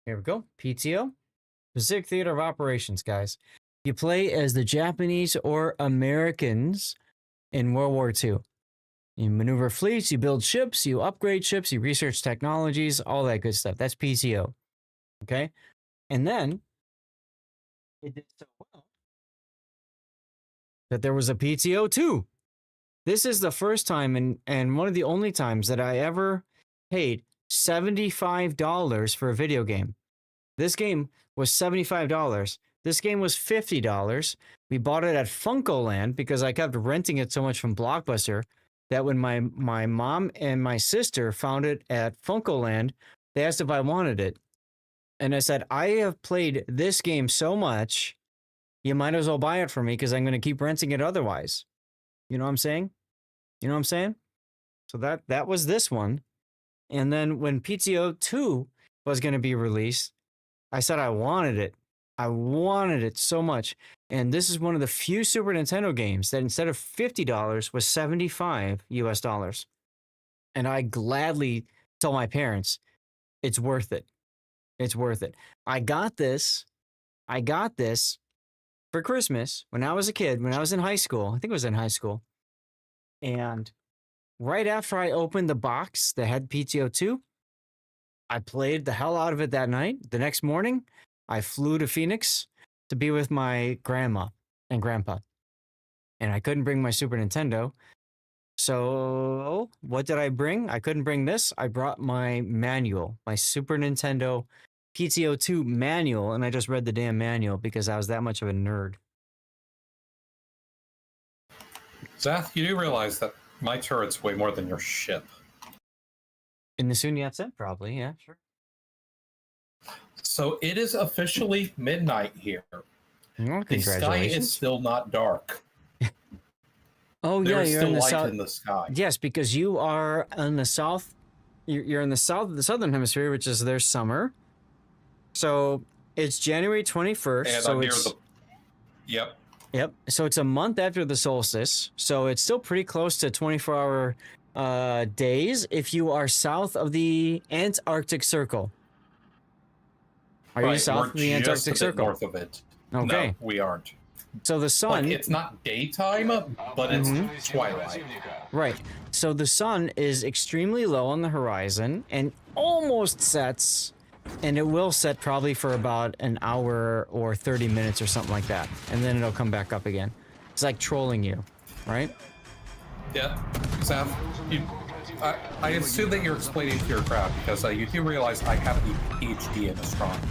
Here we go. PTO. Pacific Theater of Operations, guys. You play as the Japanese or Americans in World War II. You maneuver fleets, you build ships, you upgrade ships, you research technologies, all that good stuff. That's PTO. Okay? And then, it did so well that there was a PTO 2. This is the first time and one of the only times that I ever paid $75 for a video game. This game was $75. This game was $50. We bought it at Funkoland because I kept renting it so much from Blockbuster that when my mom and my sister found it at Funkoland, they asked if I wanted it. And I said, I have played this game so much, you might as well buy it for me because I'm going to keep renting it otherwise. You know what I'm saying? You know what I'm saying? So that was this one. And then when PTO 2 was going to be released, I said I wanted it. I wanted it so much. And this is one of the few Super Nintendo games that instead of $50 was $75 US. And I gladly tell my parents, it's worth it. It's worth it. I got this for Christmas when I was a kid, when I was in high school. I think it was in high school. And right after I opened the box that had PTO 2, I played the hell out of it that night. The next morning, I flew to Phoenix to be with my grandma and grandpa. And I couldn't bring my Super Nintendo. So what did I bring? I couldn't bring this. I brought my manual, my Super Nintendo PTO 2 manual, and I just read the damn manual because I was that much of a nerd. Zath, you do realize that my turret's way more than your ship. In the Sunyatsen? Probably, yeah, sure. So it is officially midnight here. Well, the sky is still not dark. Oh, there yeah, is you're still in the light south. in the sky. Yes, because you are in the south. You're in the southern hemisphere, which is their summer. So it's January 21st. And so I'm near it's the... Yep. Yep. So it's a month after the solstice. So it's still pretty close to 24-hour days if you are south of the Antarctic Circle. Are you south of the Antarctic Circle? North of it. Okay. No, we aren't. So the sun... Like, it's not daytime, but it's twilight. Right. So the sun is extremely low on the horizon and almost sets, and it will set probably for about an hour or 30 minutes or something like that. And then it'll come back up again. It's like trolling you, right? Yeah. Sam, I assume that you're explaining to your crowd because you do realize I have a PhD in astronomy.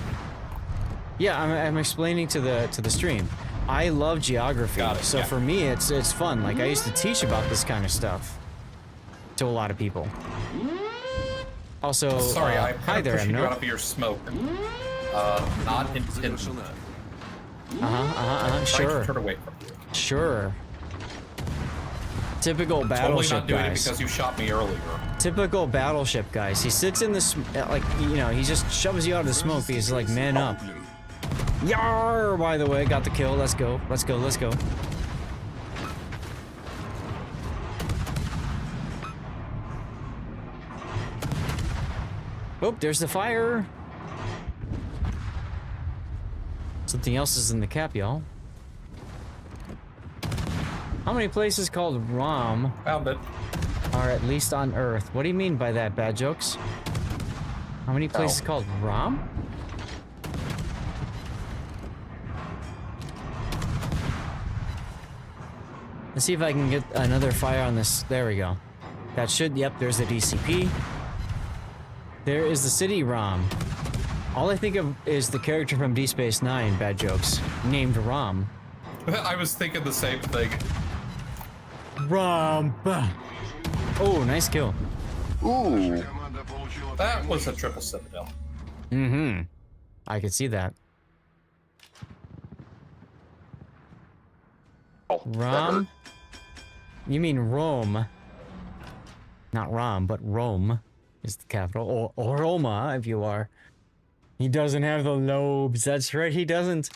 Yeah, I'm explaining to the stream. I love geography, so for me it's fun. Like I used to teach about this kind of stuff to a lot of people. Also, sorry, I'm hi there, pushing you Emno. out of your smoke. Not intentional. Sure. Turn away from you. Sure. Typical Totally battleship not doing guys. it because you shot me earlier. Typical battleship guys. He sits in the like, you know, he just shoves you out of the smoke. He's like, man up. Yar! By the way, got the kill. Let's go. Let's go. Let's go. Oh, there's the fire. Something else is in the cap, y'all. How many places called ROM Found it. are at least on Earth? What do you mean by that, bad jokes? How many places called ROM? Let's see if I can get another fire on this. There we go. That should, yep, there's the DCP. There is the city ROM. All I think of is the character from D Space Nine, bad jokes, named ROM. I was thinking the same thing. ROM. Oh, nice kill. Ooh. That was a triple citadel. Mm-hmm. I could see that. ROM? You mean Rome. Not Rom, but Rome is the capital. Or Roma, if you are. He doesn't have the lobes. That's right, he doesn't.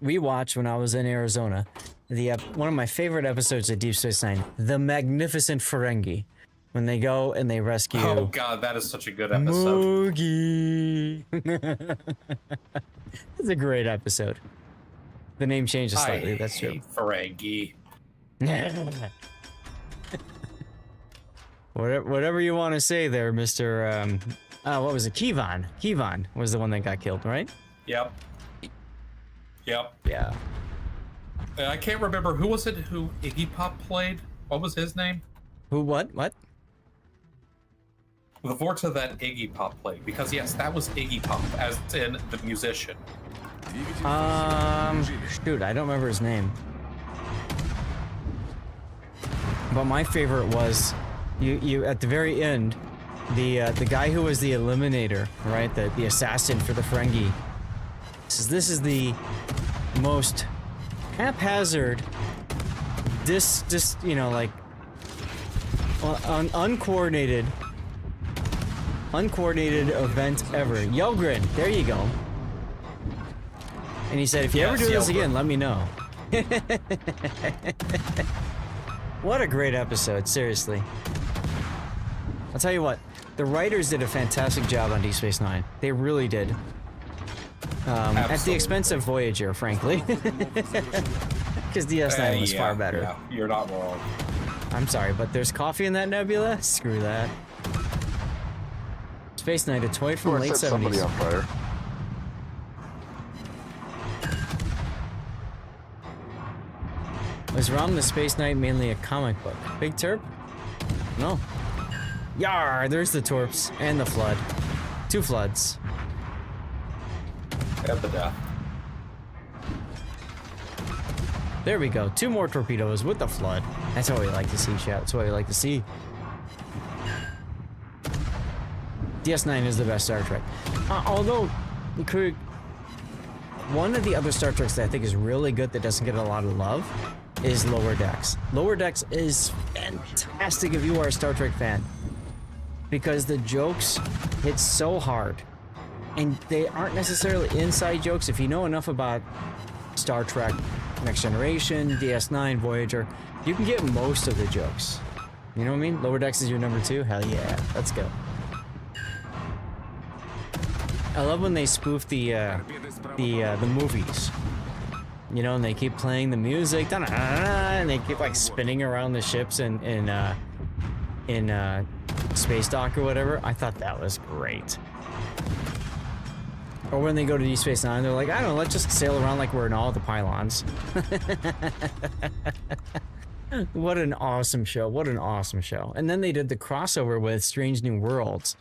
We watched when I was in Arizona. One of my favorite episodes of Deep Space Nine, The Magnificent Ferengi. When they go and they rescue... Oh god, that is such a good episode. Moogie. It's a great episode. The name changes slightly, that's true. Ferengi. Whatever you want to say there, Mr. What was it? Kevon. Kevon was the one that got killed, right? Yep. Yep. Yeah. I can't remember who was it who Iggy Pop played. What was his name? Who? What? The Vorta that Iggy Pop played, because yes, that was Iggy Pop, as in the musician. Shoot, I don't remember his name. But my favorite was, you at the very end, the guy who was the Eliminator, right? The assassin for the Ferengi. This is the most haphazard, you know, like uncoordinated event ever. Yelgrin, there you go. And he said, if you ever do this again, let me know. What a great episode, seriously. I'll tell you what, the writers did a fantastic job on Deep Space Nine. They really did. At the expense of Voyager, frankly. Because DS9 was far better. Yeah, you're not wrong. I'm sorry, but there's coffee in that nebula? Screw that. Space Knight, a toy from the late 70s. Somebody on fire. Was Rom the Space Knight mainly a comic book? Big Terp? No. Yar, there's the Torps and the Flood. 2 floods. And the death. There we go. 2 more torpedoes with the Flood. That's what we like to see, chat. That's what we like to see. DS9 is the best Star Trek. Although, one of the other Star Treks that I think is really good that doesn't get a lot of love is Lower Decks. Lower Decks is fantastic if you are a Star Trek fan. Because the jokes hit so hard. And they aren't necessarily inside jokes. If you know enough about Star Trek, Next Generation, DS9, Voyager, you can get most of the jokes. You know what I mean? Lower Decks is your number 2? Hell yeah, let's go. I love when they spoof the movies. You know, and they keep playing the music, and they keep like spinning around the ships in Space Dock or whatever. I thought that was great. Or when they go to Deep Space Nine, they're like, I don't know, let's just sail around like we're in all the pylons. What an awesome show. What an awesome show. And then they did the crossover with Strange New Worlds,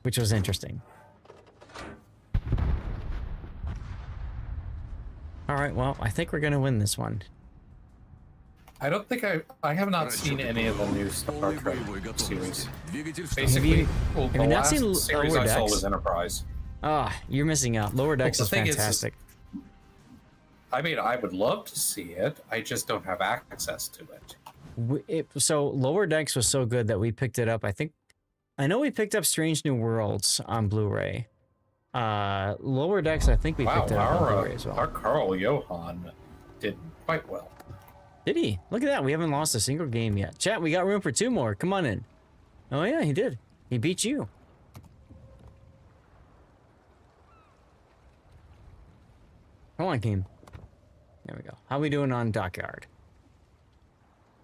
which was interesting. All right, well, I think we're gonna win this one. I don't think I have not seen any of the new Star Trek series. Basically, have you not seen series Lower I saw Decks? was Enterprise. Ah, you're missing out. Lower Decks is fantastic. I mean, I would love to see it. I just don't have access to it. So Lower Decks was so good that we picked it up. I know we picked up Strange New Worlds on Blu-ray. Lower Decks, I think we picked it up on Blu-ray as well. Our Carl Johan did quite well. Did he? Look at that. We haven't lost a single game yet. Chat, we got room for 2 more. Come on in. Oh yeah, he did. He beat you. Come on, team. There we go. How we doing on Dockyard?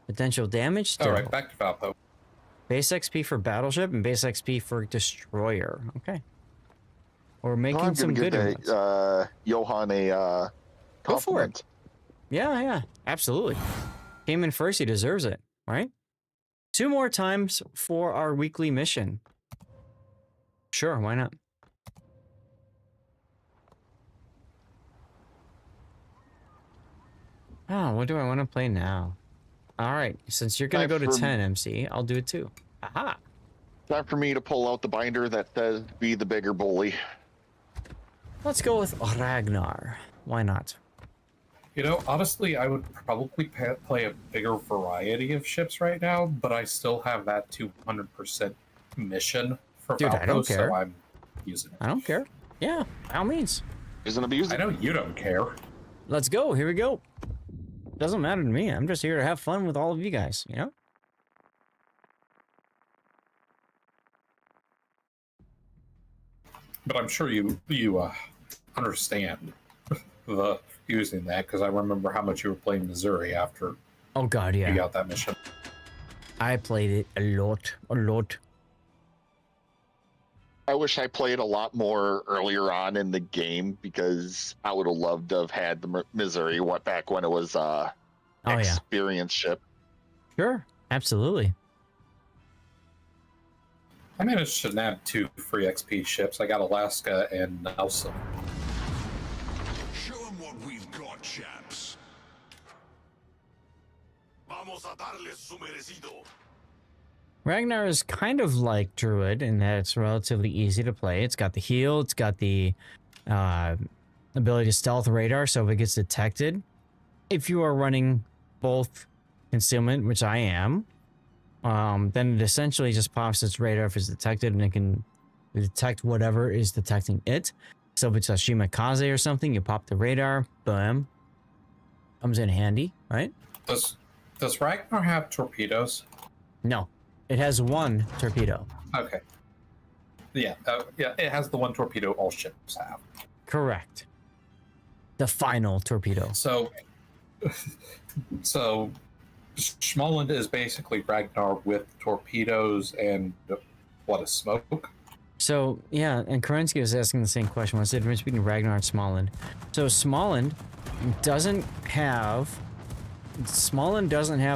Potential damage still. All right, back to Valpo. Base XP for Battleship and base XP for Destroyer. Okay. We're making some good ones. Johan a Go for compliment. it. Yeah, absolutely. Came in first, he deserves it, right? 2 more times for our weekly mission. Sure, why not? Oh, what do I want to play now? All right, since you're going to go to 10, MC, I'll do it too. Aha! Time for me to pull out the binder that says be the bigger bully. Let's go with Ragnar. Why not? You know, honestly, I would probably play a bigger variety of ships right now, but I still have that 200% mission for Dude, Valpo, I don't care. so I'm using it. I don't care. Yeah, by all means. Isn't abusing. I know you don't care. Let's go. Here we go. Doesn't matter to me. I'm just here to have fun with all of you guys, you know? But I'm sure you understand the using that, because I remember how much you were playing Missouri after Oh god, yeah. you got that mission. I played it a lot. I wish I played a lot more earlier on in the game, because I would have loved to have had the Missouri back when it was experience ship. Sure, absolutely. I managed to nab 2 free XP ships. I got Alaska and Nelson. Show them what we've got, chaps. Vamos a darles su merecido. Ragnar is kind of like Druid in that it's relatively easy to play. It's got the heal, it's got the ability to stealth radar, so if it gets detected, if you are running both concealment, which I am, then it essentially just pops its radar if it's detected, and it can detect whatever is detecting it. So if it's a Shimakaze or something, you pop the radar, boom. Comes in handy, right? Does Ragnar have torpedoes? No. It has 1 torpedo. Okay. Yeah, it has the 1 torpedo all ships have. Correct. The final torpedo. So Schmoland is basically Ragnar with torpedoes and what is smoke? So, yeah, and Kerensky was asking the same question. What's the difference between Ragnar and Smoland? So Smoland doesn't have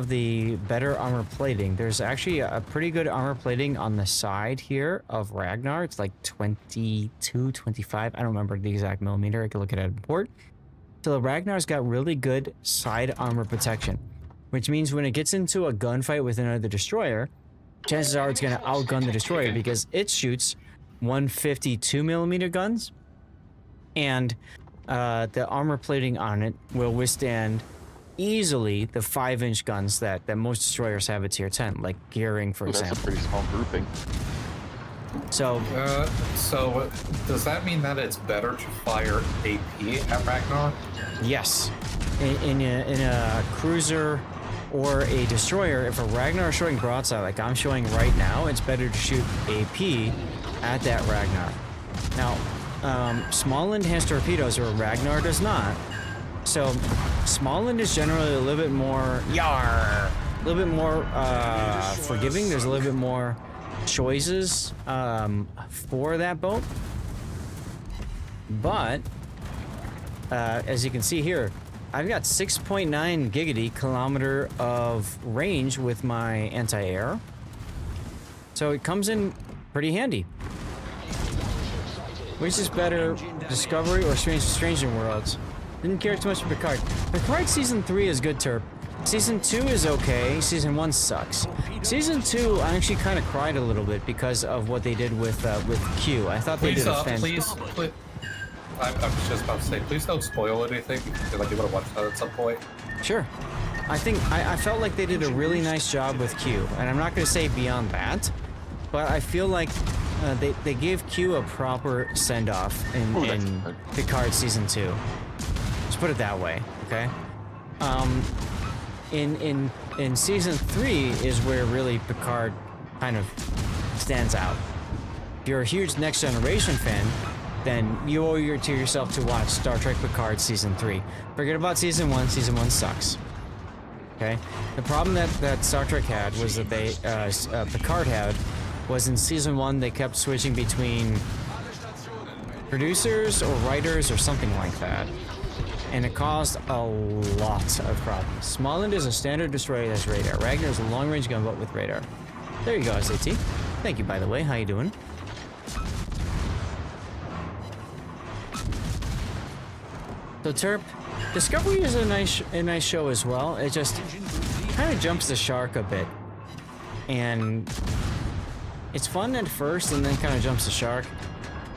the better armor plating. There's actually a pretty good armor plating on the side here of Ragnar. It's like 22, 25. I don't remember the exact millimeter. I could look at it in port. So the Ragnar's got really good side armor protection, which means when it gets into a gunfight with another destroyer, chances are it's going to outgun the destroyer because it shoots 152 millimeter guns, and the armor plating on it will withstand easily the 5-inch guns that most destroyers have at tier 10, like Gearing, for example. That's a pretty small grouping. So does that mean that it's better to fire AP at Ragnar? yes, in a cruiser or a destroyer, if a Ragnar is showing broadside like I'm showing right now, it's better to shoot AP at that Ragnar. Now, Smoland has torpedoes where Ragnar does not. So Smoland is generally a little bit more a little bit more forgiving. There's a little bit more choices for that boat. But as you can see here, I've got 6.9 giggity kilometer of range with my anti-air. So it comes in pretty handy. Which is better, Discovery or Strange New Worlds? Didn't care too much for Picard. Picard Season 3 is good, Terp. Season 2 is okay. Season 1 sucks. Season 2, I actually kind of cried a little bit because of what they did with Q. I thought they did a please, I was just about to say, please don't spoil anything, because I do want to watch that at some point. Sure. I felt like they did a really nice job with Q, and I'm not going to say beyond that, but I feel like they gave Q a proper send-off in Picard Season 2. Let's put it that way, okay? In Season 3 is where really Picard kind of stands out. If you're a huge Next Generation fan, then you owe it to yourself to watch Star Trek Picard Season 3. Forget about Season 1. Season 1 sucks. Okay? The problem that Star Trek had was that Picard had was in Season 1 they kept switching between producers or writers or something like that. And it caused a lot of problems. Smoland is a standard destroyer that has radar. Ragnar is a long-range gunboat with radar. There you go, SAT. Thank you, by the way. How you doing? So Terp, Discovery is a nice show as well. It just kind of jumps the shark a bit, and it's fun at first, and then kind of jumps the shark,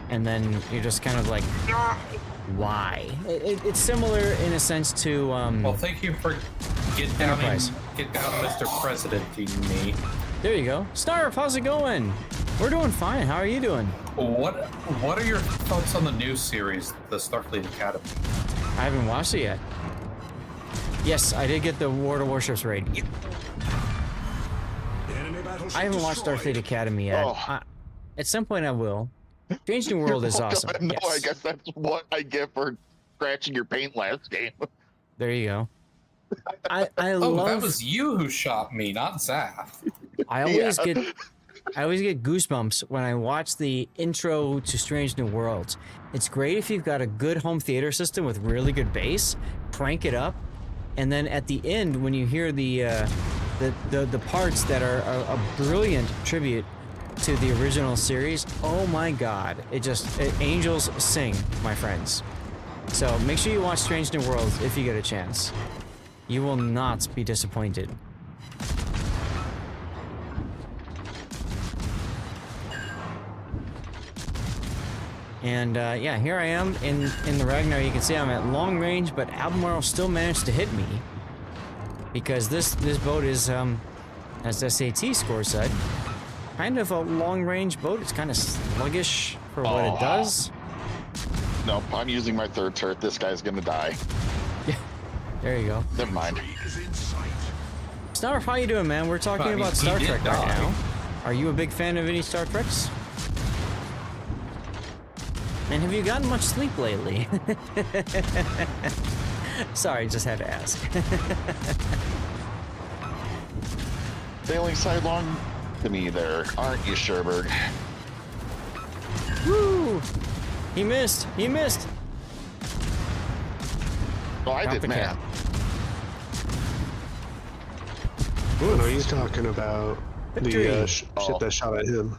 and then you're just kind of like, why? It's similar in a sense to well, thank you for get down, Mr. President-ing me. There you go, Snarf. How's it going? We're doing fine. How are you doing? What are your thoughts on the new series, the Starfleet Academy? I haven't watched it yet. Yes, I did get the Warships raid. I haven't watched Starfleet Academy yet. At some point I will. Strange New World is awesome. No, yes. I guess that's what I get for scratching your paint last game. There you go. I love. love. That was you who shot me, not Zaf. I always get goosebumps when I watch the intro to Strange New Worlds. It's great if you've got a good home theater system with really good bass, crank it up, and then at the end when you hear the parts that are a brilliant tribute to the original series, oh my god, angels sing, my friends. So make sure you watch Strange New Worlds if you get a chance. You will not be disappointed. And yeah, here I am in the Ragnar. You can see I'm at long range, but Albemarle still managed to hit me because this boat is, as SAT score said, kind of a long range boat. It's kind of sluggish for what it does. Nope, I'm using my third turret. This guy's gonna die. Yeah, there you go. Never mind. Snarf, how you doing, man? We're talking about Star Trek right now. Are you a big fan of any Star Treks? And have you gotten much sleep lately? Sorry, just had to ask. Sailing sidelong to me there, aren't you, Sherberg? Woo! He missed! He missed! Oh, I did, man. Oh, no, he's talking about the ship that shot at him.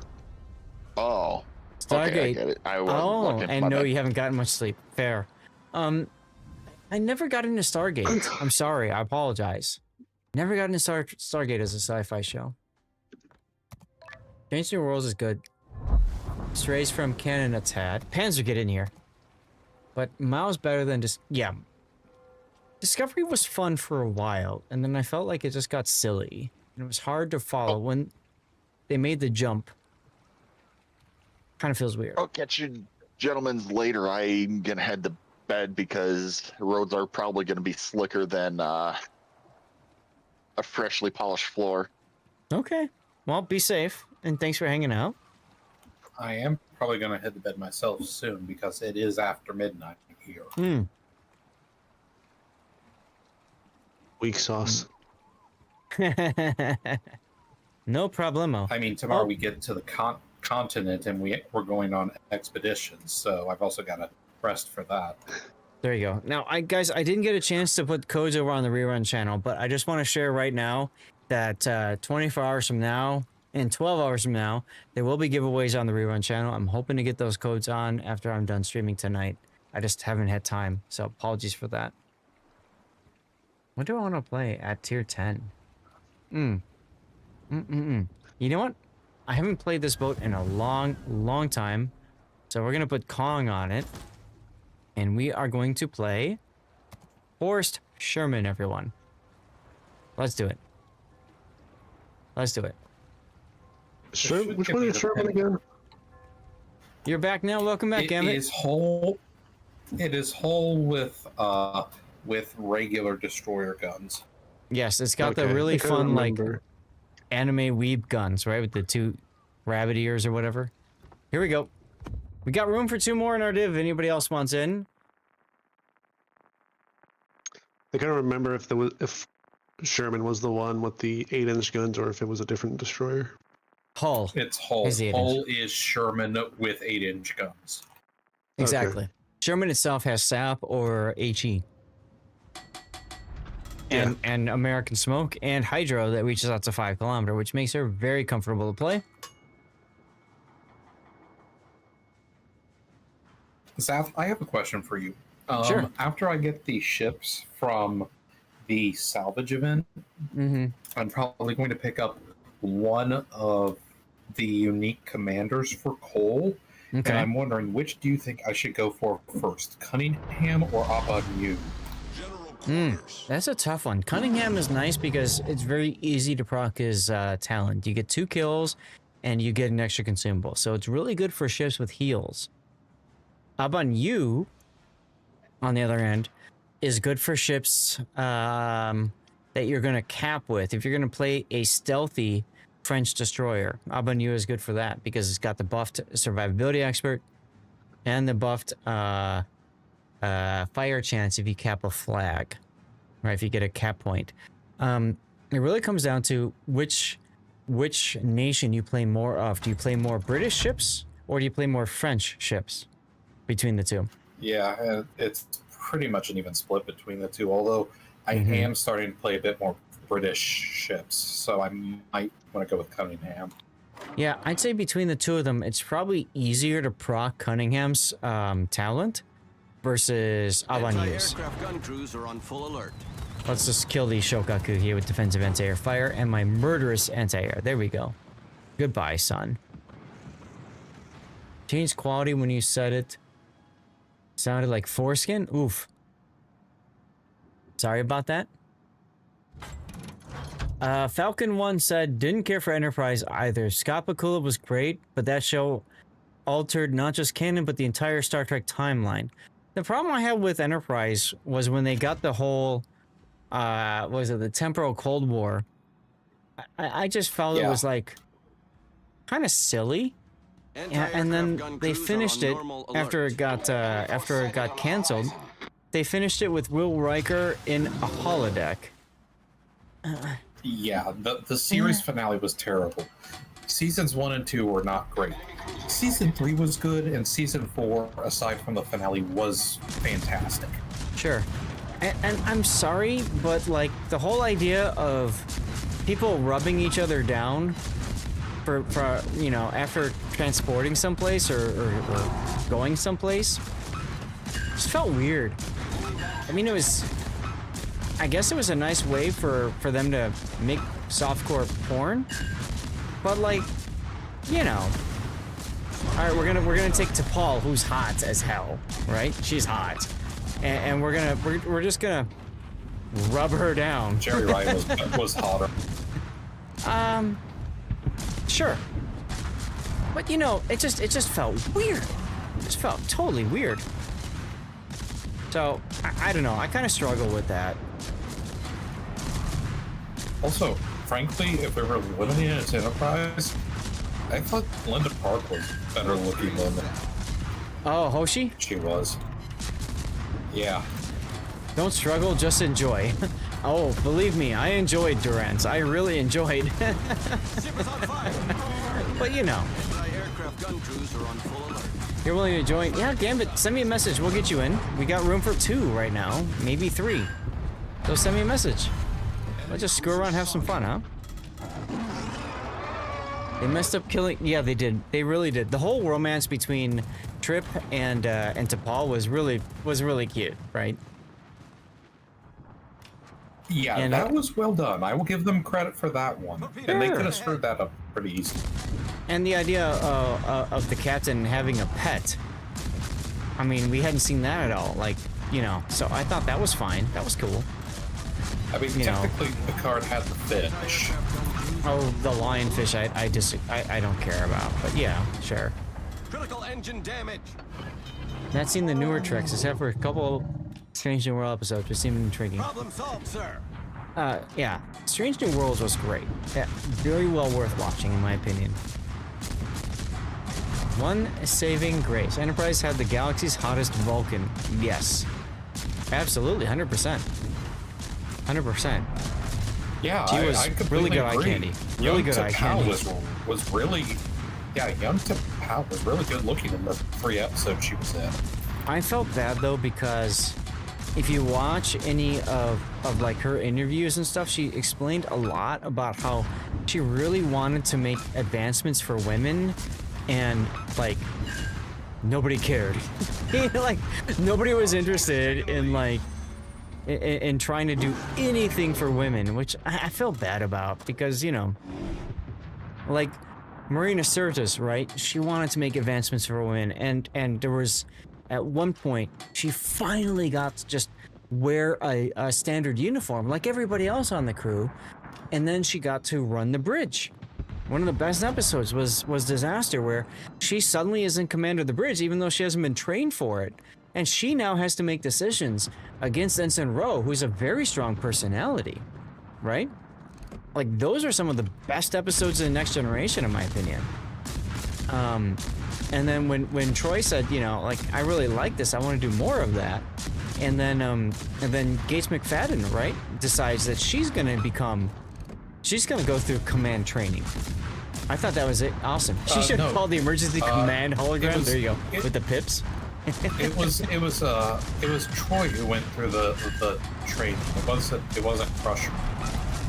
Oh. Stargate. Okay, I get it. I was looking, and no, you haven't gotten much sleep. Fair. I never got into Stargate. I'm sorry. I apologize. Never got into Stargate as a sci-fi show. Strange New Worlds is good. Strays from canon a tad. Panzer, get in here. But Mao's better than just... Yeah. Discovery was fun for a while, and then I felt like it just got silly. And it was hard to follow when they made the jump. Kind of feels weird. I'll catch you gentlemen later. I'm gonna head to bed because roads are probably gonna be slicker than a freshly polished floor. Okay. Well, be safe, and thanks for hanging out. I am probably going to head to bed myself soon because it is after midnight here. Weak sauce. No problemo. I mean, tomorrow we get to the continent and we're going on expeditions, so I've also got to rest for that. There you go. Now, guys, I didn't get a chance to put codes over on the rerun channel, but I just want to share right now that 24 hours from now and 12 hours from now, there will be giveaways on the rerun channel. I'm hoping to get those codes on after I'm done streaming tonight. I just haven't had time, so apologies for that. What do I want to play at tier 10? You know what? I haven't played this boat in a long time, so we're going to put Kong on it. And we are going to play Forrest Sherman, everyone. Let's do it. Let's do it. Which one is Sherman again? You're back now. Welcome back, Gambit. It is whole with regular destroyer guns. Yes, it's got the really fun like anime weeb guns, right? With the two rabbit ears or whatever. Here we go. We got room for 2 more in our div. Anybody else wants in? I can't remember if Sherman was the one with the 8-inch guns or if it was a different destroyer. Hull. It's Hull. Hull is Sherman with 8-inch guns. Exactly. Okay. Sherman itself has SAP or HE. And American Smoke and Hydro that reaches out to 5 km, which makes her very comfortable to play. Saf, I have a question for you. Sure. After I get the ships from the salvage event, I'm probably going to pick up one of the unique commanders for coal. Okay. And I'm wondering, which do you think I should go for first, Cunningham or Abadu? That's a tough one. Cunningham is nice because it's very easy to proc his talent. You get 2 kills and you get an extra consumable. So it's really good for ships with heals. Abadu, on the other end, is good for ships that you're going to cap with. If you're going to play a stealthy French destroyer, Abadu is good for that because it's got the buffed survivability expert and the buffed fire chance if you cap a flag, right? If you get a cap point. It really comes down to which nation you play more of. Do you play more British ships or do you play more French ships between the two? Yeah, it's pretty much an even split between the two, although I am starting to play a bit more British ships, so I might want to go with Cunningham. Yeah, I'd say between the two of them, it's probably easier to proc Cunningham's talent versus Abanu's. Anti-aircraft gun crews are on full alert. Let's just kill the Shokaku here with defensive anti-air fire and my murderous anti-air. There we go. Goodbye, son. Change quality when you said it. Sounded like foreskin? Oof. Sorry about that. Falcon 1 said, didn't care for Enterprise either. Scott Bakula was great, but that show altered not just canon, but the entire Star Trek timeline. The problem I had with Enterprise was when they got the whole, what was it, the temporal Cold War. I just felt it was like kind of silly. And then they finished it after it got canceled. They finished it with Will Riker in a holodeck. Yeah, the series finale was terrible. Seasons 1 and 2 were not great. Season 3 was good, and Season 4, aside from the finale, was fantastic. Sure. And I'm sorry, but like the whole idea of people rubbing each other down for you know, after transporting someplace or going someplace just felt weird. I mean, I guess it was a nice way for them to make softcore porn, but like, you know, all right, we're gonna take T'Pol, who's hot as hell, right? She's hot, and we're just gonna rub her down. Jerry Ryan was hotter. Sure, but you know, it just felt weird. It just felt totally weird. So I don't know. I kind of struggle with that. Also, frankly, if we were limiting it to Enterprise, I thought Linda Park was better looking than Oh, Hoshi? She was. Yeah. Don't struggle, just enjoy. Oh, believe me, I enjoyed Durance. I really enjoyed. But you know. Anti-aircraft gun crews are on full alert. You're willing to join? Yeah, Gambit, send me a message. We'll get you in. We got room for 2 right now, maybe 3. So send me a message. Let's just screw around and have some fun, huh? They messed up killing. Yeah, they did. They really did. The whole romance between Trip and T'Pol was really cute, right? Yeah, and, that was well done. I will give them credit for that one. And they could have screwed that up pretty easy. And the idea of the captain having a pet. I mean, we hadn't seen that at all. Like, you know, so I thought that was fine. That was cool. I mean, technically, Picard had the fish. Oh, the lionfish, I don't care about. But yeah, sure. Critical engine damage. Not seen the newer treks, except for a couple Strange New World episodes, which seemed intriguing. Problem solved, sir. Yeah, Strange New Worlds was great. Yeah, very well worth watching, in my opinion. One saving grace. Enterprise had the galaxy's hottest Vulcan. Yes. Absolutely, 100%. 100%. Yeah, she was I completely really good agree. eye candy. Really good eye candy. Was really, yeah, young T'Pol was really good looking in the 3 episodes she was in. I felt bad though because if you watch any of like her interviews and stuff, she explained a lot about how she really wanted to make advancements for women, and like nobody cared. Like nobody was interested in like in trying to do anything for women, which I felt bad about because, you know, like Marina Sirtis, right? She wanted to make advancements for women, and there was at one point she finally got to just wear a standard uniform like everybody else on the crew, and then she got to run the bridge. One of the best episodes was Disaster, where she suddenly is in command of the bridge even though she hasn't been trained for it. And she now has to make decisions against Ensign Ro, who's a very strong personality, right? Like, those are some of the best episodes of the Next Generation, in my opinion. And then when Troy said, you know, like, I really like this, I want to do more of that. And then Gates McFadden, right, decides that she's gonna go through command training. I thought that was awesome. She should call the emergency command hologram. There you go, with the pips. It was Troy who went through the training. It wasn't Crusher.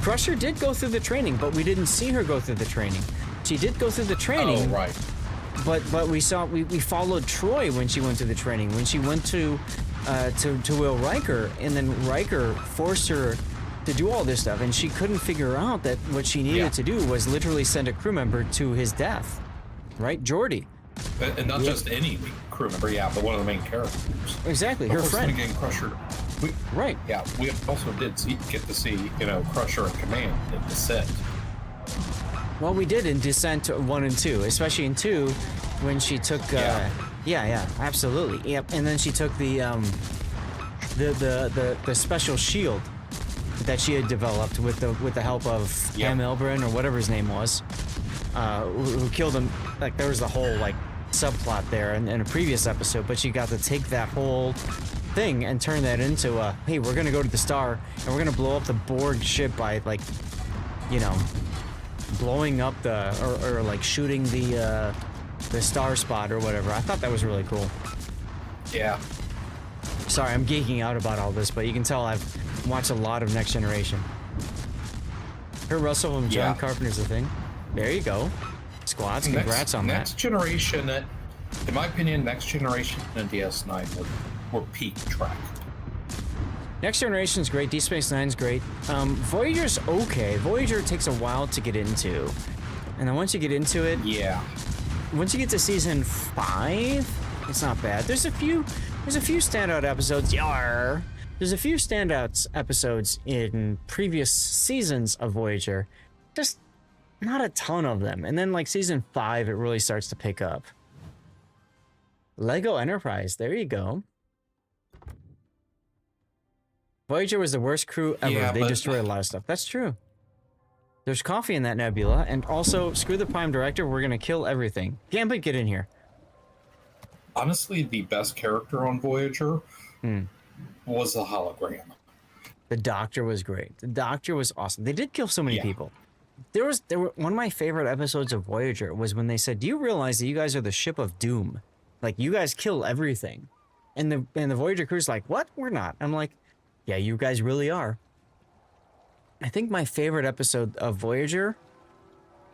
Crusher did go through the training, but we didn't see her go through the training. She did go through the training. Oh, right. But we followed Troy when she went through the training. When she went to Will Riker, and then Riker forced her to do all this stuff, and she couldn't figure out that what she needed to do was literally send a crew member to his death. Right, Geordi. And not just any crew member, but one of the main characters. Exactly, her friend. Again, Crusher. Right. Yeah, we also did get to see, Crusher and Command in Descent. Well, we did in Descent 1 and 2, especially in 2, when she took. Yeah, absolutely. Yep, and then she took the special shield that she had developed with the help of Cam Elbrin or whatever his name was, who killed him. Like there was the whole like subplot there in a previous episode, but she got to take that whole thing and turn that into hey, we're gonna go to the star and we're gonna blow up the Borg ship by like, blowing up or like shooting the star spot or whatever. I thought that was really cool. Yeah. Sorry, I'm geeking out about all this, but you can tell I've watched a lot of Next Generation. Kurt Russell and John Carpenter's a thing. There you go. Squads, congrats on that. Next Generation, in my opinion, Next Generation and DS9 were peak track. Next Generation's great. Deep Space Nine's great. Voyager's okay. Voyager takes a while to get into, and then once you get into it, once you get to season 5, it's not bad. There's a few standout episodes. There's a few standouts episodes in previous seasons of Voyager, just not a ton of them. And then like season 5, it really starts to pick up. Lego Enterprise, there you go. Voyager was the worst crew ever. They destroyed a lot of stuff. That's true. There's coffee in that nebula, and also, screw the Prime Directive, we're gonna kill everything. Gambit, get in here. Honestly, the best character on Voyager was the hologram. The Doctor was great. The Doctor was awesome. They did kill so many people. There were one of my favorite episodes of Voyager was when they said, "Do you realize that you guys are the ship of doom? Like you guys kill everything." And the Voyager crew's like, "What? We're not." I'm like, "Yeah, you guys really are." I think my favorite episode of Voyager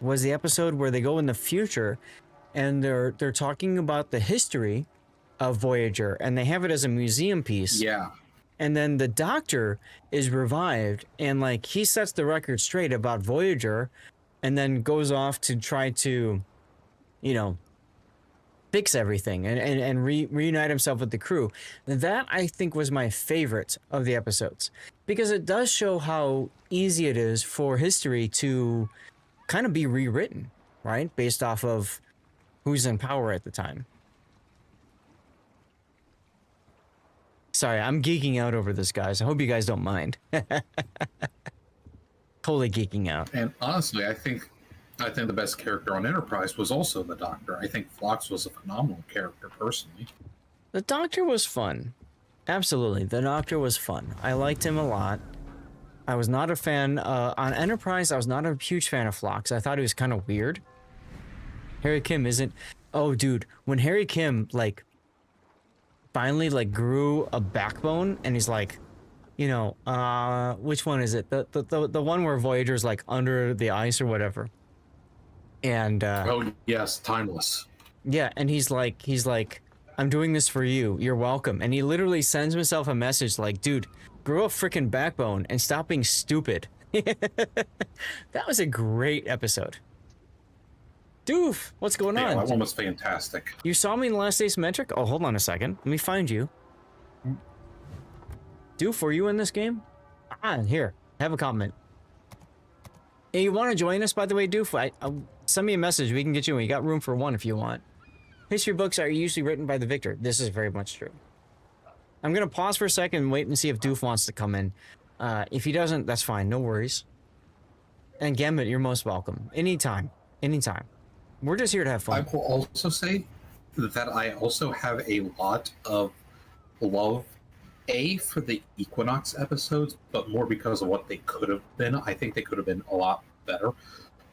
was the episode where they go in the future and they're talking about the history of Voyager and they have it as a museum piece. Yeah. And then the Doctor is revived and like he sets the record straight about Voyager and then goes off to try to, fix everything and reunite himself with the crew. That I think was my favorite of the episodes because it does show how easy it is for history to kind of be rewritten, right? Based off of who's in power at the time. Sorry, I'm geeking out over this, guys. I hope you guys don't mind. Totally geeking out. And honestly, I think the best character on Enterprise was also the Doctor. I think Phlox was a phenomenal character, personally. The Doctor was fun. Absolutely. The Doctor was fun. I liked him a lot. I was not a fan... on Enterprise, I was not a huge fan of Phlox. I thought he was kind of weird. Harry Kim isn't... Oh, dude. When Harry Kim, finally, grew a backbone, and he's like... which one is it? The one where Voyager's, under the ice or whatever. And oh yes, Timeless. Yeah, and he's like, I'm doing this for you. You're welcome. And he literally sends himself a message like, dude, grow a freaking backbone and stop being stupid. That was a great episode. Doof, what's going on? That one was fantastic. You saw me in the Last Asymmetric? Oh, hold on a second. Let me find you. Doof, were you in this game? Here, have a comment. Hey, you want to join us, by the way, Doof? Send me a message. We can get you in. You got room for one if you want. History books are usually written by the victor. This is very much true. I'm going to pause for a second and wait and see if Doof wants to come in. If he doesn't, that's fine. No worries. And Gambit, you're most welcome. Anytime. Anytime. We're just here to have fun. I will also say that I also have a lot of love, for the Equinox episodes, but more because of what they could have been. I think they could have been a lot better.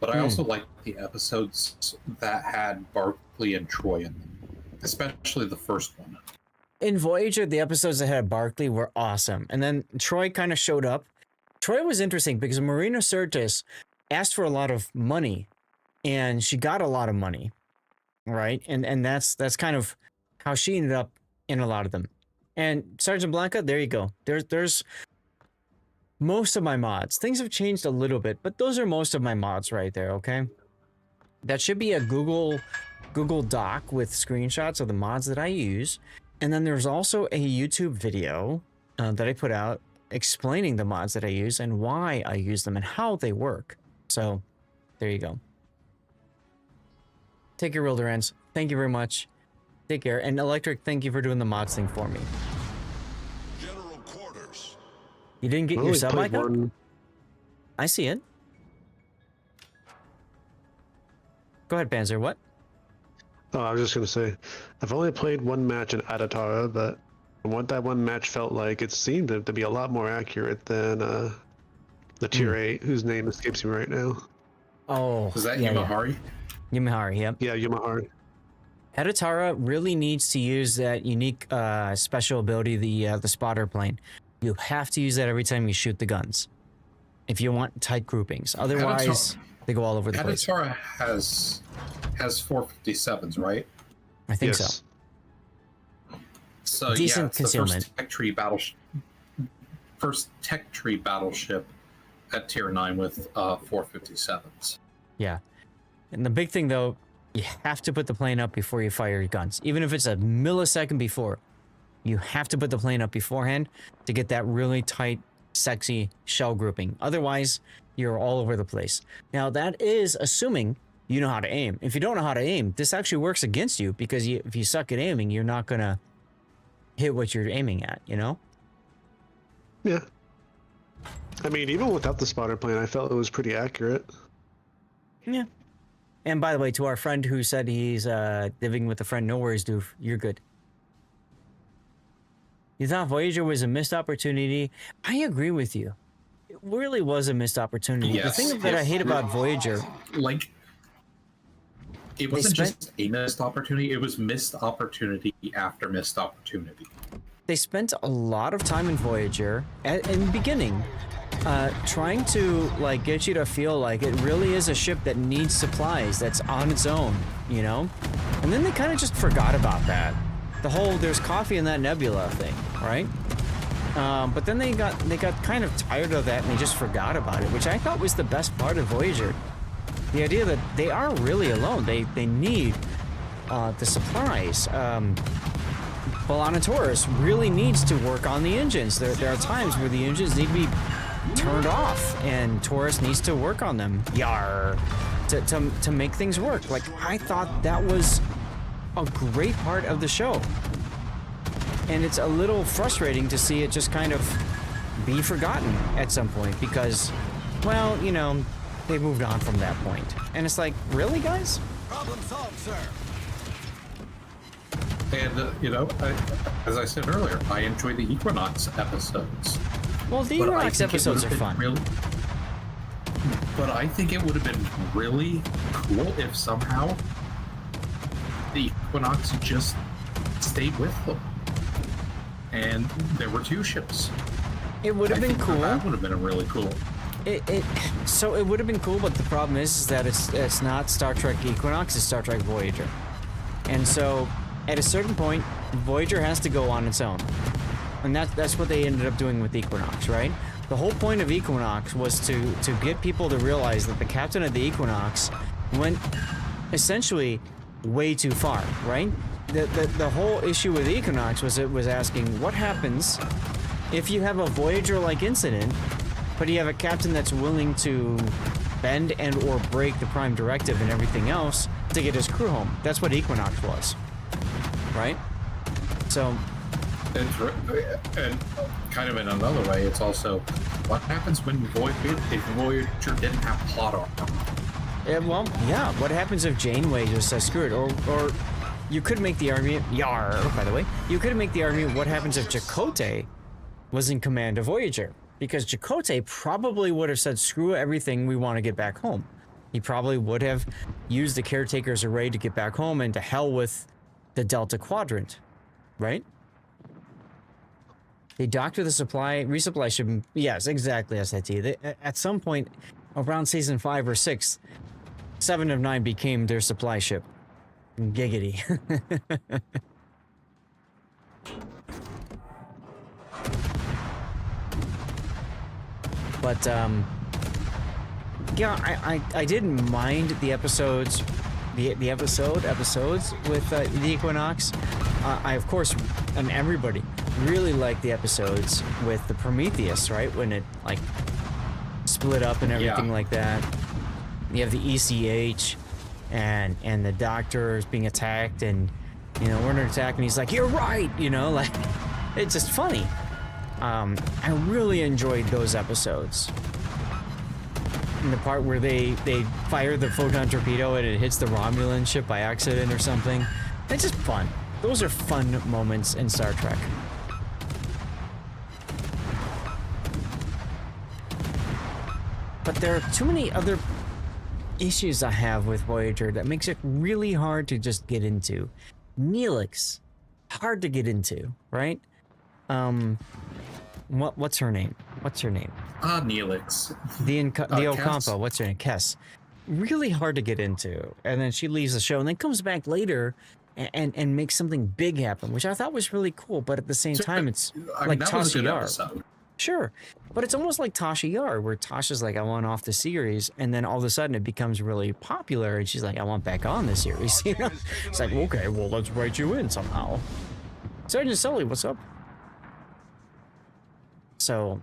But I also like the episodes that had Barclay and Troy in them, especially the first one. In Voyager, the episodes that had Barclay were awesome. And then Troy kind of showed up. Troy was interesting because Marina Sirtis asked for a lot of money and she got a lot of money, right? And that's kind of how she ended up in a lot of them. And Sergeant Blanca, there you go. There's most of my mods. Things have changed a little bit, but those are most of my mods right there, okay? That should be a Google Doc with screenshots of the mods that I use. And then there's also a YouTube video that I put out explaining the mods that I use and why I use them and how they work. So there you go. Take care, Wilderans. Thank you very much. Take care. And Electric, thank you for doing the mods thing for me. General quarters. You didn't get your sub icon? I see it. Go ahead, Panzer. What? Oh, I was just going to say, I've only played one match in Adatara, but what that one match felt like, it seemed to be a lot more accurate than the tier 8, whose name escapes me right now. Oh, is that Yumahari? Yumahari, yep. Yeah, Yumahari. Adatara really needs to use that unique special ability, the spotter plane. You have to use that every time you shoot the guns, if you want tight groupings. Otherwise, they go all over the place. Adatara has 457s, right? I think so. So decent concealment. First tech tree battleship at tier 9 with 457s. Yeah, and the big thing though, you have to put the plane up before you fire your guns. Even if it's a millisecond before, you have to put the plane up beforehand to get that really tight, sexy shell grouping. Otherwise, you're all over the place. Now, that is assuming you know how to aim. If you don't know how to aim, this actually works against you, because if you suck at aiming, you're not going to hit what you're aiming at, you know? Yeah. I mean, even without the spotter plane, I felt it was pretty accurate. Yeah. And by the way, to our friend who said he's living with a friend, no worries, Doof. You're good. You thought Voyager was a missed opportunity? I agree with you. It really was a missed opportunity. Yes, the thing that I hate about Voyager... Like, it wasn't just a missed opportunity, it was missed opportunity after missed opportunity. They spent a lot of time in Voyager, in the beginning, trying to like get you to feel like it really is a ship that needs supplies, that's on its own, you know? And then they kind of just forgot about that. The whole there's coffee in that nebula thing, right? But then they got kind of tired of that and they just forgot about it, which I thought was the best part of Voyager. The idea that they are really alone. They need the supplies. B'Elanna Torres really needs to work on the engines. There are times where the engines need to be turned off, and Torres needs to work on them. Yar, to make things work. Like, I thought that was a great part of the show, and it's a little frustrating to see it just kind of be forgotten at some point because, well, you know, they moved on from that point, and it's like, really, guys? Problem solved, sir. And, you know, as I said earlier, I enjoy the Equinox episodes. Well, the Equinox episodes are fun. But I think it would have been really cool if somehow the Equinox just stayed with them. And there were 2 ships. It would have been cool. That would have been a really cool. So it would have been cool, but the problem is that it's not Star Trek Equinox, it's Star Trek Voyager. And so, at a certain point, Voyager has to go on its own. And that's what they ended up doing with Equinox, right? The whole point of Equinox was to get people to realize that the captain of the Equinox went essentially way too far, right? The whole issue with Equinox was it was asking what happens if you have a Voyager-like incident, but you have a captain that's willing to bend and or break the Prime Directive and everything else to get his crew home. That's what Equinox was, right? So... And kind of in another way, it's also what happens when Voyager didn't have plot armor. Well, yeah. What happens if Janeway just says screw it? Or you could make the argument. Yar. By the way, you could make the argument. What happens if Chakotay was in command of Voyager? Because Chakotay probably would have said screw everything. We want to get back home. He probably would have used the Caretaker's array to get back home and to hell with the Delta Quadrant, right? They docked with a resupply ship. Yes, exactly, SIT. At some point around season 5 or 6, 7 of 9 became their supply ship. Giggity. But yeah, I didn't mind the episodes, episodes with the Equinox. I of course, and everybody really liked the episodes with the Prometheus, right? When it like split up and everything like that. You have the ECH and the doctor is being attacked, and you know, we're under attack, and he's like, "You're right," you know, like it's just funny. I really enjoyed those episodes. And the part where they fire the photon torpedo and it hits the Romulan ship by accident or something. It's just fun. Those are fun moments in Star Trek. But there are too many other issues I have with Voyager that makes it really hard to just get into. Neelix, hard to get into, right? What's her name? What's her name? Neelix. The Kes. Ocampo, what's her name? Kes. Really hard to get into. And then she leaves the show and then comes back later and makes something big happen, which I thought was really cool. But at the same time, it's like Tasha Yar. Sure. But it's almost like Tasha Yar, where Tasha's like, I want off the series, and then all of a sudden it becomes really popular, and she's like, I want back on the series. You know? It's like, okay, well, let's write you in somehow. Sergeant Sully, what's up? So,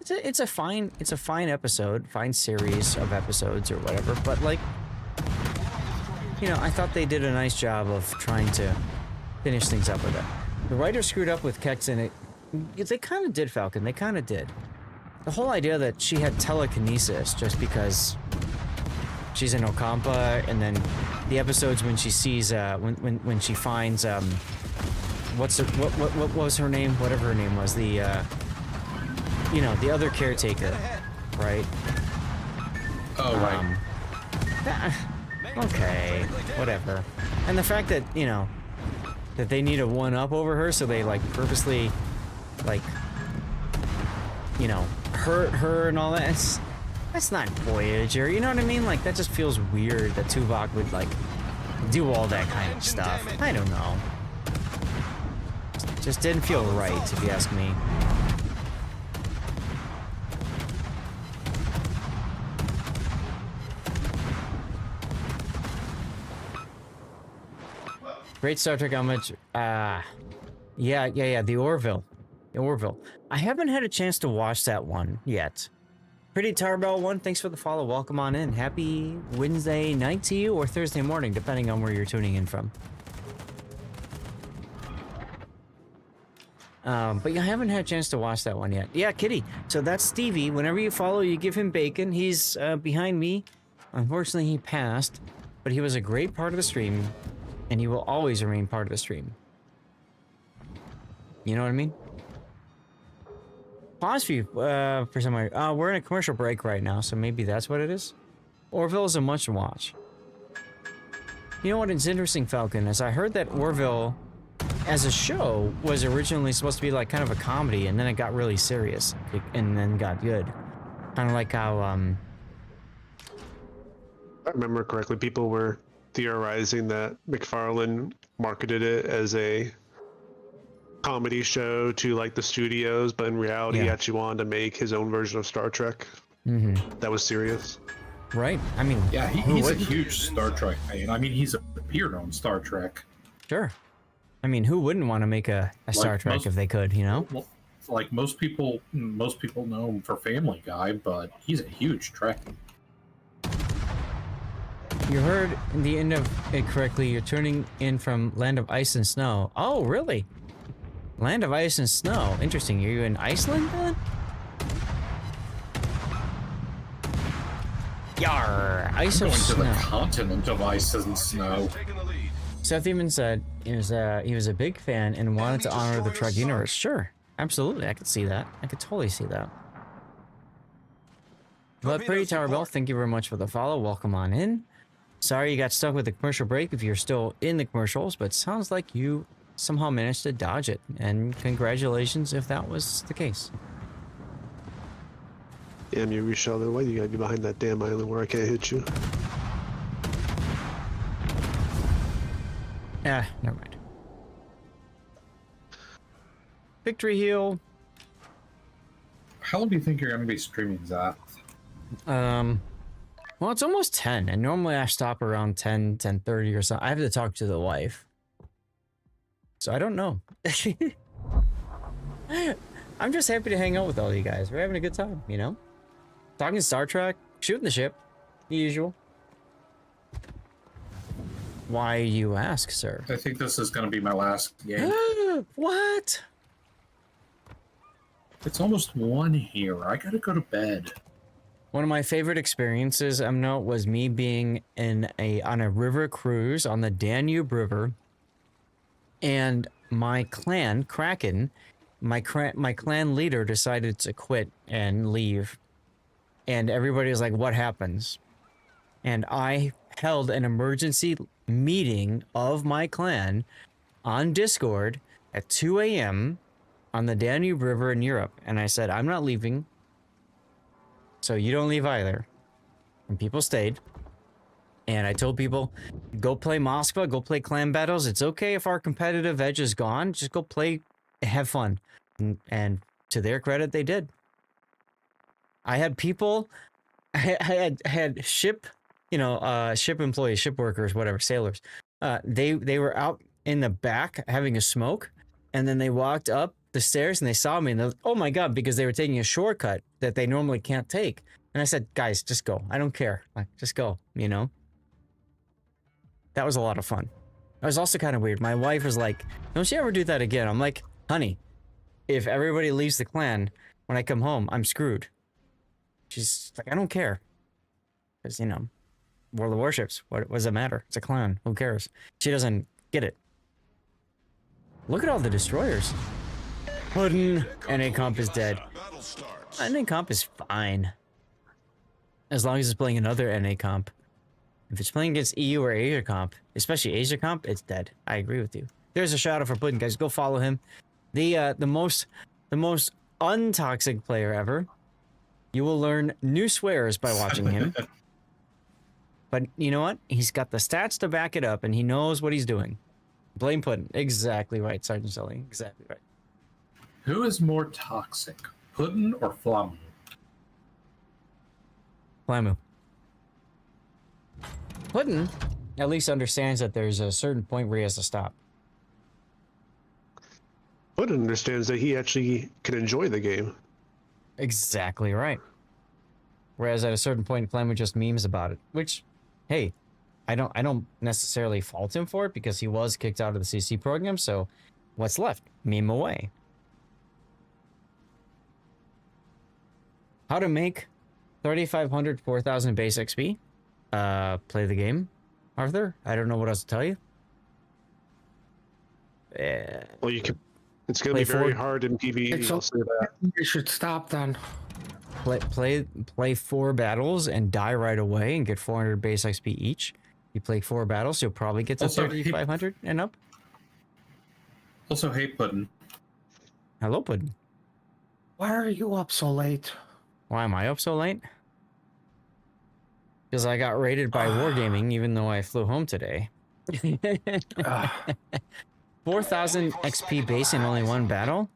it's a fine episode, fine series of episodes or whatever. But like, you know, I thought they did a nice job of trying to finish things up with it. The writer screwed up with Kex in it. They kind of did, Falcon. They kind of did. The whole idea that she had telekinesis just because she's in Ocampa, and then the episodes when she sees when she finds what was her name? Whatever her name was, the you know, the other caretaker, right? Oh, right. Okay, whatever. And the fact that, you know, that they need a one-up over her, so they like purposely, like, you know, hurt her and all that. That's not Voyager, you know what I mean? Like, that just feels weird that Tuvok would like do all that kind of stuff. I don't know. Just didn't feel right, if you ask me. Great Star Trek homage. Yeah, the Orville. I haven't had a chance to watch that one yet. Pretty Tarbell one, thanks for the follow. Welcome on in. Happy Wednesday night to you, or Thursday morning, depending on where you're tuning in from. But I haven't had a chance to watch that one yet. Yeah, Kitty. So that's Stevie. Whenever you follow, you give him bacon. He's behind me. Unfortunately, he passed, but he was a great part of the stream. And he will always remain part of the stream. You know what I mean? Pause for you, for somebody. We're in a commercial break right now, so maybe that's what it is. Orville is a must watch. You know what is interesting, Falcon, is I heard that Orville, as a show, was originally supposed to be like kind of a comedy, and then it got really serious, and then got good. Kind of like how, If I remember correctly, people were theorizing that McFarlane marketed it as a comedy show to like the studios, but in reality he actually wanted to make his own version of Star Trek. That was serious. Right. I mean, yeah, he's a huge Star Trek fan. I mean, he's appeared on Star Trek. Sure. I mean, who wouldn't want to make a Star Trek if they could, you know? Well, like most people know him for Family Guy, but he's a huge Trek. You heard the end of it correctly. You're tuning in from Land of Ice and Snow. Oh, really? Land of Ice and Snow. Interesting. Are you in Iceland then? Yar! Ice I'm of going Snow. to the continent of ice and snow. Seth even said he was a big fan and wanted to honor the Trek universe. Sure. Absolutely. I could see that. I could totally see that. But Pretty Tower Bell, thank you very much for the follow. Welcome on in. Sorry you got stuck with the commercial break if you're still in the commercials, but sounds like you somehow managed to dodge it. And congratulations if that was the case. Damn you, Richelle, why you gotta be behind that damn island where I can't hit you? Never mind. Victory heal. How long do you think you're going to be streaming that? Well, it's almost 10, and normally I stop around 10, 10:30 or something. I have to talk to the wife. So I don't know. I'm just happy to hang out with all you guys. We're having a good time, you know? Talking Star Trek, shooting the ship, the usual. Why you ask, sir? I think this is going to be my last game. What? It's almost 1 here. I gotta go to bed. One of my favorite experiences, was me being on a river cruise on the Danube River, and my clan, Kraken, my clan leader decided to quit and leave, and everybody was like, "What happens?" And I held an emergency meeting of my clan on Discord at 2 a.m. on the Danube River in Europe, and I said, "I'm not leaving. So you don't leave either." And people stayed. And I told people, go play Moskva, go play clan battles. It's okay if our competitive edge is gone. Just go play, have fun. And to their credit, they did. I had people, I had ship, ship employees, ship workers, whatever, sailors. They were out in the back having a smoke. And then they walked up the stairs and they saw me and they're like, "Oh my God," because they were taking a shortcut that they normally can't take. And I said, "Guys, just go. I don't care. Like, just go, That was a lot of fun. It was also kind of weird. My wife was like, "Don't you ever do that again?" I'm like, "Honey, if everybody leaves the clan, when I come home, I'm screwed." She's like, "I don't care." Because, World of Warships, what does it matter? It's a clan. Who cares? She doesn't get it. Look at all the destroyers. Puddin', NA Comp is dead. NA Comp is fine. As long as it's playing another NA Comp. If it's playing against EU or Asia Comp, especially Asia Comp, it's dead. I agree with you. There's a shout out for Puddin', guys. Go follow him. The most untoxic player ever. You will learn new swears by watching him. But you know what? He's got the stats to back it up, and he knows what he's doing. Blame Puddin'. Exactly right, Sergeant Sully. Exactly right. Who is more toxic, Puddin' or Flamu? Flamu. Puddin' at least understands that there's a certain point where he has to stop. Puddin' understands that he actually can enjoy the game. Exactly right. Whereas at a certain point, Flamu just memes about it. Which, hey, I don't necessarily fault him for it because he was kicked out of the CC program. So, what's left? Meme away. How to make 3,500, 4,000 base XP? Play the game, Arthur. I don't know what else to tell you. Well, you can. It's going to be very hard in PvE. I'll say that. You should stop then. Play 4 battles and die right away and get 400 base XP each. You play 4 battles, you'll probably get to 3,500 and up. Also, hey, Puddin'. Hello, Puddin'. Why are you up so late? Why am I up so late? Because I got raided by Wargaming, even though I flew home today. 4,000 XP base in only 1 battle?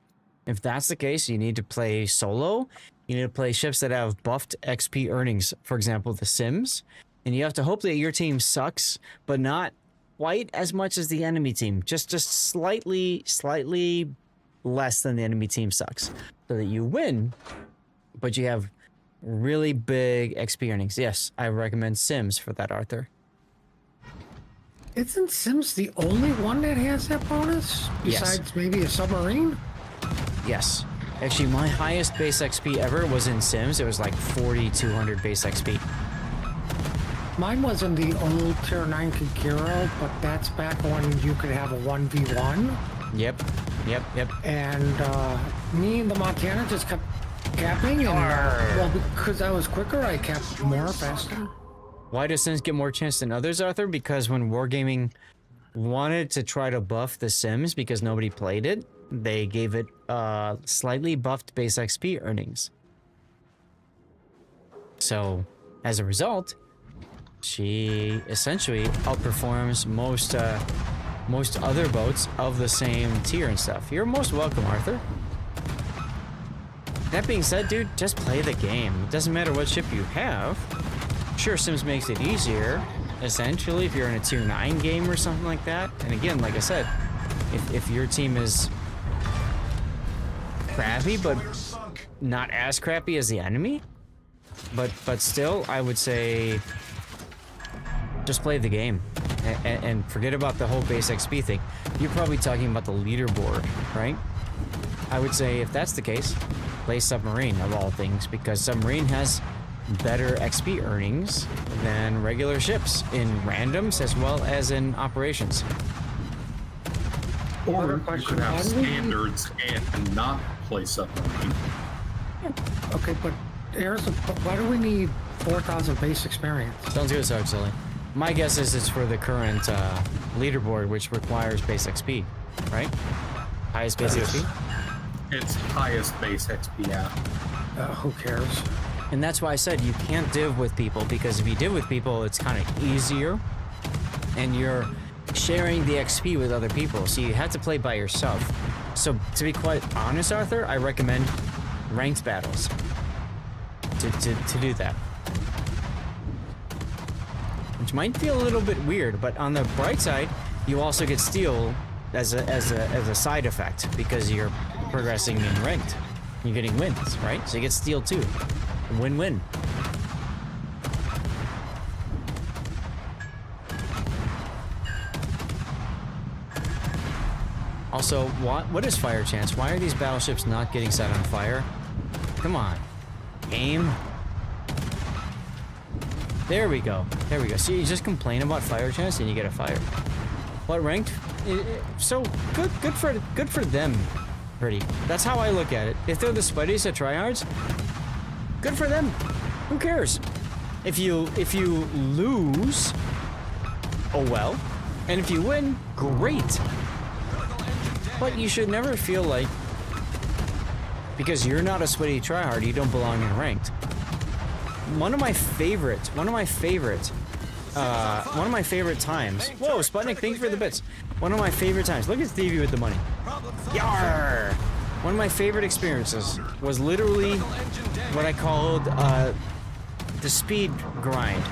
If that's the case, you need to play solo. You need to play ships that have buffed XP earnings. For example, The Sims. And you have to hope that your team sucks, but not quite as much as the enemy team. Just slightly less than the enemy team sucks. So that you win, but you have really big XP earnings. Yes, I recommend Sims for that, Arthur. Isn't Sims the only one that has that bonus? Besides maybe a submarine? Yes. Actually, my highest base XP ever was in Sims. It was like 4,200 base XP. Mine was in the old Tier 9 Kairos, but that's back when you could have a 1v1. Yep. And me and the Montana just kept capping, and well, because I was quicker, I capped more faster. Why does Sims get more chance than others, Arthur? Because when Wargaming wanted to try to buff The Sims because nobody played it, they gave it slightly buffed base XP earnings. So, as a result, she essentially outperforms most other boats of the same tier and stuff. You're most welcome, Arthur. That being said, dude, just play the game. It doesn't matter what ship you have. Sure, Sims makes it easier, essentially, if you're in a tier 9 game or something like that. And again, like I said, if your team is crappy, but not as crappy as the enemy, but still, I would say just play the game and forget about the whole base XP thing. You're probably talking about the leaderboard, right? I would say if that's the case, play Submarine of all things, because Submarine has better XP earnings than regular ships in randoms as well as in operations. Or you could have standards and not play Submarine. Okay, but why do we need 4,000 base experience? Sounds good, Sarge Silly. My guess is it's for the current leaderboard, which requires base XP, right? Highest base XP? It's highest base XP, yeah. Who cares? And that's why I said you can't div with people, because if you div with people, it's kind of easier, and you're sharing the XP with other people, so you have to play by yourself. So to be quite honest, Arthur, I recommend ranked battles to do that. Which might feel a little bit weird, but on the bright side, you also get steal as a side effect, because you're progressing in ranked. You're getting wins, right? So you get steal too. Win-win. Also, what is fire chance? Why are these battleships not getting set on fire? Come on. Aim. There we go. There we go. See, you just complain about fire chance and you get a fire. What ranked? So good for them. Pretty. That's how I look at it. If they're the Spuddies that tryhards, good for them. Who cares? If you lose, oh well. And if you win, great. But you should never feel like because you're not a Spuddy tryhard, you don't belong in ranked. One of my favorite times. Whoa, Sputnik, thank you for the bits. One of my favorite times. Look at Stevie with the money. Yarr! One of my favorite experiences was literally what I called the speed grind.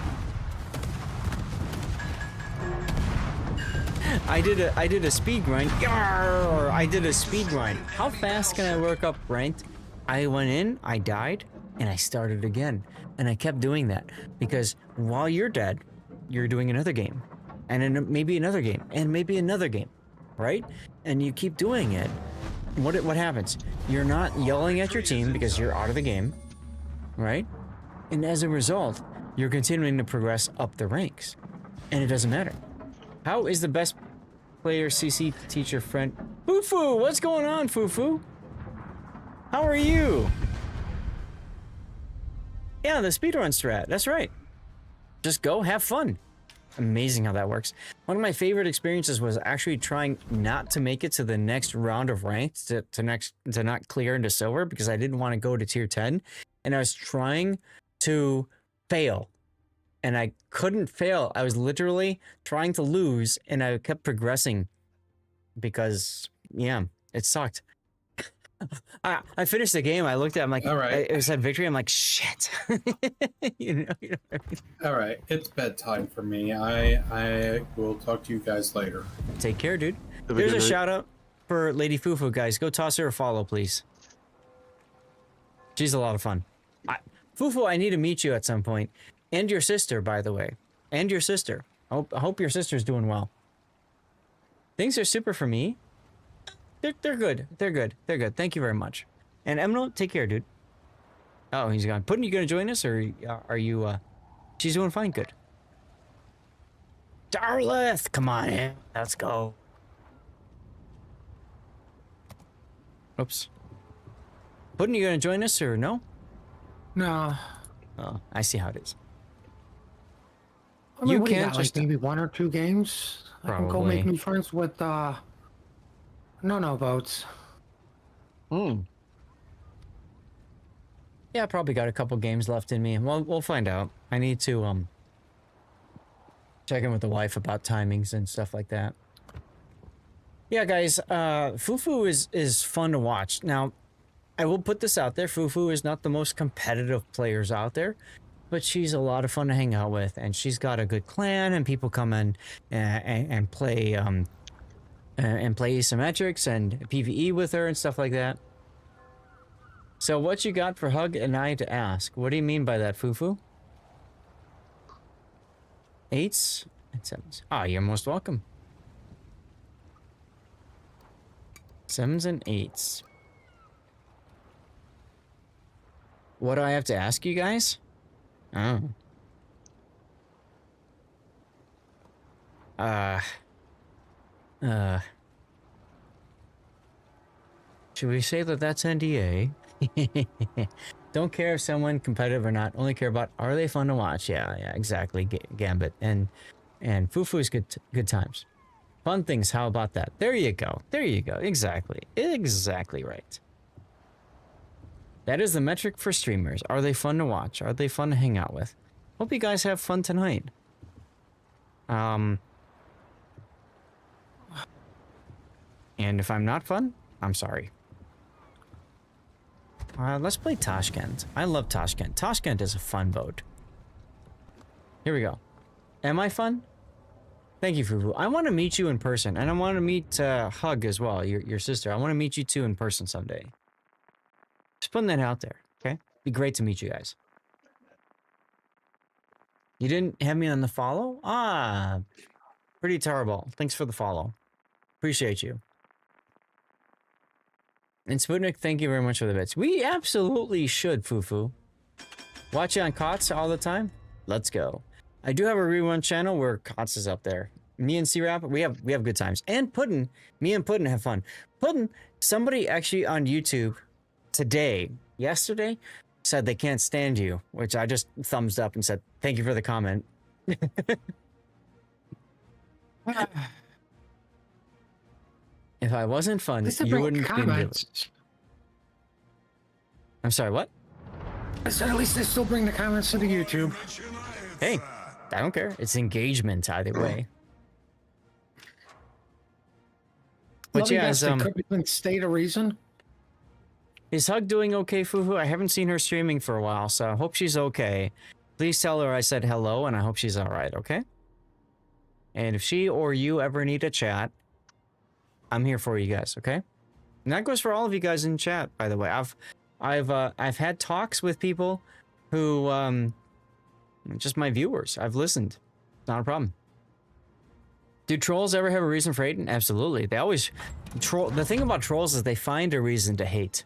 I did a speed grind. Yarr! I did a speed grind. How fast can I work up ranked? I went in, I died, and I started again. And I kept doing that because while you're dead, you're doing another game, and then maybe another game, and maybe another game, right? And you keep doing it. What happens? You're not yelling at your team because you're out of the game, right? And as a result, you're continuing to progress up the ranks, and it doesn't matter. How is the best player CC teacher friend? Fufu, what's going on, Fufu? How are you? Yeah, the speedrun strat. That's right. Just go have fun. Amazing how that works. One of my favorite experiences was actually trying not to make it to the next round of ranked to not clear into silver because I didn't want to go to tier 10, and I was trying to fail. And I couldn't fail. I was literally trying to lose, and I kept progressing because, yeah, it sucked. I finished the game. I looked at it. I'm like, all right. It said victory. I'm like, shit. you know what I mean? All right. It's bedtime for me. I will talk to you guys later. Take care, dude. There's a shout out for Lady Fufu, guys. Go toss her a follow, please. She's a lot of fun. Fufu, I need to meet you at some point. And your sister, by the way. And your sister. I hope your sister's doing well. Things are super for me. They're good. They're good. They're good. Thank you very much. And Emerald, take care, dude. Oh, he's gone. Puddin', you gonna join us, or are you, She's doing fine. Good. Darlith, come on in. Let's go. Oops. Puddin', you gonna join us, or no? No. Oh, I see how it is. I mean, You what do can't got, just... like maybe 1 or 2 games. I can go make new friends with no boats. Yeah, I probably got a couple games left in me. Well, we'll find out. I need to check in with the wife about timings and stuff like that. Yeah, guys, Fufu is fun to watch. Now, I will put this out there. Fufu is not the most competitive players out there, but she's a lot of fun to hang out with, and she's got a good clan, and people come in and play asymmetrics and PvE with her and stuff like that. So what you got for Hug and I to ask? What do you mean by that, Fufu? 8s and 7s. Ah, you're most welcome. 7s and 8s. What do I have to ask you guys? Oh. Should we say that that's NDA? Don't care if someone competitive or not. Only care about, are they fun to watch? Yeah, exactly. Gambit and Fufu's good times. Fun things. How about that? There you go. There you go. Exactly right. That is the metric for streamers. Are they fun to watch? Are they fun to hang out with? Hope you guys have fun tonight. And if I'm not fun, I'm sorry. Let's play Tashkent. I love Tashkent. Tashkent is a fun boat. Here we go. Am I fun? Thank you, Fufu. I want to meet you in person, and I want to meet Hug as well, your sister. I want to meet you two in person someday. Just putting that out there, okay? Be great to meet you guys. You didn't have me on the follow? Ah, pretty terrible. Thanks for the follow. Appreciate you. And Sputnik, thank you very much for the bits. We absolutely should, Fufu. Watch you on COTS all the time? Let's go. I do have a rerun channel where COTS is up there. Me and C-Rap, we have good times. And Puddin', me and Puddin' have fun. Puddin', somebody actually on YouTube yesterday, said they can't stand you, which I just thumbs up and said, thank you for the comment. If I wasn't fun, you wouldn't be in it. I'm sorry, what? I said at least they still bring the comments to the YouTube. Hey, I don't care. It's engagement either way. But yeah, state of reason. Is Hug doing okay, Fufu? I haven't seen her streaming for a while, so I hope she's okay. Please tell her I said hello, and I hope she's all right, okay? And if she or you ever need a chat, I'm here for you guys, okay? And that goes for all of you guys in chat, by the way. I've had talks with people who, just my viewers. I've listened. Not a problem. Do trolls ever have a reason for hating? Absolutely. They always troll. The thing about trolls is they find a reason to hate.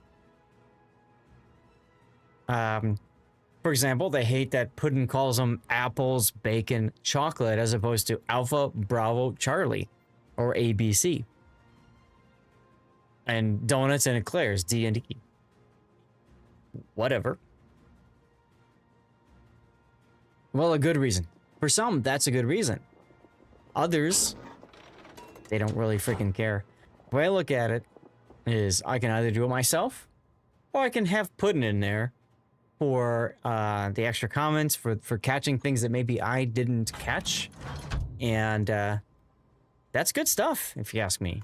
For example, they hate that Puddin' calls them apples, bacon, chocolate, as opposed to Alpha, Bravo, Charlie, or ABC. And donuts and eclairs, D&D. Whatever. Well, a good reason. For some, that's a good reason. Others, they don't really freaking care. The way I look at it is I can either do it myself, or I can have Puddin' in there for the extra comments, for catching things that maybe I didn't catch. And that's good stuff, if you ask me.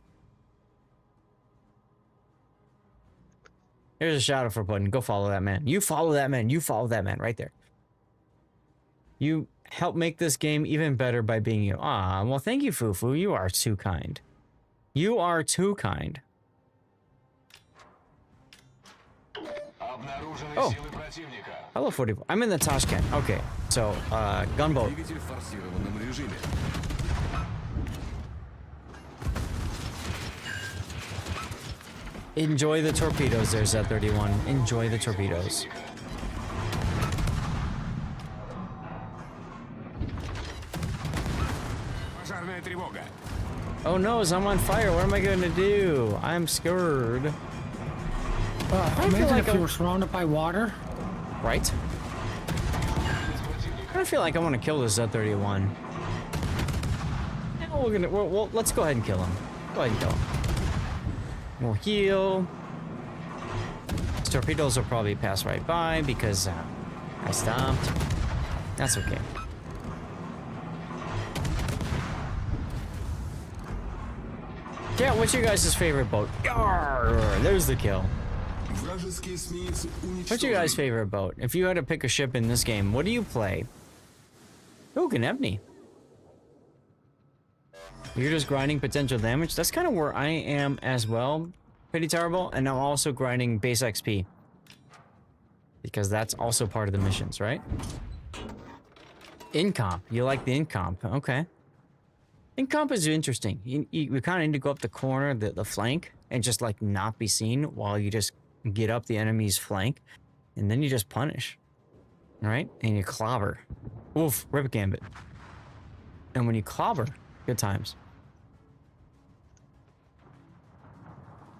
Here's a shout out for Puddin'. Go follow that man. You follow that man. You follow that man right there. You help make this game even better by being you. Ah, well, thank you, Fufu. You are too kind. You are too kind. Oh. Hello, 44. I'm in the Tashkent. Okay. So, gunboat. Enjoy the torpedoes there, Z31. Enjoy the torpedoes. Oh no, I'm on fire. What am I going to do? I'm scared. Imagine like if you were surrounded by water. Right? I don't feel like I want to kill this Z31. Well, let's go ahead and kill him. Go ahead and kill him. We'll heal. These torpedoes will probably pass right by because I stopped. That's okay. Yeah, what's your guys' favorite boat? Yarr, there's the kill. What's your guys' favorite boat? If you had to pick a ship in this game, what do you play? Oh, Ganebny. You're just grinding potential damage. That's kind of where I am as well. Pretty terrible. And I'm also grinding base XP. Because that's also part of the missions, right? Incomp. You like the incomp. Okay. Incomp is interesting. You kind of need to go up the corner, the flank, and just like not be seen while you just get up the enemy's flank. And then you just punish. Right? And you clobber. Oof. Rip Gambit. And when you clobber, good times.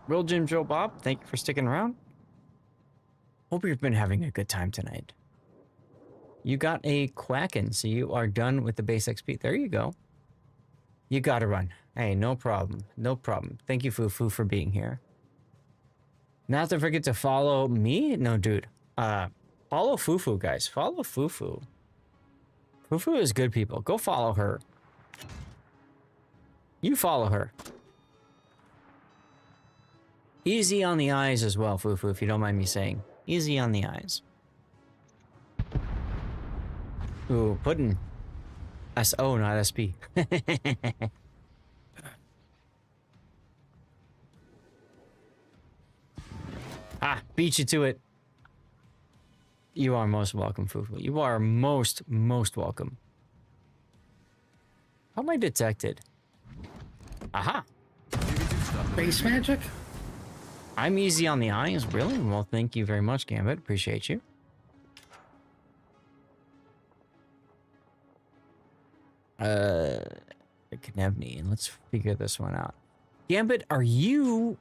Real Jim Joe Bob, thank you for sticking around. Hope you've been having a good time tonight. You got a quackin', so you are done with the base XP. There you go. You gotta run. Hey, no problem. No problem. Thank you, Fufu, for being here. Not to forget to follow me. No, dude. Follow Fufu, guys. Follow Fufu. Fufu is good people. Go follow her. You follow her. Easy on the eyes as well, Fufu, if you don't mind me saying. Easy on the eyes. Ooh, pudding. S-O, not S-P. Ah, beat you to it. You are most welcome, Fufu. You are most welcome. How am I detected? Aha. Base magic? I'm easy on the eyes, really? Well, thank you very much, Gambit. Appreciate you. Knevny, and let's figure this one out. Gambit, are you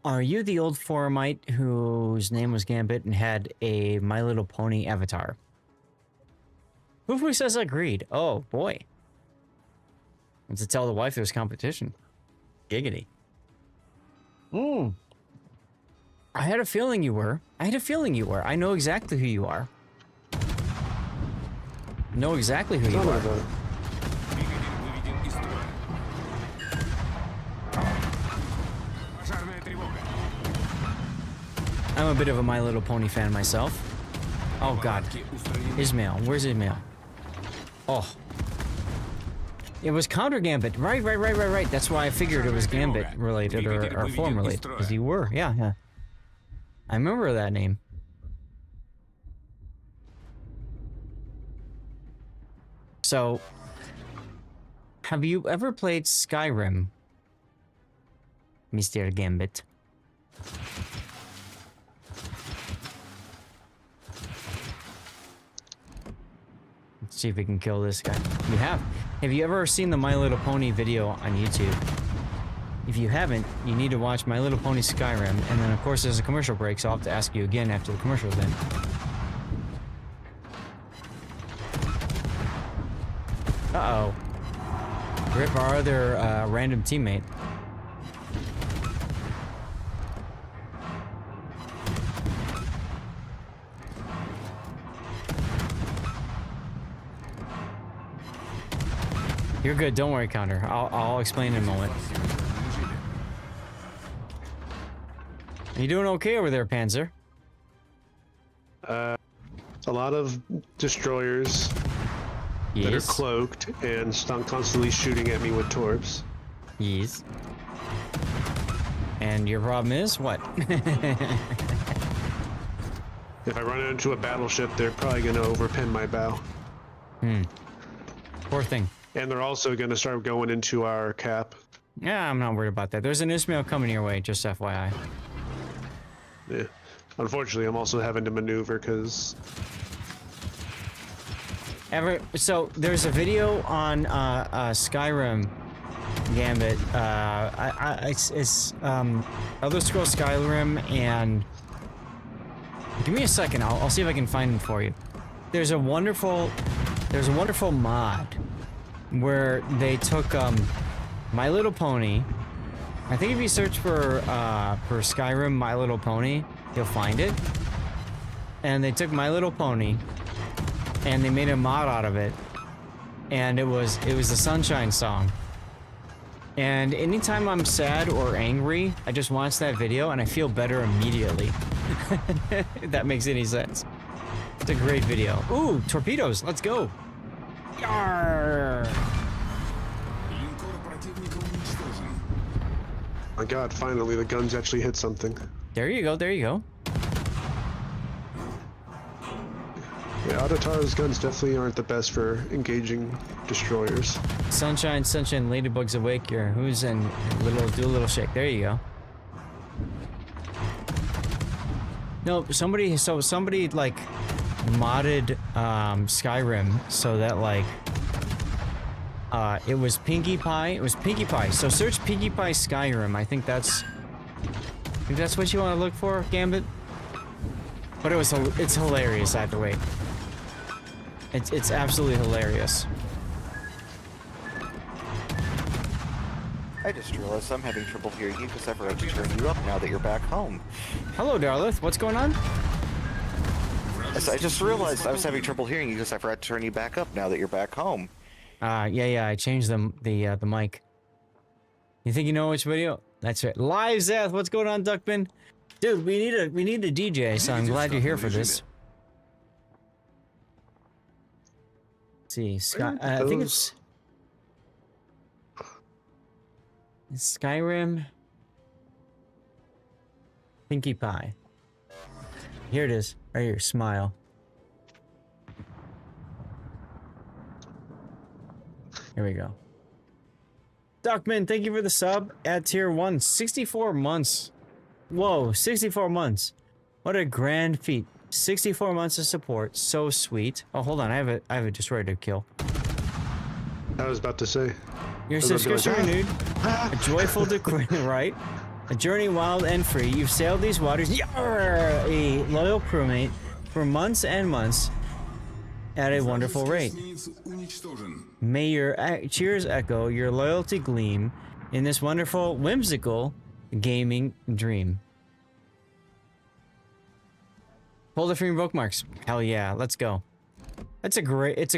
the old Forumite whose name was Gambit and had a My Little Pony avatar? Fufu says agreed. Oh, boy. And to tell the wife there's competition. Giggity. I had a feeling you were. I know exactly who you are. Know exactly who you are. I'm a bit of a My Little Pony fan myself. Oh god. Ismail. Where's Ismail? Oh. It was Counter Gambit. Right. That's why I figured it was Gambit related or form related. Because you were. Yeah. I remember that name. So, have you ever played Skyrim, Mr. Gambit? Let's see if we can kill this guy. You have. Have you ever seen the My Little Pony video on YouTube? If you haven't, you need to watch My Little Pony Skyrim, and then of course there's a commercial break, so I'll have to ask you again after the commercial then. Uh-oh. Rip our other random teammate. You're good, don't worry, Counter. I'll explain in a moment. Are you doing okay over there, Panzer? A lot of destroyers that are cloaked and constantly shooting at me with torps. Yes. And your problem is what? If I run into a battleship, they're probably going to overpin my bow. Poor thing. And they're also going to start going into our cap. Yeah, I'm not worried about that. There's an Ismail coming your way, just FYI. Yeah. Unfortunately, I'm also having to maneuver because... So, there's a video on Skyrim Gambit. It's Elder Scrolls Skyrim, and... Give me a second, I'll see if I can find it for you. There's a wonderful mod where they took My Little Pony. I think if you search for Skyrim My Little Pony, you'll find it. And they took My Little Pony and they made a mod out of it. And it was the Sunshine Song. And anytime I'm sad or angry, I just watch that video and I feel better immediately. If that makes any sense. It's a great video. Ooh, torpedoes, let's go. Yarr. My god, finally the guns actually hit something. There you go, there you go. Yeah, Autotaro's guns definitely aren't the best for engaging destroyers. Sunshine, sunshine, ladybug's awake. Your who's in do a little shake. There you go. No, somebody like modded Skyrim so that like it was Pinkie Pie. It was Pinkie Pie. So search Pinkie Pie Skyrim. I think that's what you want to look for, Gambit. But it's hilarious either way. It's absolutely hilarious. I just realized I'm having trouble hearing you because I've had to turn you up now that you're back home. Hello, Darlith. What's going on? I just realized I was having trouble hearing you because I forgot to turn you back up now that you're back home. Yeah, I changed the mic. You think you know which video? That's right. Live Zeth, what's going on, Duckman? Dude, we need a DJ, so I'm glad you're here for this. Let's see, I think it's Skyrim Pinkie Pie. Here it is, right here, smile. Here we go. Duckman, thank you for the sub at tier 1. 64 months. Whoa, 64 months. What a grand feat. 64 months of support. So sweet. Oh, hold on. I have a destroyer to kill. I was about to say. Your subscription renewed. A joyful decree, right? A journey wild and free. You've sailed these waters. Yarr! A loyal crewmate for months and months at a wonderful rate. May your cheers echo, your loyalty gleam in this wonderful, whimsical gaming dream. Hold it for your bookmarks. Hell yeah, let's go. It's a great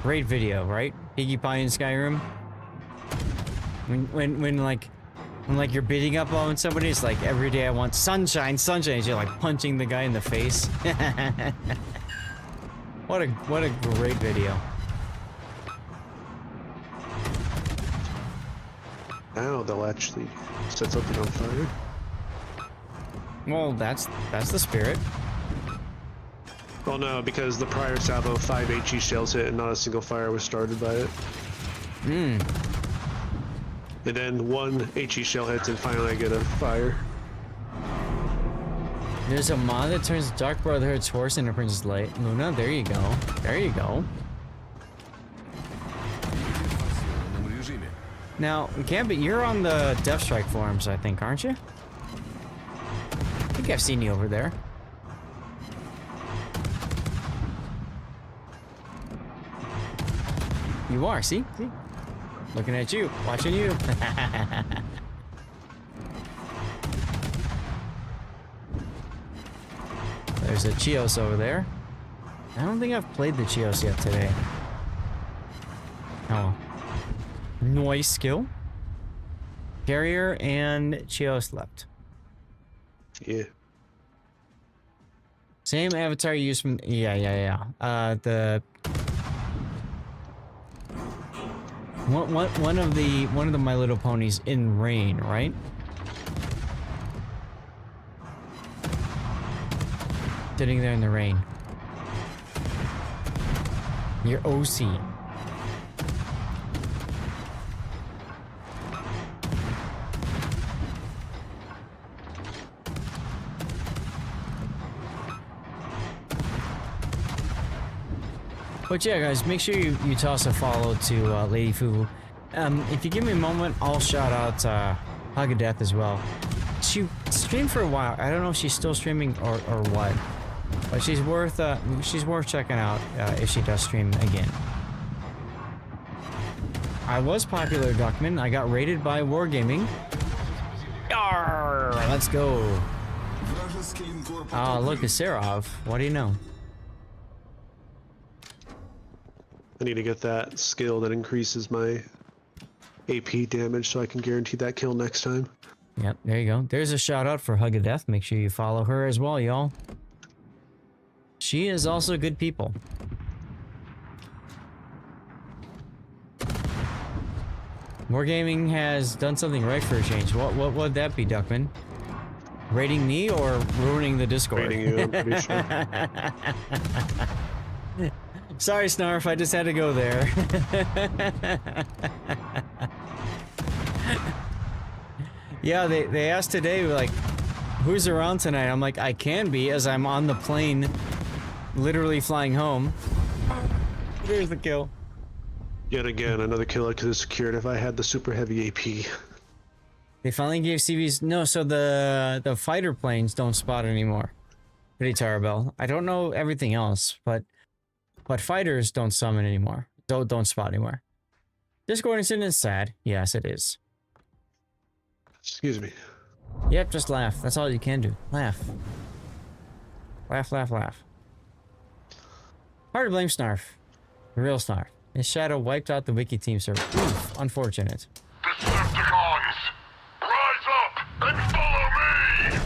video, right? Pinkie Pie in Skyrim. When like you're beating up on somebody, it's like every day I want sunshine, sunshine. You're like punching the guy in the face. What a great video. Now they'll actually set something on fire. Well, that's the spirit. Well, no, because the prior salvo 5 HE shells hit and not a single fire was started by it. Hmm. And then 1 HE shell hits and finally I get a fire. There's a mod that turns Dark Brotherhood's horse into Princess Light. Luna, there you go. There you go. Now, Gambit, you're on the Death Strike forums, I think, aren't you? I think I've seen you over there. You are, see? Looking at you, watching you. There's a Chios over there. I don't think I've played the Chios yet today. Oh. Noise skill. Carrier and Chios left. Yeah. Same avatar you used from yeah. The one of the My Little Ponies in rain, right? Sitting there in the rain. Your OC. But yeah, guys, make sure you toss a follow to Lady Fubu. If you give me a moment, I'll shout out Hug of Death as well. She streamed for a while. I don't know if she's still streaming or what, but she's worth checking out if she does stream again. I was popular, Duckman. I got rated by Wargaming. Arr, let's go. Look, it's Serov. What do you know? I need to get that skill that increases my AP damage, so I can guarantee that kill next time. Yep, there you go. There's a shout out for Hug of Death. Make sure you follow her as well, y'all. She is also good people. Wargaming has done something right for a change. What would that be, Duckman? Rating me or ruining the Discord? Rating you, I'm pretty sure. Sorry, Snarf, I just had to go there. Yeah, they asked today, like, who's around tonight? I'm like, I can be, as I'm on the plane, literally flying home. There's the kill. Yet again, another kill I could have secured if I had the super heavy AP. They finally gave CVs. No, so the fighter planes don't spot anymore. Pretty terrible. I don't know everything else, but fighters don't summon anymore. Don't spot anymore. Discord incident is sad. Yes, it is. Excuse me. Yep, just laugh. That's all you can do. Laugh. Laugh, laugh, laugh. Hard to blame Snarf. The real Snarf. His shadow wiped out the wiki team server. Oof, unfortunate. Decepticons, rise up and follow me!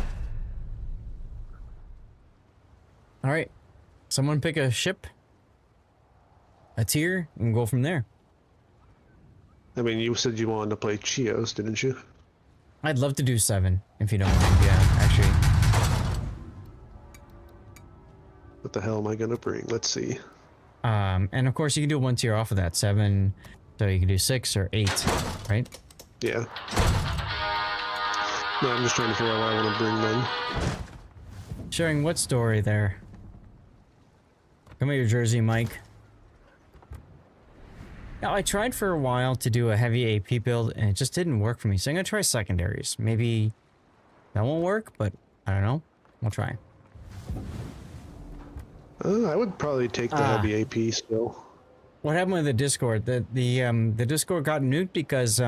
Alright. Someone pick a ship, a tier, and go from there. I mean, you said you wanted to play Chios, didn't you? I'd love to do 7, if you don't mind. Yeah, actually. What the hell am I gonna bring? Let's see. And of course you can do 1 tier off of that. 7, so you can do 6 or 8, right? Yeah. No, I'm just trying to figure out what I want to bring then. Sharing what story there? Come here, Jersey Mike. Now, I tried for a while to do a heavy AP build, and it just didn't work for me. So I'm going to try secondaries. Maybe that won't work, but I don't know. We'll try. I would probably take the heavy AP still. What happened with the Discord? The Discord got nuked because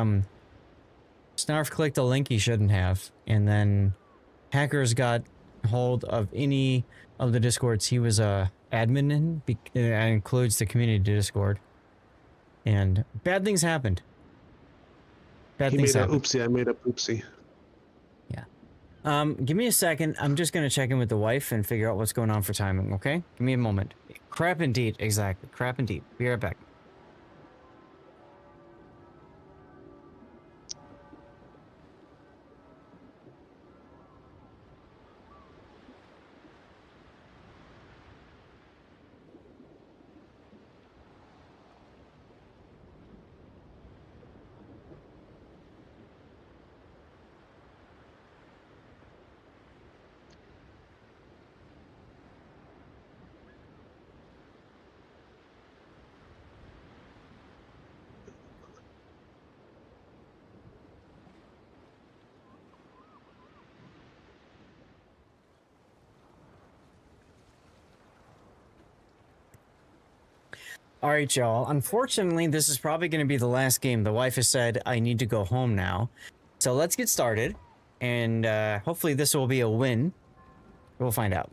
Snarf clicked a link he shouldn't have, and then hackers got hold of any of the Discords he was admin in. That includes the community Discord. And bad things happened. Bad things happened. Oopsie, I made up oopsie. Yeah. Give me a second. I'm just going to check in with the wife and figure out what's going on for timing, okay? Give me a moment. Crap indeed. Exactly. Crap indeed. Be right back. All right, y'all. Unfortunately, this is probably going to be the last game. The wife has said I need to go home now. So let's get started. And hopefully this will be a win. We'll find out.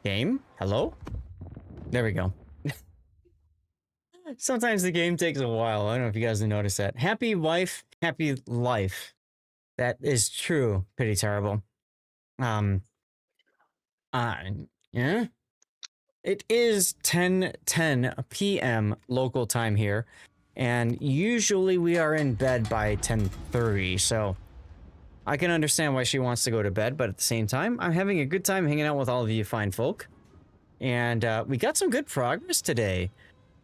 Game? Hello? There we go. Sometimes the game takes a while. I don't know if you guys have noticed that. Happy wife, happy life. That is true. Pretty terrible. Yeah. It is 10:10 p.m. local time here, and usually we are in bed by 10:30, so I can understand why she wants to go to bed, but at the same time, I'm having a good time hanging out with all of you fine folk. And we got some good progress today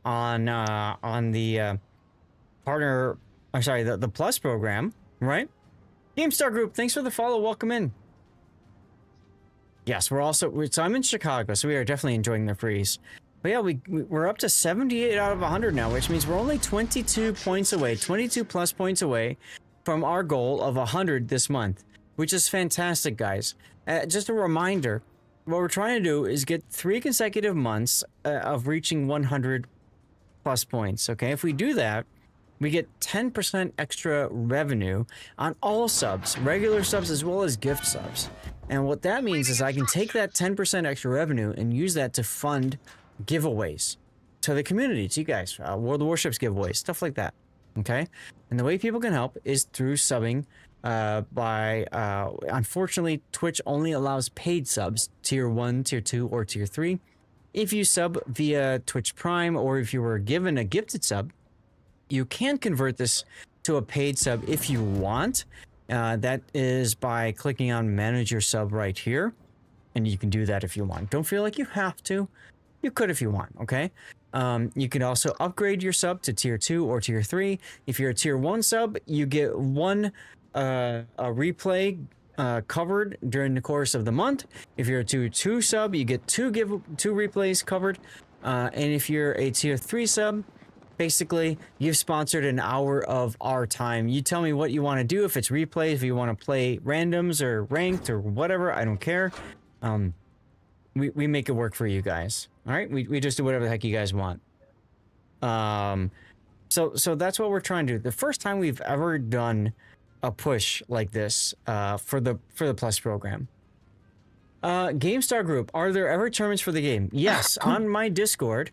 on the partner, I'm sorry, the Plus program, right? GameStar Group, thanks for the follow, welcome in. Yes, so I'm in Chicago, so we are definitely enjoying the freeze. But yeah, we're up to 78 out of 100 now, which means we're only 22 points away, 22 plus points away from our goal of 100 this month, which is fantastic, guys. Just a reminder, what we're trying to do is get 3 consecutive months of reaching 100 plus points, okay? If we do that, we get 10% extra revenue on all subs, regular subs as well as gift subs. And what that means is I can take that 10% extra revenue and use that to fund giveaways, to the community, to you guys, World of Warships giveaways, stuff like that. Okay, and the way people can help is through subbing. Unfortunately, Twitch only allows paid subs, tier 1, tier 2, or tier 3. If you sub via Twitch Prime, or if you were given a gifted sub, you can convert this to a paid sub if you want. That is by clicking on manage your sub right here, and you can do that if you want. Don't feel like you have to. You could if you want, okay? You can also upgrade your sub to tier 2 or tier 3. If you're a tier 1 sub, you get one a replay covered during the course of the month. If you're a tier 2 sub, you get two replays covered. And if you're a tier 3 sub, basically you've sponsored an hour of our time. You tell me what you want to do. If it's replays, if you want to play randoms or ranked or whatever, I don't care. We make it work for you guys. All right, we just do whatever the heck you guys want. So that's what we're trying to do. The first time we've ever done a push like this for the Plus program. GameStar Group, are there ever tournaments for the game? Yes, on my Discord.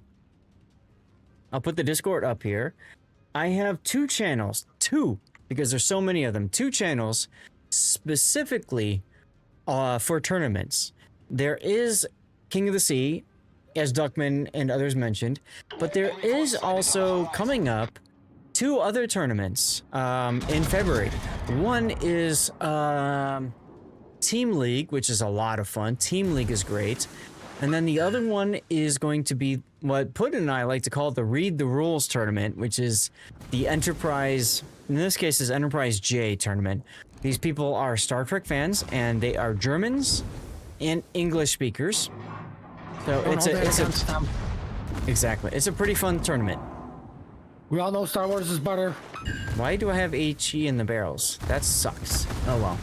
I'll put the Discord up here. I have 2 channels, because there's so many of them. 2 channels specifically for tournaments. There is King of the Sea, as Duckman and others mentioned, but there is also coming up 2 other tournaments in February. One is Team League, which is a lot of fun. Team League is great. And then the other one is going to be what Puddin and I like to call the Read the Rules tournament, which is the Enterprise, in this case is Enterprise J tournament. These people are Star Trek fans, and they are Germans and English speakers. So exactly. It's a pretty fun tournament. We all know Star Wars is better. Why do I have HE in the barrels? That sucks. Oh well.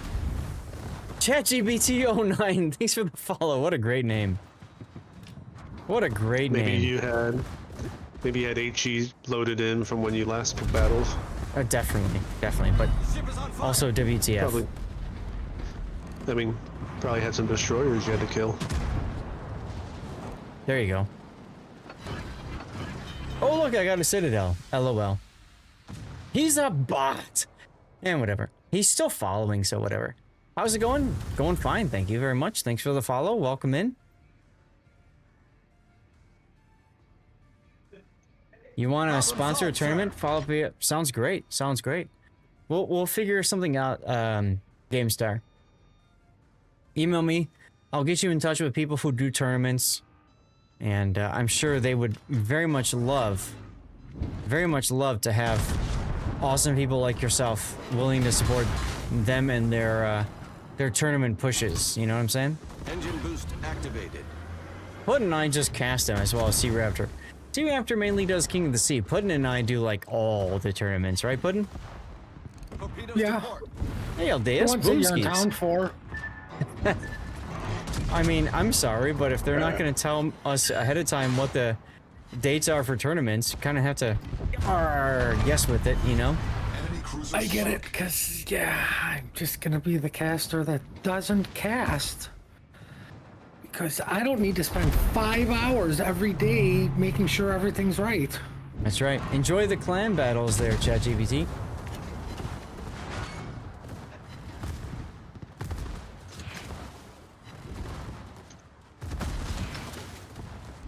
ChatGPT09, thanks for the follow. What a great name. What a great name. Maybe you had HE loaded in from when you last took battles. Definitely, but also WTF. Probably. I mean, probably had some destroyers you had to kill. There you go. Oh look, I got a Citadel. LOL. He's a bot. And whatever. He's still following, so whatever. How's it going? Going fine, thank you very much. Thanks for the follow. Welcome in. You want to sponsor a tournament? Follow up via... Sounds great. Sounds great. We'll figure something out, GameStar. Email me. I'll get you in touch with people who do tournaments. And I'm sure they would very much love to have awesome people like yourself willing to support them and their tournament pushes. You know what I'm saying? Engine boost activated. Puddin and I just cast him as well as Sea Raptor. Sea Raptor mainly does King of the Sea. Puddin and I do like all the tournaments, right, Puddin? Yeah. Hey, Aldeus, The ones that you're in Boomskis. town for. I mean, I'm sorry, but if they're not going to tell us ahead of time what the dates are for tournaments, you kind of have to guess with it, you know? I get it, because, yeah, I'm just going to be the caster that doesn't cast. Because I don't need to spend 5 hours every day making sure everything's right. That's right. Enjoy the clan battles there, ChatGPT.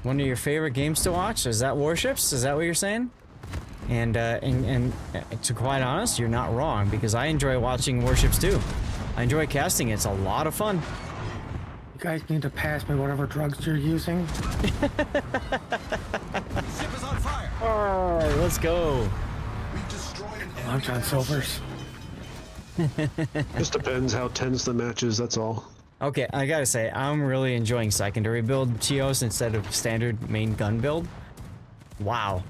One of your favorite games to watch? Is that Warships? Is that what you're saying? And to quite honest, you're not wrong, because I enjoy watching Warships too. I enjoy casting it. It's a lot of fun. You guys need to pass me whatever drugs you're using. Ship is on fire. Alright, let's go. Lunch on Silvers. Just depends how tense the match is, that's all. Okay, I gotta say, I'm really enjoying secondary build Chios instead of standard main gun build. Wow.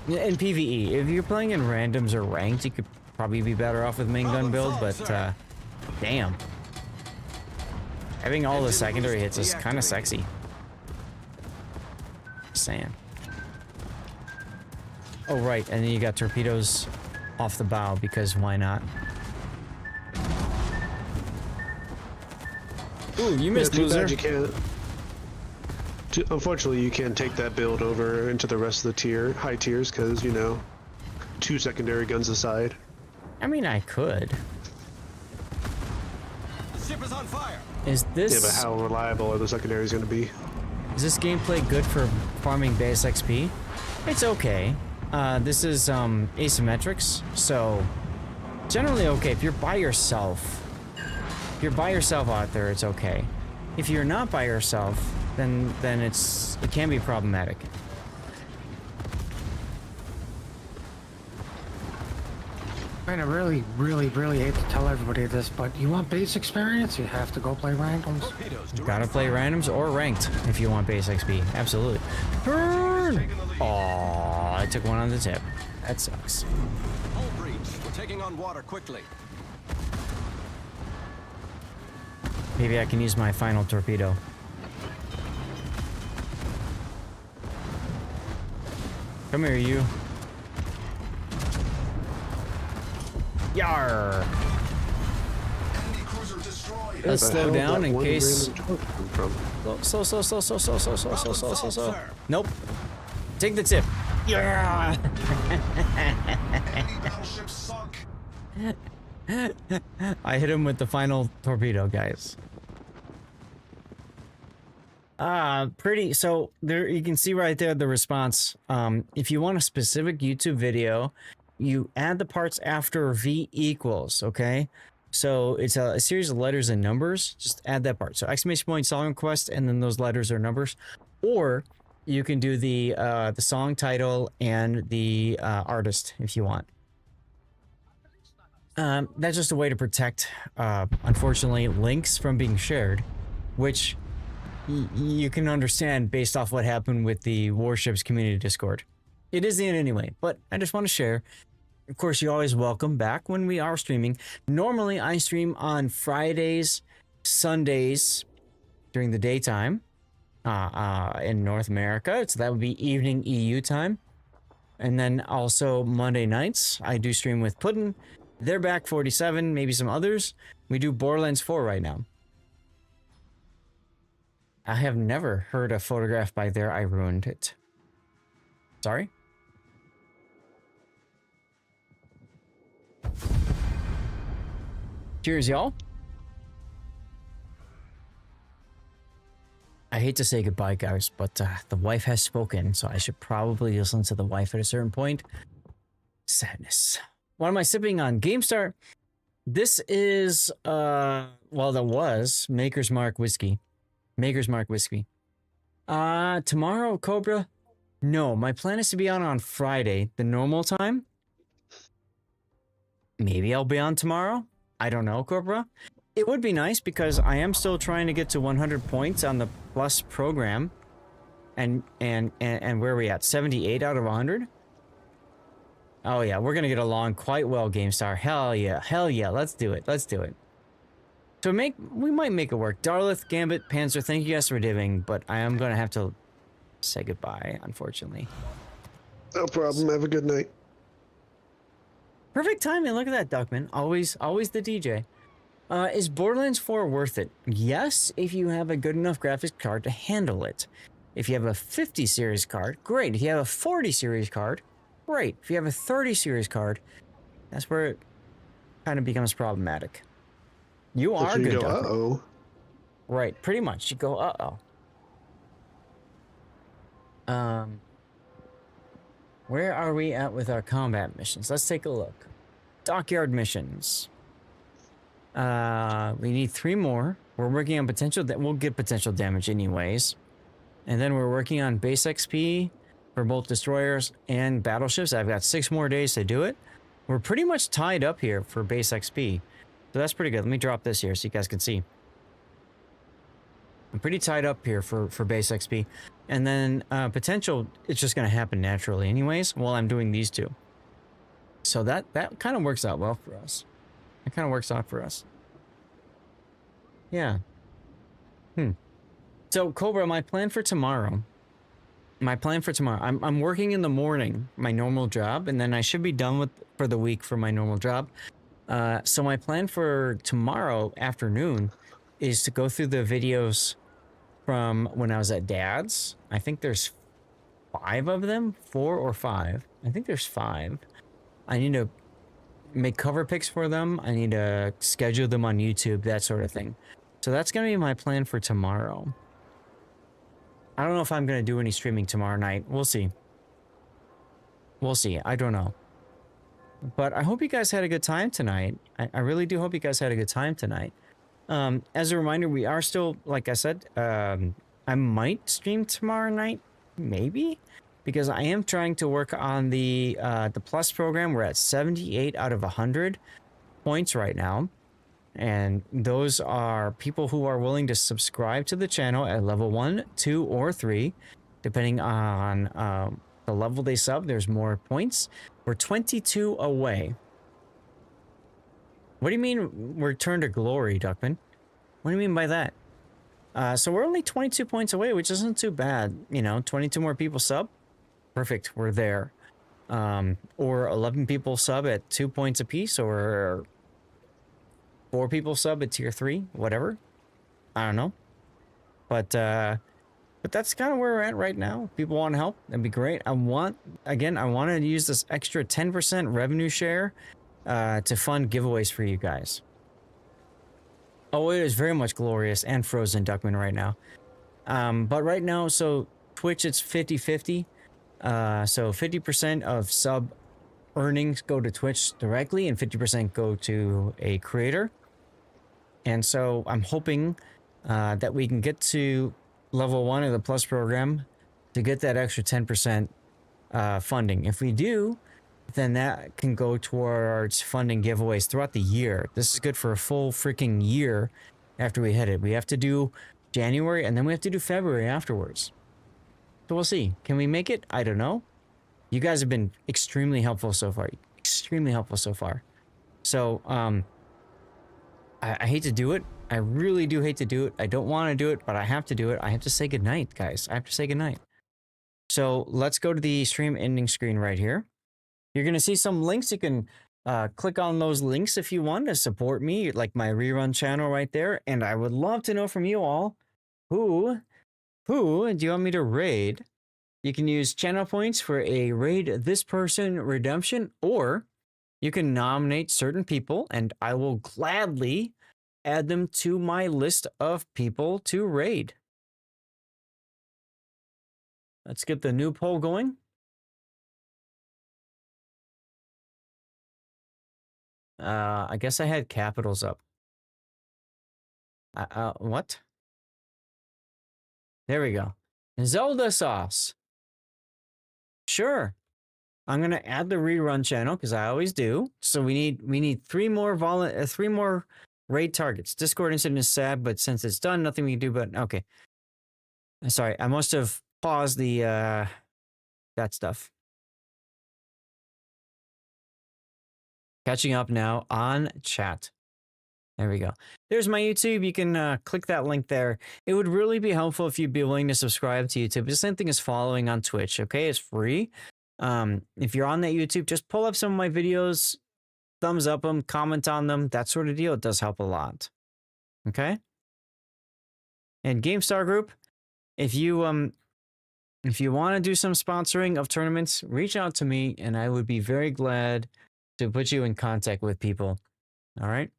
In PvE, if you're playing in randoms or ranked, you could probably be better off with main gun build, but damn. Having all the secondary hits is kind of sexy. Just saying. Oh right, and then you got torpedoes off the bow, because why not? Ooh, you missed, too loser. bad you can't. Unfortunately, you can't take that build over into the rest of the high tiers, because, you know, 2 secondary guns aside. I mean, I could. The ship is on fire. Is this... Yeah, but how reliable are the secondaries going to be? Is this gameplay good for farming base XP? It's okay. This is asymmetrics, so generally okay. If you're by yourself, out there, it's okay. If you're not by yourself, then it can be problematic. Man, I really, really, really hate to tell everybody this, but you want base experience, you have to go play randoms. You gotta play randoms or ranked if you want base XP. Absolutely. Burn! Aw, I took one on the tip. That sucks. Hull breach. We're taking on water quickly. Maybe I can use my final torpedo. Come here, you. Yar! Let's slow down in case. Slow. Nope. Take the tip. Yeah! I hit him with the final torpedo, guys. Pretty. So there, you can see right there the response. If you want a specific YouTube video, you add the parts after V equals, okay? So it's a series of letters and numbers. Just add that part. So exclamation point, song request, and then those letters or numbers. Or you can do the song title and the artist if you want. That's just a way to protect, unfortunately, links from being shared, which you can understand based off what happened with the Warships community Discord. It is in anyway, but I just want to share. Of course, you're always welcome back when we are streaming. Normally, I stream on Fridays, Sundays during the daytime in North America. So that would be evening EU time. And then also Monday nights, I do stream with Puddin'. They're back 47, maybe some others. We do Borderlands 4 right now. I have never heard a photograph by there. I ruined it. Sorry? Cheers, y'all. I hate to say goodbye, guys, but the wife has spoken, so I should probably listen to the wife at a certain point. Sadness. What am I sipping on? GameStar. This is, well, that was Maker's Mark whiskey. Maker's Mark whiskey. Tomorrow, Cobra? No, my plan is to be on Friday, the normal time. Maybe I'll be on tomorrow. I don't know, Cobra. It would be nice because I am still trying to get to 100 points on the Plus program. And where are we at? 78 out of 100? Oh yeah, we're gonna get along quite well, GameStar. Hell yeah, let's do it. So we might make it work. Darlith, Gambit, Panzer, thank you guys for diving, but I am gonna have to say goodbye, unfortunately. No problem. Have a good night. Perfect timing. Look at that, Duckman. Always the DJ. Is Borderlands 4 worth it? Yes, if you have a good enough graphics card to handle it. If you have a 50 series card, great. If you have a 40 series card, great. If you have a 30 series card, that's where it kind of becomes problematic. You are good. Go, uh-oh. Right, pretty much. You go, uh-oh. Where are we at with our combat missions? Let's take a look. Dockyard missions. We need 3 more. We're working on potential that we'll get potential damage anyways. And then we're working on base XP for both destroyers and battleships. I've got 6 more days to do it. We're pretty much tied up here for base XP. So that's pretty good. Let me drop this here so you guys can see. I'm pretty tied up here for base XP. And then potential, it's just going to happen naturally anyways while I'm doing these 2. So that kind of works out well for us. It kind of works out for us. Yeah. So Cobra, my plan for tomorrow. I'm working in the morning, my normal job, and then I should be done for the week for my normal job. So my plan for tomorrow afternoon is to go through the videos from when I was at Dad's. I think there's 5 of them, 4 or 5. I think there's 5. I need to make cover pics for them. I need to schedule them on YouTube, that sort of thing. So that's going to be my plan for tomorrow. I don't know if I'm going to do any streaming tomorrow night. We'll see. We'll see. I don't know. But I hope you guys had a good time tonight. I really do hope you guys had a good time tonight. As a reminder, we are still, like I said, I might stream tomorrow night, maybe, because I am trying to work on the Plus program. We're at 78 out of 100 points right now. And those are people who are willing to subscribe to the channel at level 1, 2, or 3, depending on the level they sub. There's more points. We're 22 away. What do you mean return to glory, Duckman? What do you mean by that? So we're only 22 points away, which isn't too bad. You know, 22 more people sub. Perfect, we're there. Or 11 people sub at 2 points apiece, or 4 people sub at tier 3, whatever. I don't know. But that's kind of where we're at right now. People want to help, that'd be great. I want to use this extra 10% revenue share to fund giveaways for you guys. Oh, it is very much glorious and frozen Duckman right now. But right now, so Twitch, it's 50-50. So 50% of sub earnings go to Twitch directly and 50% go to a creator. And so I'm hoping that we can get to level 1 of the Plus program to get that extra 10% funding. If we do, then that can go towards funding giveaways throughout the year. This is good for a full freaking year after we hit it. We have to do January and then we have to do February afterwards. So we'll see. Can we make it? I don't know. You guys have been extremely helpful so far. Extremely helpful so far. So, I hate to do it. I really do hate to do it. I don't want to do it, but I have to do it. I have to say goodnight, guys. I have to say goodnight. So let's go to the stream ending screen right here. You're going to see some links. You can click on those links if you want to support me, like my rerun channel right there. And I would love to know from you all, who do you want me to raid? You can use channel points for a raid this person redemption, or you can nominate certain people and I will gladly add them to my list of people to raid. Let's get the new poll going. I guess I had capitals up. What? There we go. Zelda sauce. Sure. I'm gonna add the rerun channel because I always do. So we need 3 more raid targets. Discord incident is sad, but since it's done, nothing we can do. But okay. Sorry, I must have paused the that stuff. Catching up now on chat. There we go. There's my YouTube. You can click that link there. It would really be helpful if you'd be willing to subscribe to YouTube. The same thing as following on Twitch, okay? It's free. If you're on that YouTube, just pull up some of my videos, thumbs up them, comment on them, that sort of deal. It does help a lot. Okay? And GameStar Group, if you want to do some sponsoring of tournaments, reach out to me and I would be very glad to put you in contact with people. All right?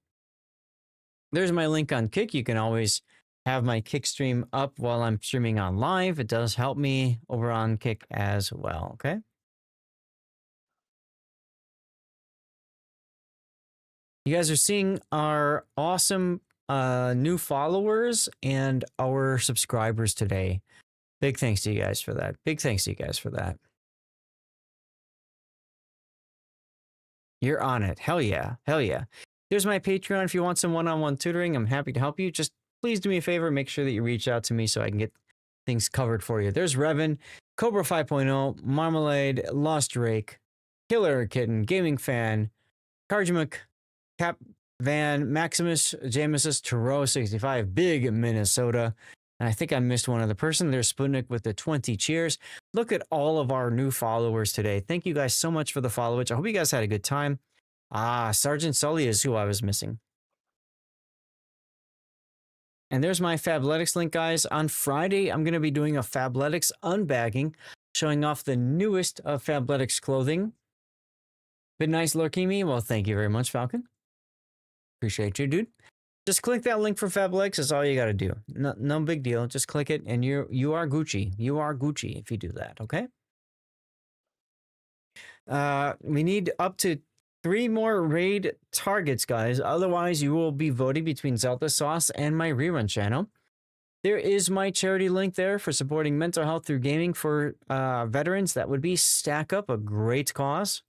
There's my link on Kick. You can always have my Kick stream up while I'm streaming on live. It does help me over on Kick as well, okay? You guys are seeing our awesome new followers and our subscribers today. Big thanks to you guys for that. Big thanks to you guys for that. You're on it. Hell yeah. Hell yeah. There's my Patreon. If you want some one-on-one tutoring, I'm happy to help you. Just please do me a favor. Make sure that you reach out to me so I can get things covered for you. There's Revan, Cobra 5.0, Marmalade, Lost Drake, Killer Kitten, Gaming Fan, Karjamak, Cap Van, Maximus, Jamesus, Turo 65, Big Minnesota. And I think I missed one other person. There's Sputnik with the 20 cheers. Look at all of our new followers today. Thank you guys so much for the followage. I hope you guys had a good time. Sergeant Sully is who I was missing. And there's my Fabletics link, guys. On Friday, I'm going to be doing a Fabletics unbagging, showing off the newest of Fabletics clothing. Been nice lurking me. Well, thank you very much, Falcon. Appreciate you, dude. Just click that link for Fabletics. That's all you got to do. No big deal. Just click it, and you are Gucci. You are Gucci if you do that, okay? We need up to 3 more raid targets, guys. Otherwise, you will be voting between Zelda Sauce and my rerun channel. There is my charity link there for supporting mental health through gaming for veterans. That would be Stack Up, a great cause.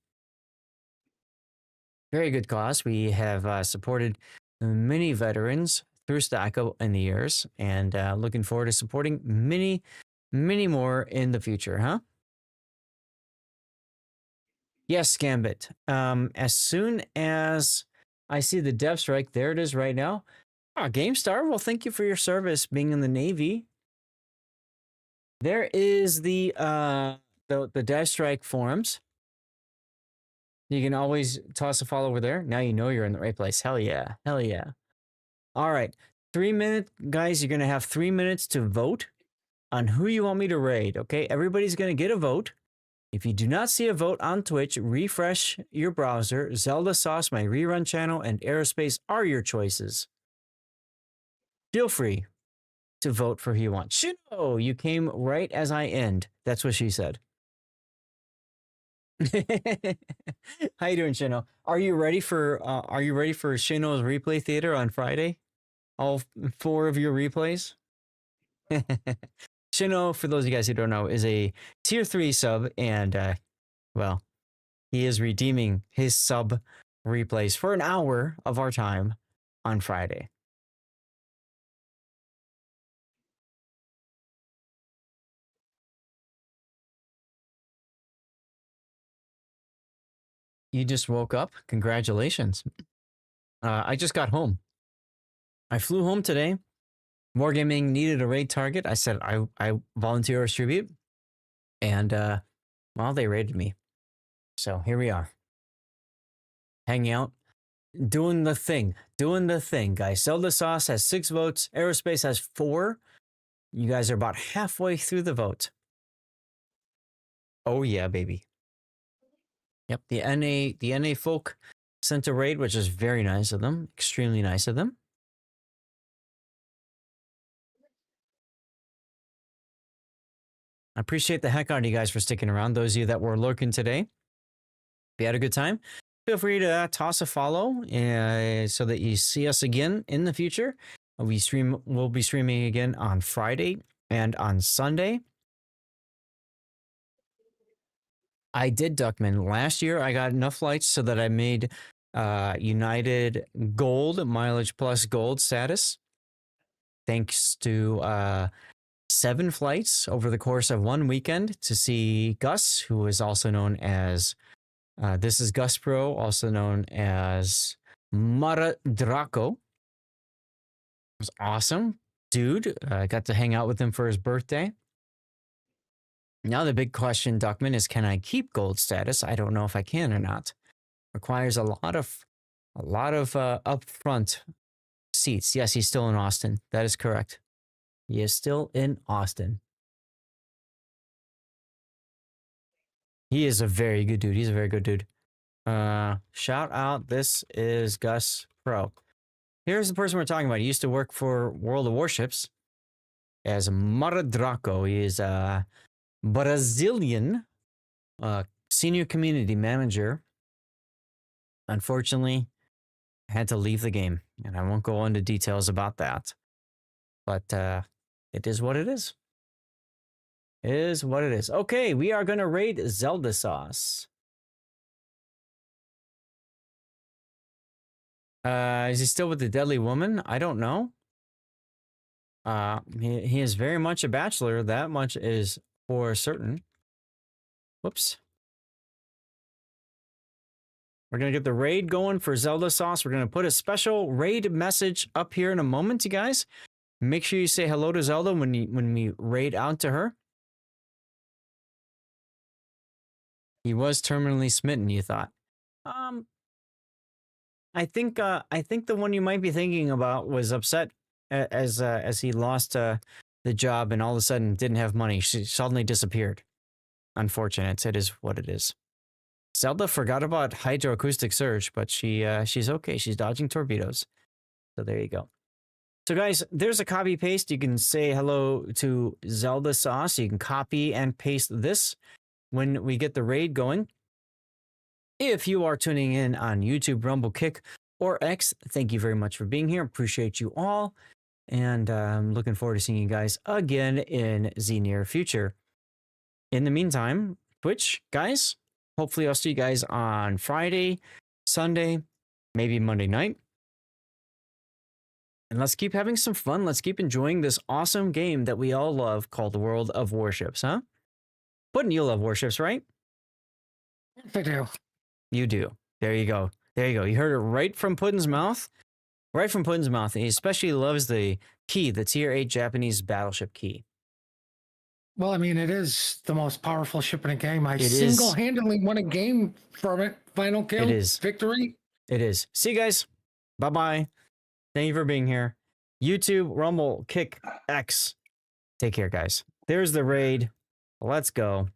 Very good cause. We have supported many veterans through Stack Up in the years, and looking forward to supporting many, many more in the future, huh? Yes, Gambit. As soon as I see the dev strike, there it is right now. Oh, GameStar, well, thank you for your service being in the Navy. There is the dev strike forums. You can always toss a follow over there. Now you know you're in the right place. Hell yeah. Hell yeah. All right. 3 minutes, guys. You're going to have 3 minutes to vote on who you want me to raid. Okay. Everybody's going to get a vote. If you do not see a vote on Twitch, refresh your browser. Zelda Sauce, my rerun channel, and Aerospace are your choices. Feel free to vote for who you want. Shino, you came right as I end. That's what she said. How you doing, Shino? Are you ready for Shino's replay theater on Friday? All 4 of your replays? Shino, for those of you guys who don't know, is a tier 3 sub, and well, he is redeeming his sub replays for an hour of our time on Friday. You just woke up? Congratulations. I just got home. I flew home today. Wargaming needed a raid target. I said I volunteer as tribute. And, well, they raided me. So here we are. Hanging out. Doing the thing. Doing the thing, guys. Zelda Sauce has 6 votes. Aerospace has 4. You guys are about halfway through the vote. Oh, yeah, baby. Yep, the NA folk sent a raid, which is very nice of them. Extremely nice of them. I appreciate the heck out of you guys for sticking around. Those of you that were lurking today, if you had a good time, feel free to toss a follow so that you see us again in the future. We'll be streaming again on Friday and on Sunday. I did Duckman. Last year, I got enough flights so that I made United Gold, Mileage Plus Gold status. Thanks to 7 flights over the course of 1 weekend to see Gus, who is also known as, this is Gus Pro, also known as Mara Draco. It was awesome. Dude, I got to hang out with him for his birthday. Now the big question, Duckman, is can I keep gold status? I don't know if I can or not. Requires a lot of upfront seats. Yes, he's still in Austin. That is correct. He is still in Austin. He is a very good dude. He's a very good dude. Shout out. This is Gus Pro. Here's the person we're talking about. He used to work for World of Warships as Maradraco. He is Brazilian senior community manager. Unfortunately, had to leave the game, and I won't go into details about that. But it is what it is. It is what it is. Okay, we are going to raid Zelda Sauce. Is he still with the deadly woman? I don't know. He is very much a bachelor. That much is for certain. Whoops. We're going to get the raid going for Zelda Sauce. We're going to put a special raid message up here in a moment, you guys. Make sure you say hello to Zelda when we raid out to her. He was terminally smitten, you thought. I think the one you might be thinking about was upset as he lost the job and all of a sudden didn't have money. She suddenly disappeared. Unfortunate. It is what it is. Zelda forgot about hydroacoustic surge, but she's okay. She's dodging torpedoes. So there you go. So guys, there's a copy paste. You can say hello to Zelda Sauce. You can copy and paste this when we get the raid going. If you are tuning in on YouTube, Rumble, Kick, or X, thank you very much for being here. Appreciate you all. And I'm looking forward to seeing you guys again in the near future. In the meantime, Twitch, guys, hopefully I'll see you guys on Friday, Sunday, maybe Monday night. And let's keep having some fun. Let's keep enjoying this awesome game that we all love called the World of Warships, huh? Puddin', you love Warships, right? Yes, I do. You do. There you go. There you go. You heard it right from Puddin's mouth. Right from Puddin's mouth. And he especially loves the key, the Tier 8 Japanese battleship key. Well, I mean, it is the most powerful ship in a game. I It is. single-handedly won a game from it. Final kill. It is. Victory. It is. See you guys. Bye-bye. Thank you for being here. YouTube, Rumble, Kick, X. Take care, guys. There's the raid. Let's go.